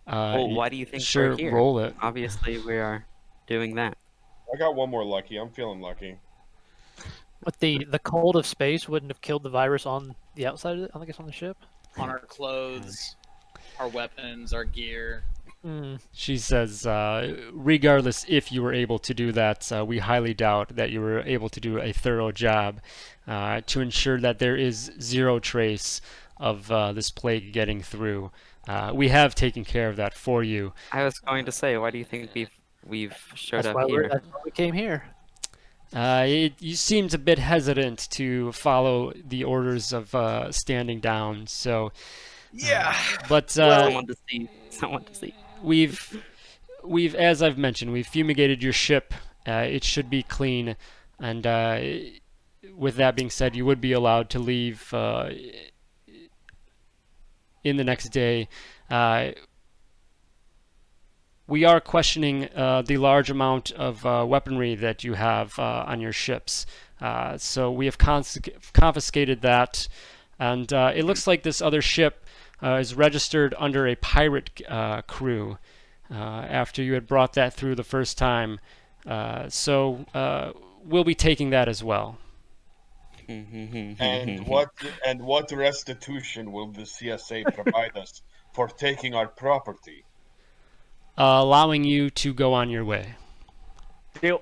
Well, why do you think Sure, we're here? roll it. Obviously, we are doing that. I got one more lucky. I'm feeling lucky. But the cold of space wouldn't have killed the virus on the outside of it, I guess on the ship. On our clothes, our weapons, our gear. She says, regardless if you were able to do that, we highly doubt that you were able to do a thorough job to ensure that there is zero trace of this plague getting through. We have taken care of that for you. I was going to say, why do you think we've showed That's up why here? that's why we came here. You seemed a bit hesitant to follow the orders of standing down, so Yeah. but Someone to see. Someone to see. we've as I've mentioned, we've fumigated your ship. It should be clean, and with that being said, you would be allowed to leave in the next day. We are questioning the large amount of weaponry that you have on your ships. So we have confiscated that, and it looks like this other ship is registered under a pirate crew after you had brought that through the first time. So we'll be taking that as well. And what restitution will the CSA provide us for taking our property? Allowing you to go on your way. Deal.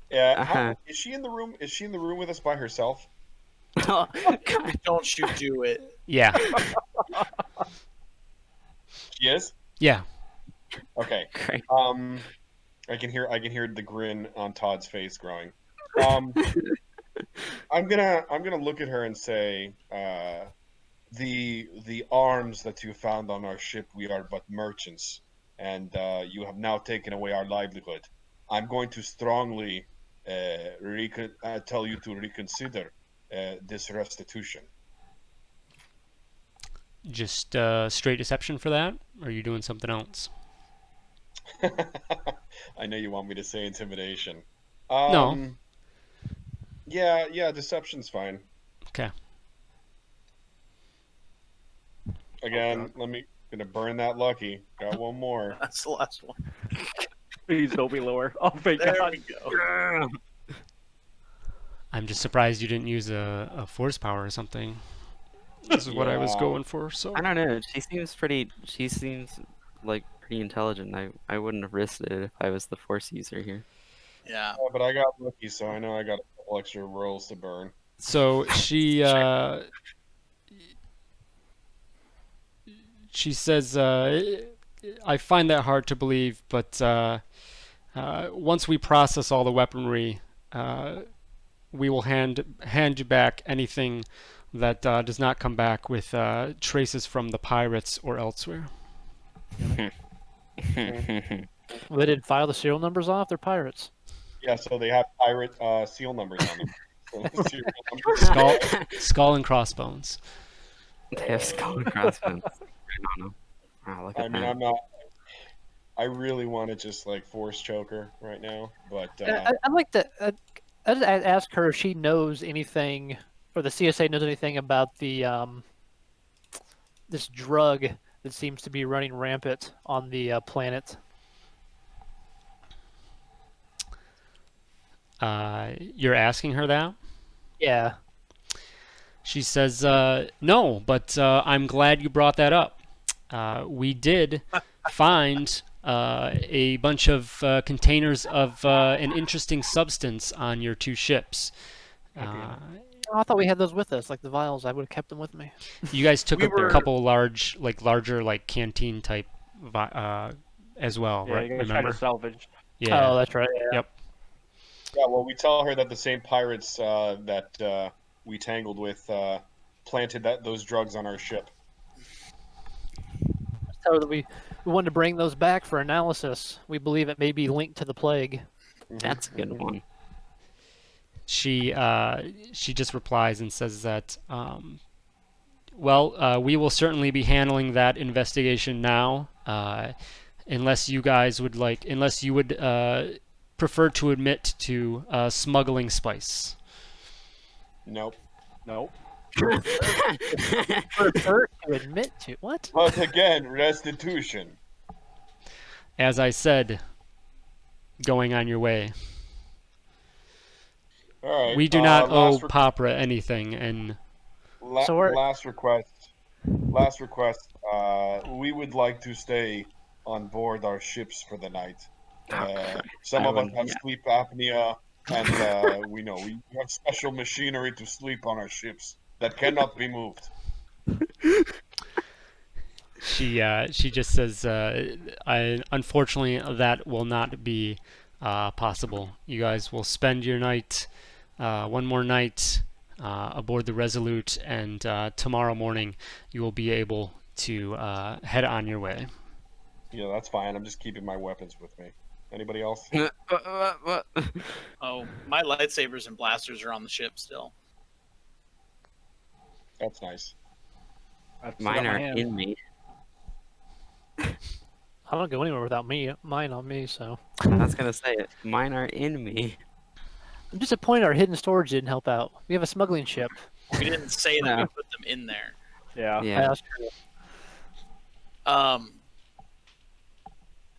Yeah, is she in the room? Is she in the room with us by herself? Oh, God. Don't you do it. Yeah. She is. Yeah. Okay. Great. I can hear the grin on Todd's face growing. I'm gonna look at her and say, the arms that you found on our ship, we are but merchants, and you have now taken away our livelihood. I'm going to strongly tell you to reconsider this restitution. Just straight deception for that? Or are you doing something else? I know you want me to say intimidation. No. Yeah, deception's fine. Okay. Again, gonna burn that lucky. Got one more. That's the last one. Please don't be lower. Oh, thank There God. we go. I'm just surprised you didn't use a force power or something. This is what I was Yeah. going for. So I don't know. She seems like pretty intelligent. I wouldn't have risked it if I was the force user here. Yeah. Yeah, but I got lucky, so I know I got a couple extra rolls to burn. So she says, I find that hard to believe, but once we process all the weaponry, we will hand you back anything that does not come back with traces from the pirates or elsewhere. Well, they didn't file the serial numbers off. They're pirates. Yeah, so they have pirate seal numbers on them. Serial number. Skull and crossbones. They have skull and crossbones written on them. Wow, look I at mean, that. I'm not. I really want to just like force choke her right now, but I'd like to. I'd ask her if she knows anything, or the CSA knows anything about the this drug that seems to be running rampant on the planet. You're asking her that? Yeah. She says, no, but I'm glad you brought that up. We did find a bunch of containers of an interesting substance on your two ships. Idea. Oh, I thought we had those with us, like the vials. I would have kept them with me. You guys took We a were- couple larger canteen type as well, Yeah, right? you guys try to Remember? salvage. Yeah. Oh, that's right. Yeah. Yep. yeah. Well, we tell her that the same pirates that we tangled with planted those drugs on our ship. Tell her that we wanted to bring those back for analysis. We believe it may be linked to the plague. That's a good one. She just replies and says that well, we will certainly be handling that investigation now, unless you would prefer to admit to smuggling spice. Nope. Nope. Prefer to admit to what? But again, restitution. As I said, going on your way. All right. We do not owe last Papra anything, and So we're- last request. Last request. We would like to stay on board our ships for the night. Some I of us would- have yeah. sleep apnea, and we know we have special machinery to sleep on our ships that cannot be moved. she just says, unfortunately, that will not be possible. You guys will spend your night, one more night, aboard the Resolute, and tomorrow morning you will be able to head on your way. Yeah, that's fine. I'm just keeping my weapons with me. Anybody else? What? Oh, my lightsabers and blasters are on the ship still. That's nice. I've still got Mine my are hand. in me. I don't go anywhere without mine on me. So I was gonna say it. Mine are in me. I'm disappointed our hidden storage didn't help out. We have a smuggling ship. We didn't say that we Yeah. put them in there. Yeah. Yeah. That's true.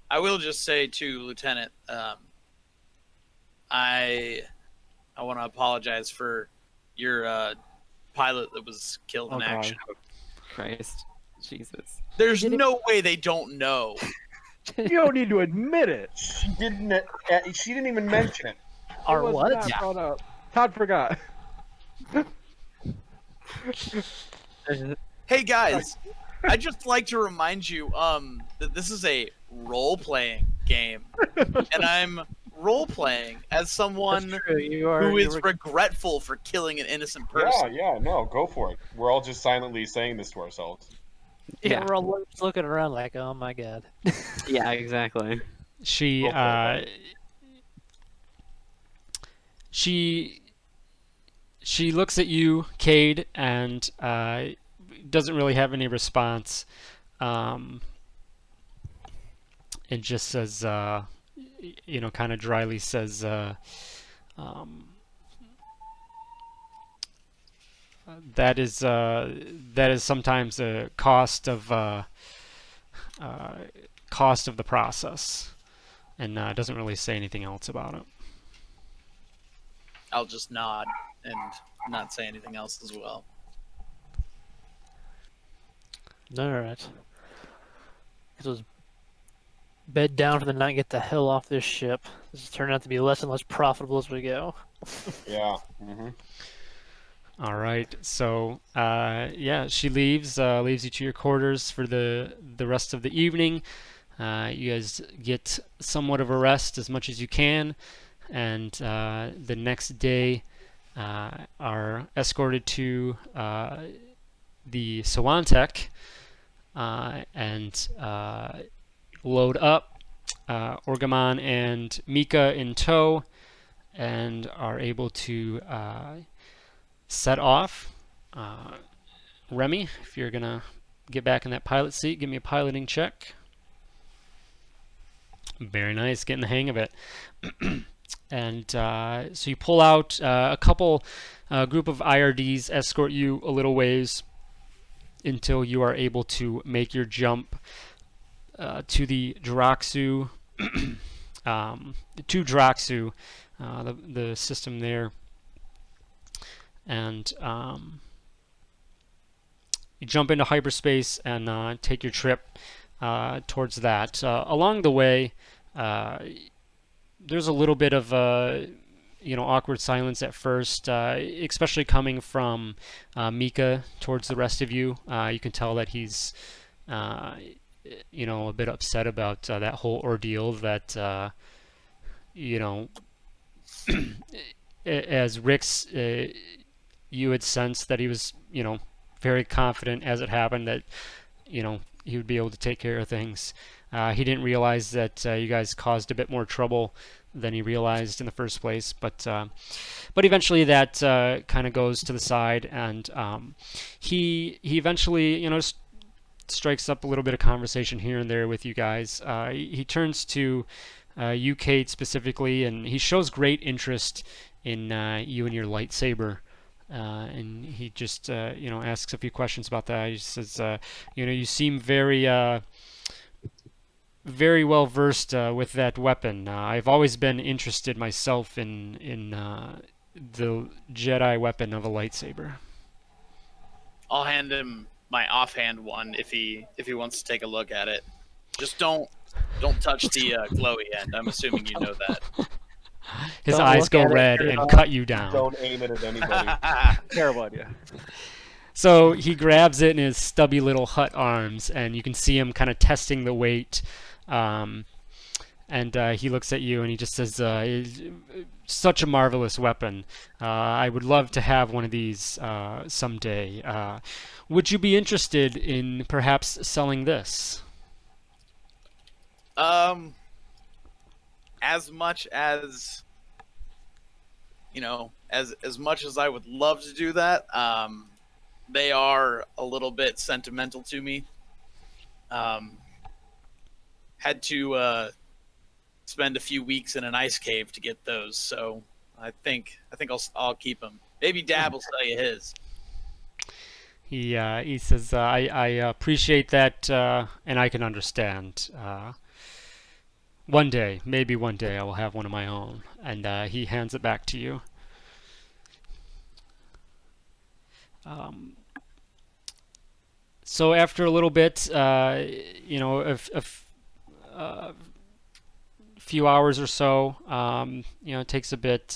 I will just say to Lieutenant, I want to apologize for your pilot that was killed in Oh, God. action. Christ. Jesus. There's no way they don't know. You don't need to admit it. She didn't. She didn't even mention it. Our It was what? not brought up. Todd forgot. Hey guys, I'd just like to remind you that this is a role-playing game, and I'm role-playing as someone That's true. You are. who you is were- regretful for killing an innocent Yeah, person. yeah, no, go for it. We're all just silently saying this to ourselves. yeah, Yeah. we're all just looking around like, oh my god. Yeah, exactly. She Go for it, she looks at you, Cade, and doesn't really have any response. It just says, kind of dryly says, that is sometimes a cost of the process, and doesn't really say anything else about it. I'll just nod and not say anything else as well. All right. This was bed down for the night. Get the hell off this ship. This is turning out to be less and less profitable as we go. Yeah. Mm-hmm. All right, so she leaves you to your quarters for the rest of the evening. You guys get somewhat of a rest as much as you can, and the next day are escorted to the Sawantech and load up, Orgamon and Mika in tow, and are able to set off. Remy, if you're gonna get back in that pilot seat, give me a piloting check. Very nice, getting the hang of it. And so you pull out a couple group of IRDs escort you a little ways until you are able to make your jump to the Droxu, to Droxu, the system there, and you jump into hyperspace and take your trip towards that. Along the way, there's a little bit of awkward silence at first, especially coming from Mika towards the rest of you. You can tell that he's a bit upset about that whole ordeal that as Rick's, you had sensed that he was very confident as it happened that he would be able to take care of things. He didn't realize that you guys caused a bit more trouble than he realized in the first place, but eventually that kind of goes to the side, and he eventually strikes up a little bit of conversation here and there with you guys. He turns to you, Kate, specifically, and he shows great interest in you and your lightsaber. And he just asks a few questions about that. He says, you seem very very well versed with that weapon. I've always been interested myself in the Jedi weapon of a lightsaber. I'll hand him my offhand one if he wants to take a look at it. Just don't touch the glowy end. I'm assuming you know that. His Don't eyes look go at it, red turn it and off. cut you down. Don't aim it at anybody. Terrible idea. So he grabs it in his stubby little Hutt arms, and you can see him kind of testing the weight. And he looks at you and he just says, such a marvelous weapon. I would love to have one of these someday. Would you be interested in perhaps selling this? As much as as much as I would love to do that, they are a little bit sentimental to me. Had to spend a few weeks in an ice cave to get those, so I think I'll keep them. Maybe Dab will sell you his. He says, I appreciate that, and I can understand. Maybe one day I will have one of my own. And he hands it back to you. So after a little bit, a few hours or so, it takes a bit,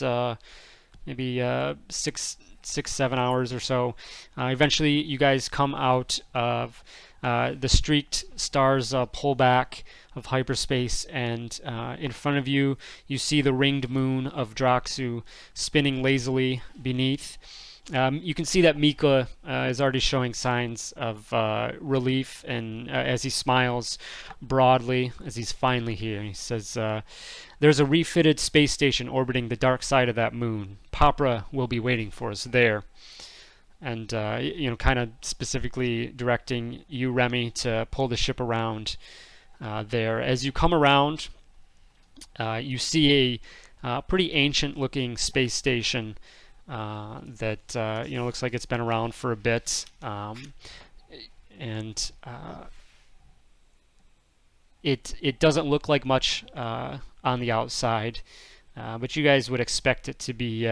maybe 6-7 hours or so. Eventually, you guys come out of the streaked stars pullback of hyperspace, and in front of you, you see the ringed moon of Droxu spinning lazily beneath. You can see that Mika is already showing signs of relief, and as he smiles broadly as he's finally here. He says, there's a refitted space station orbiting the dark side of that moon. Papra will be waiting for us there. And, kind of specifically directing you, Remy, to pull the ship around there. As you come around, you see a pretty ancient-looking space station that looks like it's been around for a bit, and it doesn't look like much on the outside, but you guys would expect it to be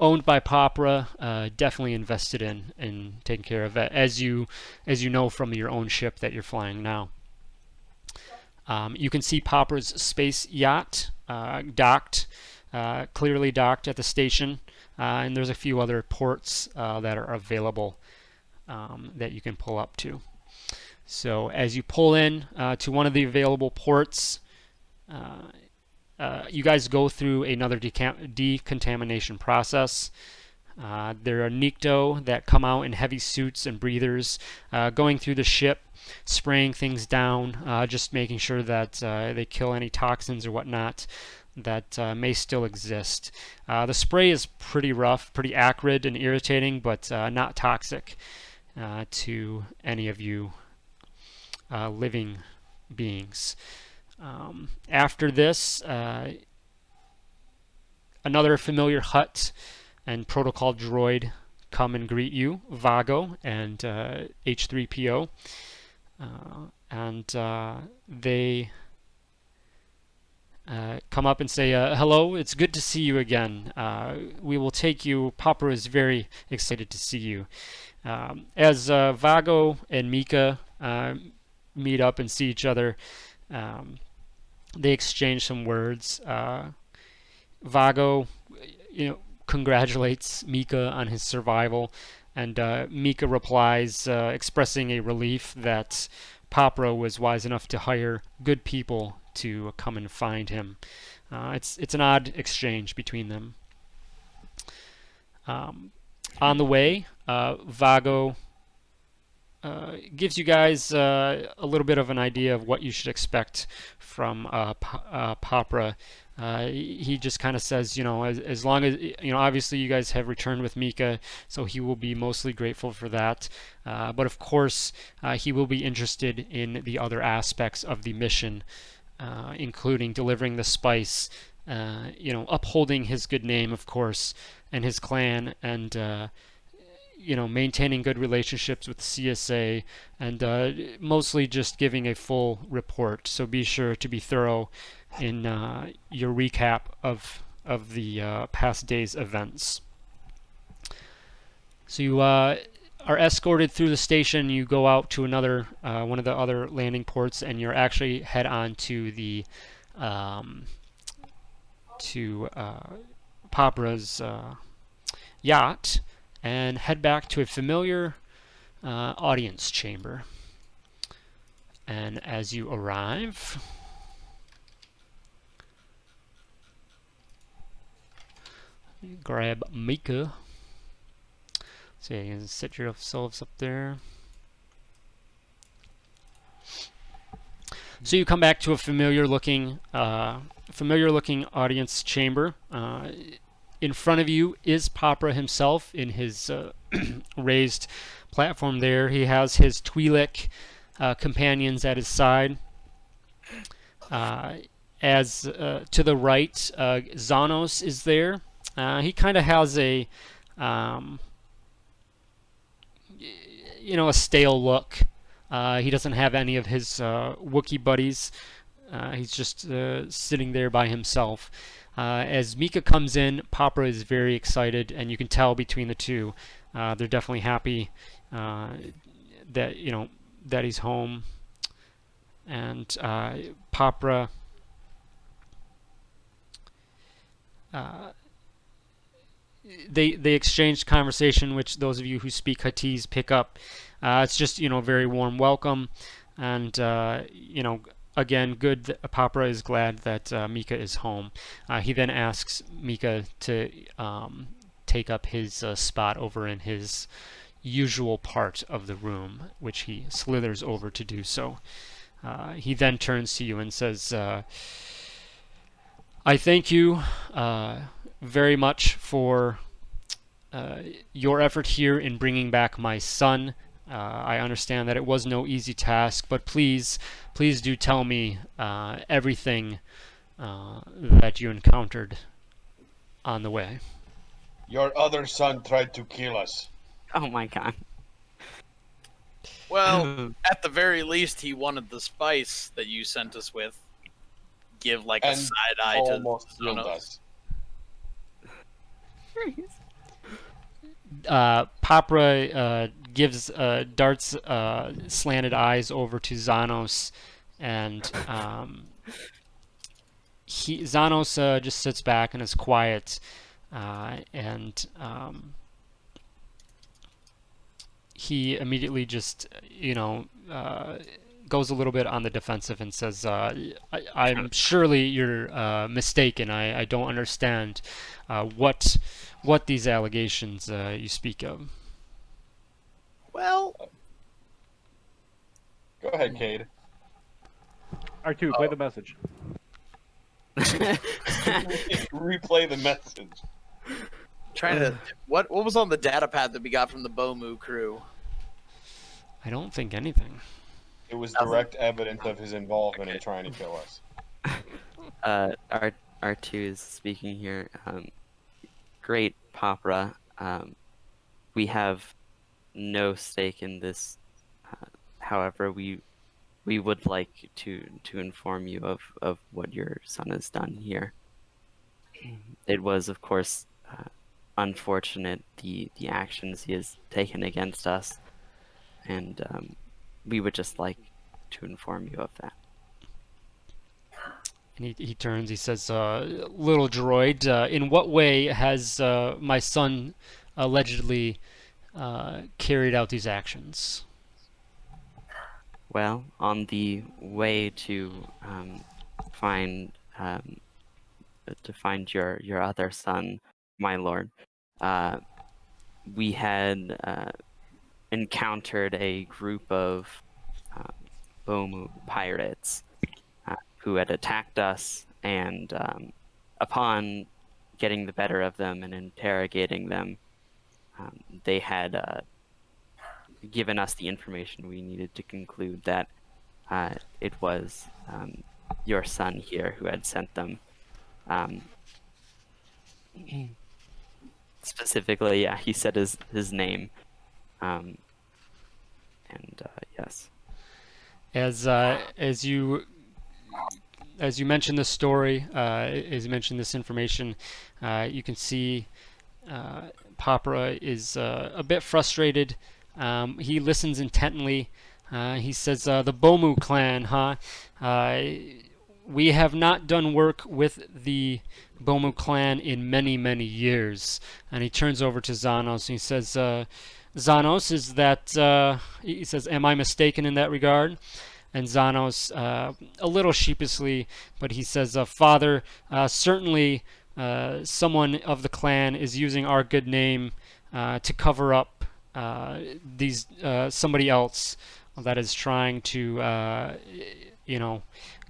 owned by Papra, definitely invested in taking care of it, as you know from your own ship that you're flying now. You can see Papra's space yacht docked. Clearly docked at the station, and there's a few other ports that are available that you can pull up to. So as you pull in to one of the available ports, you guys go through another decontamination process. There are Nikto that come out in heavy suits and breathers, going through the ship, spraying things down, just making sure that they kill any toxins or whatnot that may still exist. The spray is pretty rough, pretty acrid and irritating, but not toxic to any of you living beings. After this, another familiar Hutt and protocol droid come and greet you, Vago and H3PO, and they come up and say, hello, it's good to see you again. We will take you. Papa is very excited to see you. As Vago and Mika meet up and see each other, they exchange some words. Vago, congratulates Mika on his survival, and Mika replies, expressing a relief that Papra was wise enough to hire good people to come and find him. It's an odd exchange between them. On the way, Vago gives you guys a little bit of an idea of what you should expect from Papra. He just kind of says, as long as, obviously you guys have returned with Mika, so he will be mostly grateful for that. But of course, he will be interested in the other aspects of the mission, including delivering the spice, upholding his good name, of course, and his clan, and maintaining good relationships with CSA, and mostly just giving a full report. So be sure to be thorough in your recap of the past day's events. So you are escorted through the station. You go out to another one of the other landing ports, and you're actually head on to the Papra's yacht, and head back to a familiar audience chamber. And as you arrive, grab Mika. So you can set yourselves up there. So you come back to a familiar looking audience chamber. In front of you is Papra himself in his raised platform there. He has his Twi'lek companions at his side. As to the right, Xanos is there. He kind of has a a stale look. He doesn't have any of his Wookiee buddies. He's just sitting there by himself. As Mika comes in, Papra is very excited, and you can tell between the two, they're definitely happy that that he's home. And Papra they exchanged conversation, which those of you who speak Huttese pick up. It's just very warm welcome, and again, good that Papra is glad that Mika is home. He then asks Mika to take up his spot over in his usual part of the room, which he slithers over to do so. He then turns to you and says, I thank you very much for your effort here in bringing back my son. I understand that it was no easy task, but please do tell me everything that you encountered on the way. Your other son tried to kill us. Oh my god. Well, at the very least, he wanted the spice that you sent us with. Give like a And side eye to almost killed Xanos. us. Papra gives darts slanted eyes over to Xanos, and Xanos just sits back and is quiet, and he immediately just goes a little bit on the defensive and says, I'm surely you're mistaken. I don't understand what these allegations you speak of. Well, Go ahead, Cade. R2, play the message. Replay the message. trying to what was on the data pad that we got from the Bomu crew? I don't think anything. It was direct evidence of his involvement in trying to kill us. R2 is speaking here. Great Papra. We have no stake in this. However, we would like to inform you of what your son has done here. It was, of course, unfortunate the actions he has taken against us, and we would just like to inform you of that. And he turns, he says, little droid, in what way has my son allegedly carried out these actions? Well, on the way to find your other son, my lord, we had encountered a group of Bomu pirates who had attacked us, and upon getting the better of them and interrogating them, they had given us the information we needed to conclude that it was your son here who had sent them. Specifically, yeah, he said his name. Yes. As you mention this story, as you mention this information, you can see Papra is a bit frustrated. He listens intently. He says, the Bomu clan, huh? We have not done work with the Bomu clan in many, many years. And he turns over to Xanos and he says, Xanos, is that, he says, am I mistaken in that regard? And Xanos, a little sheepishly, but he says, Father, certainly someone of the clan is using our good name to cover up these somebody else that is trying to,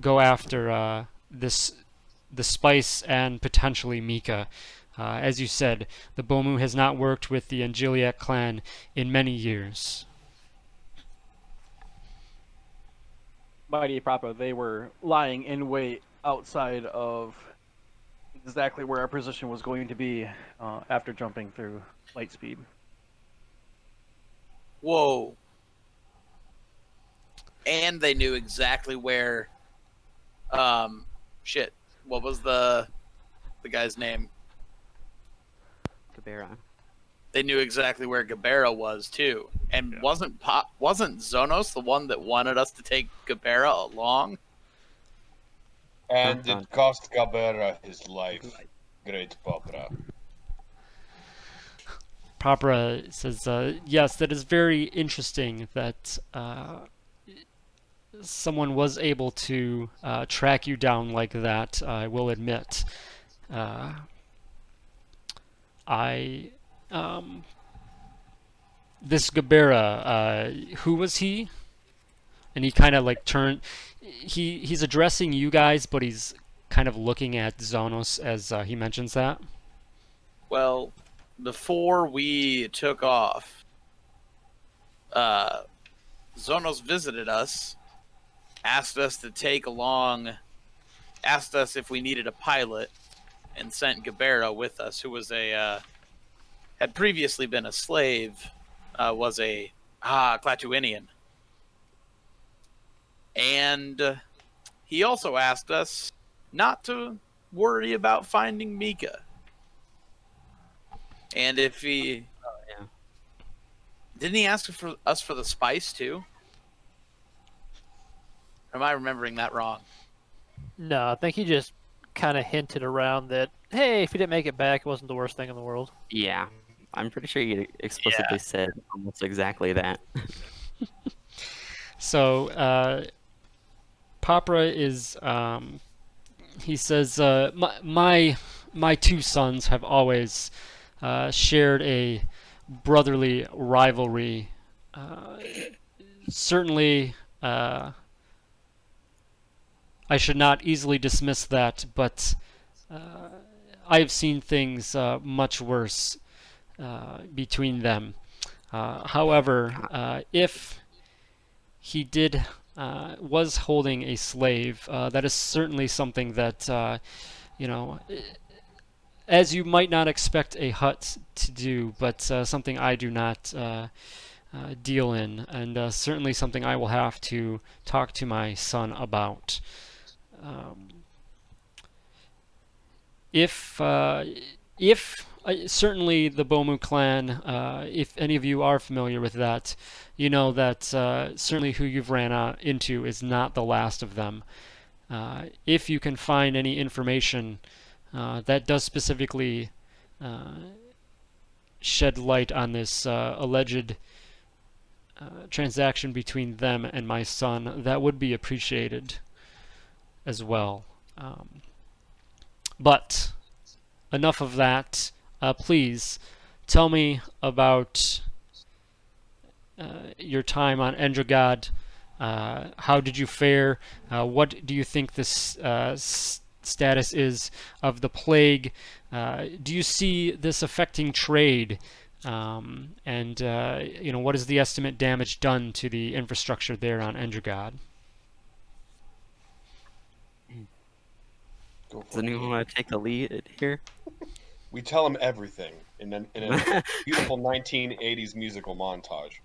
go after the Spice and potentially Mika. As you said, the Bomu has not worked with the Angeliac clan in many years. Mighty Papa, they were lying in wait outside of exactly where our position was going to be after jumping through light speed. Whoa. And they knew exactly where what was the guy's name? Gabera. They knew exactly where Gabera was too. And wasn't Zonos the one that wanted us to take Gabera along? And it cost Gabera his life. Great Papra. Papra says, yes, that is very interesting that someone was able to track you down like that, I will admit. This Gabera, who was he? And he kind of like he's addressing you guys, but he's kind of looking at Zonos as he mentions that. Well, before we took off, Zonos visited us, asked us if we needed a pilot, and sent Gabera with us, who was had previously been a slave, was a Clatuinian. And he also asked us not to worry about finding Mika. And if he... Didn't he ask for us for the spice, too? Or am I remembering that wrong? No, I think he just kind of hinted around that, hey, if you didn't make it back, it wasn't the worst thing in the world. Yeah, I'm pretty sure you explicitly said almost exactly that. So Papra is he says my two sons have always shared a brotherly rivalry. Certainly, I should not easily dismiss that, but I have seen things much worse between them. However, if he did was holding a slave, that is certainly something that you know, as you might not expect a Hutt to do, but something I do not deal in, and certainly something I will have to talk to my son about. Um, if certainly the Bomu clan, if any of you are familiar with that, you know that certainly who you've ran into is not the last of them. If you can find any information that does specifically uh, shed light on this alleged transaction between them and my son, that would be appreciated as well. But enough of that. Please tell me about your time on Endregaad. How did you fare? What do you think this status is of the plague? Do you see this affecting trade? And what is the estimate damage done to the infrastructure there on Endregaad? Go Does for it. anyone want to take the lead here? We tell him everything in a beautiful 1980s musical montage.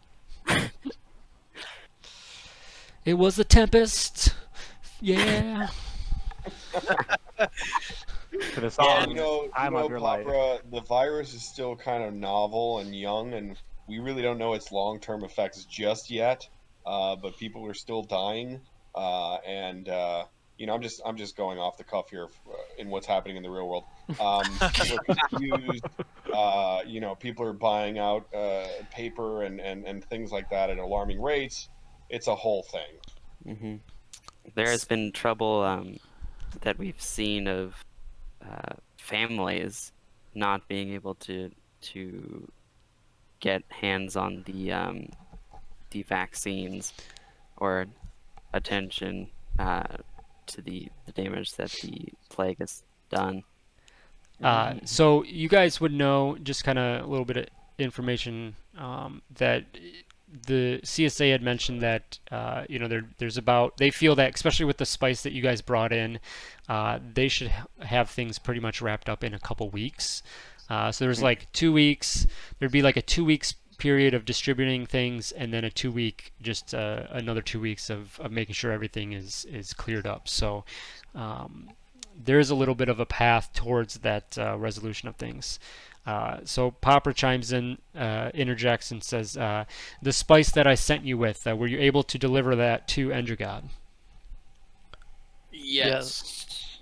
It was the Tempest. Yeah. To the Yeah, song, You know, Under Light. Papra, the virus is still kind of novel and young, and we really don't know its long-term effects just yet. But people are still dying, and I'm just going off the cuff here in what's happening in the real world. People are confused. People are buying out paper and things like that at alarming rates. It's a whole thing. Hmm. There has been trouble that we've seen of families not being able to get hands on the vaccines or attention to the damage that the plague has done. So you guys would know just kind of a little bit of information that the CSA had mentioned that there's about they feel that especially with the spice that you guys brought in, they should have things pretty much wrapped up in a couple weeks. So there's like 2 weeks. There'd be like a 2 weeks period of distributing things, and then a 2 week just another 2 weeks of making sure everything is cleared up. So there is a little bit of a path towards that resolution of things. So Popper chimes in, interjects, and says, "The spice that I sent you with, were you able to deliver that to Endregaad?" Yes.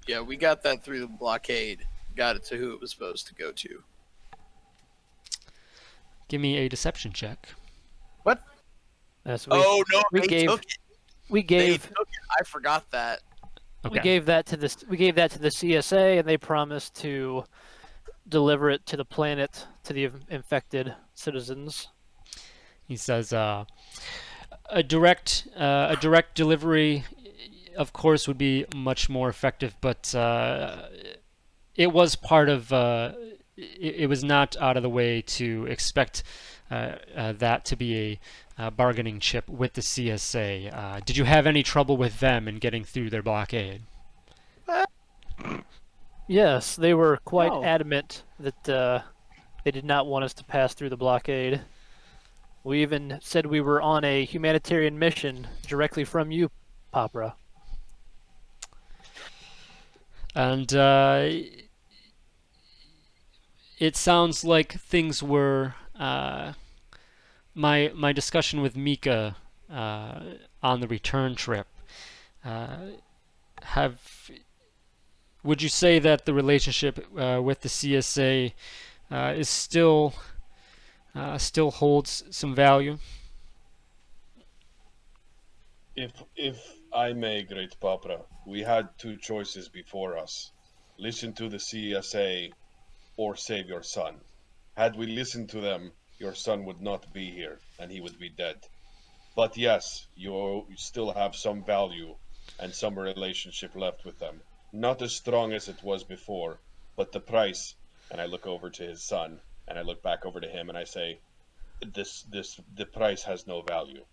Yeah, we got that through the blockade. Got it to who it was supposed to go to. Give me a deception check. What? Yes, Oh no, we they gave took it. we They gave took it. I forgot that. Okay. we gave that to the CSA, and they promised to deliver it to the planet to the infected citizens. He says, a direct delivery, of course, would be much more effective, but it was part of. It was not out of the way to expect that to be a bargaining chip with the CSA. Did you have any trouble with them in getting through their blockade? Yes, they were quite No. adamant that they did not want us to pass through the blockade. We even said we were on a humanitarian mission directly from you, Papra. And it sounds like things were my discussion with Mika on the return trip. Would you say that the relationship with the CSA is still holds some value? If I may, great Papra, we had two choices before us: listen to the CSA or save your son. Had we listened to them, your son would not be here, and he would be dead. But yes, you still have some value and some relationship left with them. Not as strong as it was before, but the price. And I look over to his son, and I look back over to him, and I say, the price has no value.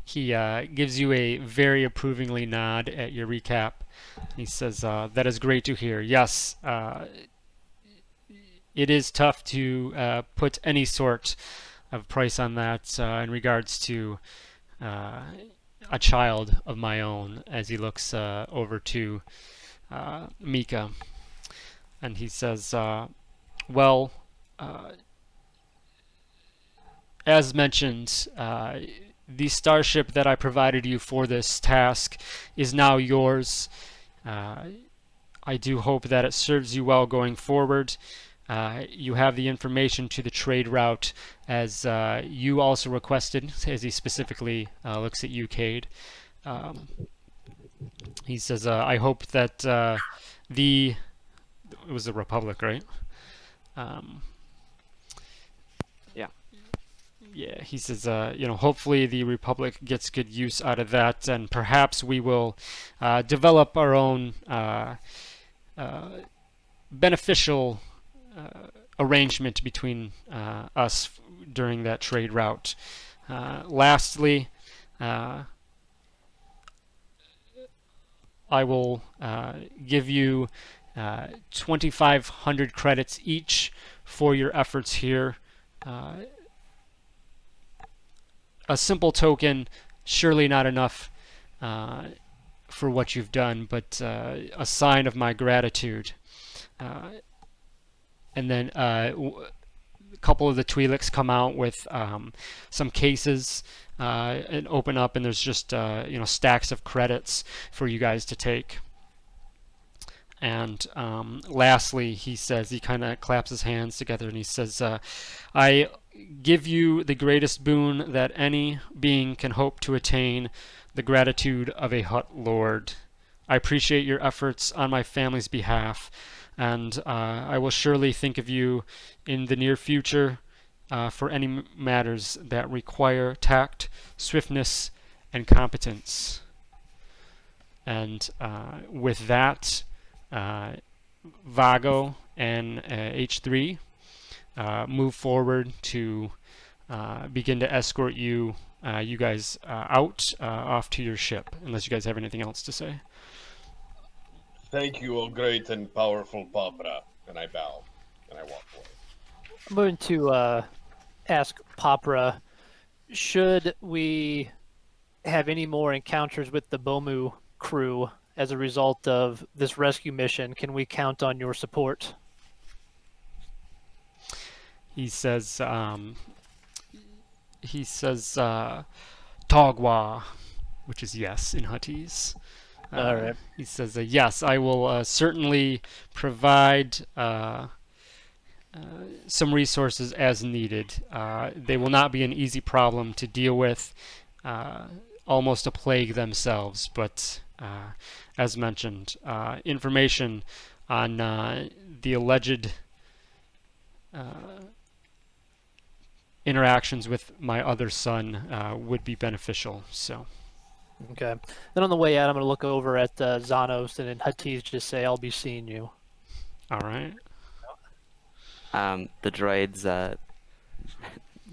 He gives you a very approvingly nod at your recap. He says, "That is great to hear. Yes, it is tough to put any sort of price on that in regards to uh, a child of my own." As he looks over to Mika, and he says, "Well, uh, as mentioned, the starship that I provided you for this task is now yours. Uh, I do hope that it serves you well going forward. You have the information to the trade route as you also requested," as he specifically looks at you, Cade. Um, he says, "I hope that the it was the Republic, right?" Um, Yeah. yeah, he says, hopefully the Republic gets good use out of that, and perhaps we will develop our own uh, beneficial arrangement between us during that trade route. Lastly, uh, I will give you 2,500 credits each for your efforts here. A simple token, surely not enough for what you've done, but a sign of my gratitude. And then a couple of the Twi'leks come out with some cases and open up, and there's just stacks of credits for you guys to take. And lastly, he says, he kind of claps his hands together and he says, "I give you the greatest boon that any being can hope to attain, the gratitude of a Hutt lord. I appreciate your efforts on my family's behalf, and I will surely think of you in the near future for any matters that require tact, swiftness, and competence." And with that, Vago and H3 move forward to begin to escort you guys out off to your ship, unless you guys have anything else to say. Thank you, O great and powerful Papra. And I bow, and I walk away. I'm going to ask Papra, should we have any more encounters with the Bomu crew as a result of this rescue mission, can we count on your support? He says, Togwa, which is yes in Huttese. All right. He says, yes, I will certainly provide some resources as needed. They will not be an easy problem to deal with, almost a plague themselves, but as mentioned, information on the alleged interactions with my other son would be beneficial. So, Okay. Then on the way out, I'm going to look over at Xanos and in Huttese just say, "I'll be seeing you." all right. The droids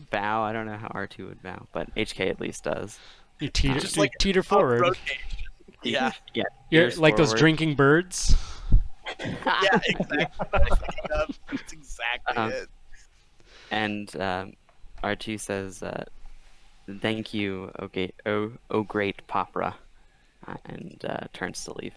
bow. I don't know how R2 would bow, but HK at least does. You teeter, Just you like teeter forward. rotation. Yeah. Yeah. You're ears like those forward. drinking birds. Yeah, exactly what I was thinking of. That's exactly it. And R2 says, "Thank you, oh great Papra," and turns to leave.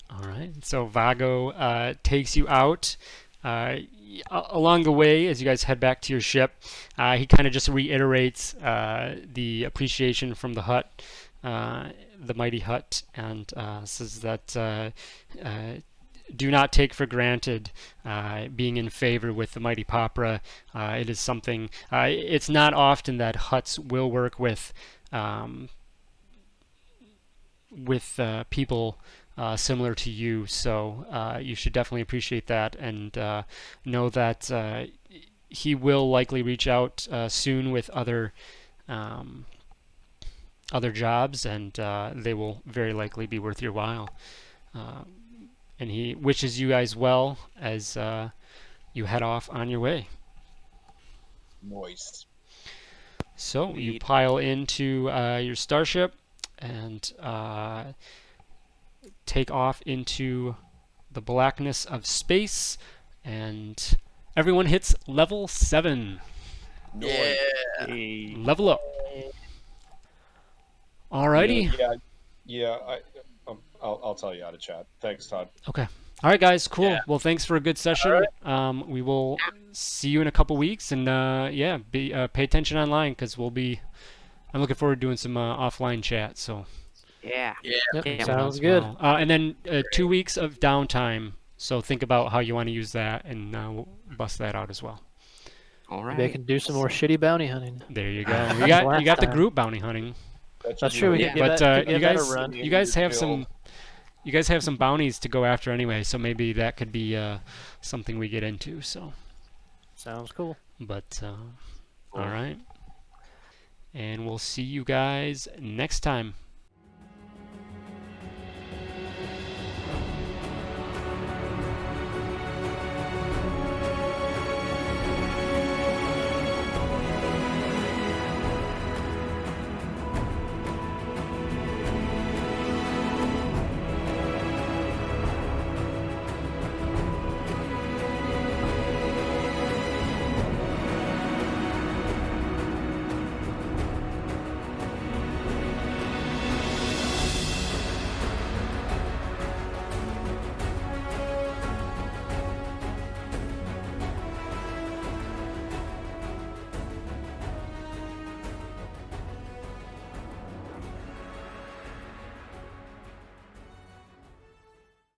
All right. So Vago takes you out. Along the way, as you guys head back to your ship, he kind of just reiterates the appreciation from the Hutt, the mighty Hutt, and says that do not take for granted being in favor with the mighty Papra. It is something. It's not often that Hutts will work with people similar to you. So you should definitely appreciate that and know that he will likely reach out soon with other jobs, and they will very likely be worth your while. Uh, and he wishes you guys well as you head off on your way. Noise. So you Sweet. pile into your starship and take off into the blackness of space, and everyone hits level 7. Yeah. Hey. Level up. Alrighty. Yeah. I'll tell you how to chat. Thanks, Todd. Okay. All right, guys. Cool. Yeah. Well, thanks for a good session. We will see you in a couple weeks, and pay attention online because I'm looking forward to doing some offline chat. So. Yeah. Yeah. Yep, Yeah, sounds as good. well. And then 2 weeks of downtime. So think about how you want to use that, and we'll bust that out as well. All Maybe I right. can do some more shitty bounty hunting. There you go. You got the time. group bounty hunting, That's true. We Yeah. could give but that, could you give that a guys run. you guys have some bounties to go after anyway. So maybe that could be something we get into. So, Sounds cool. but all right, and we'll see you guys next time.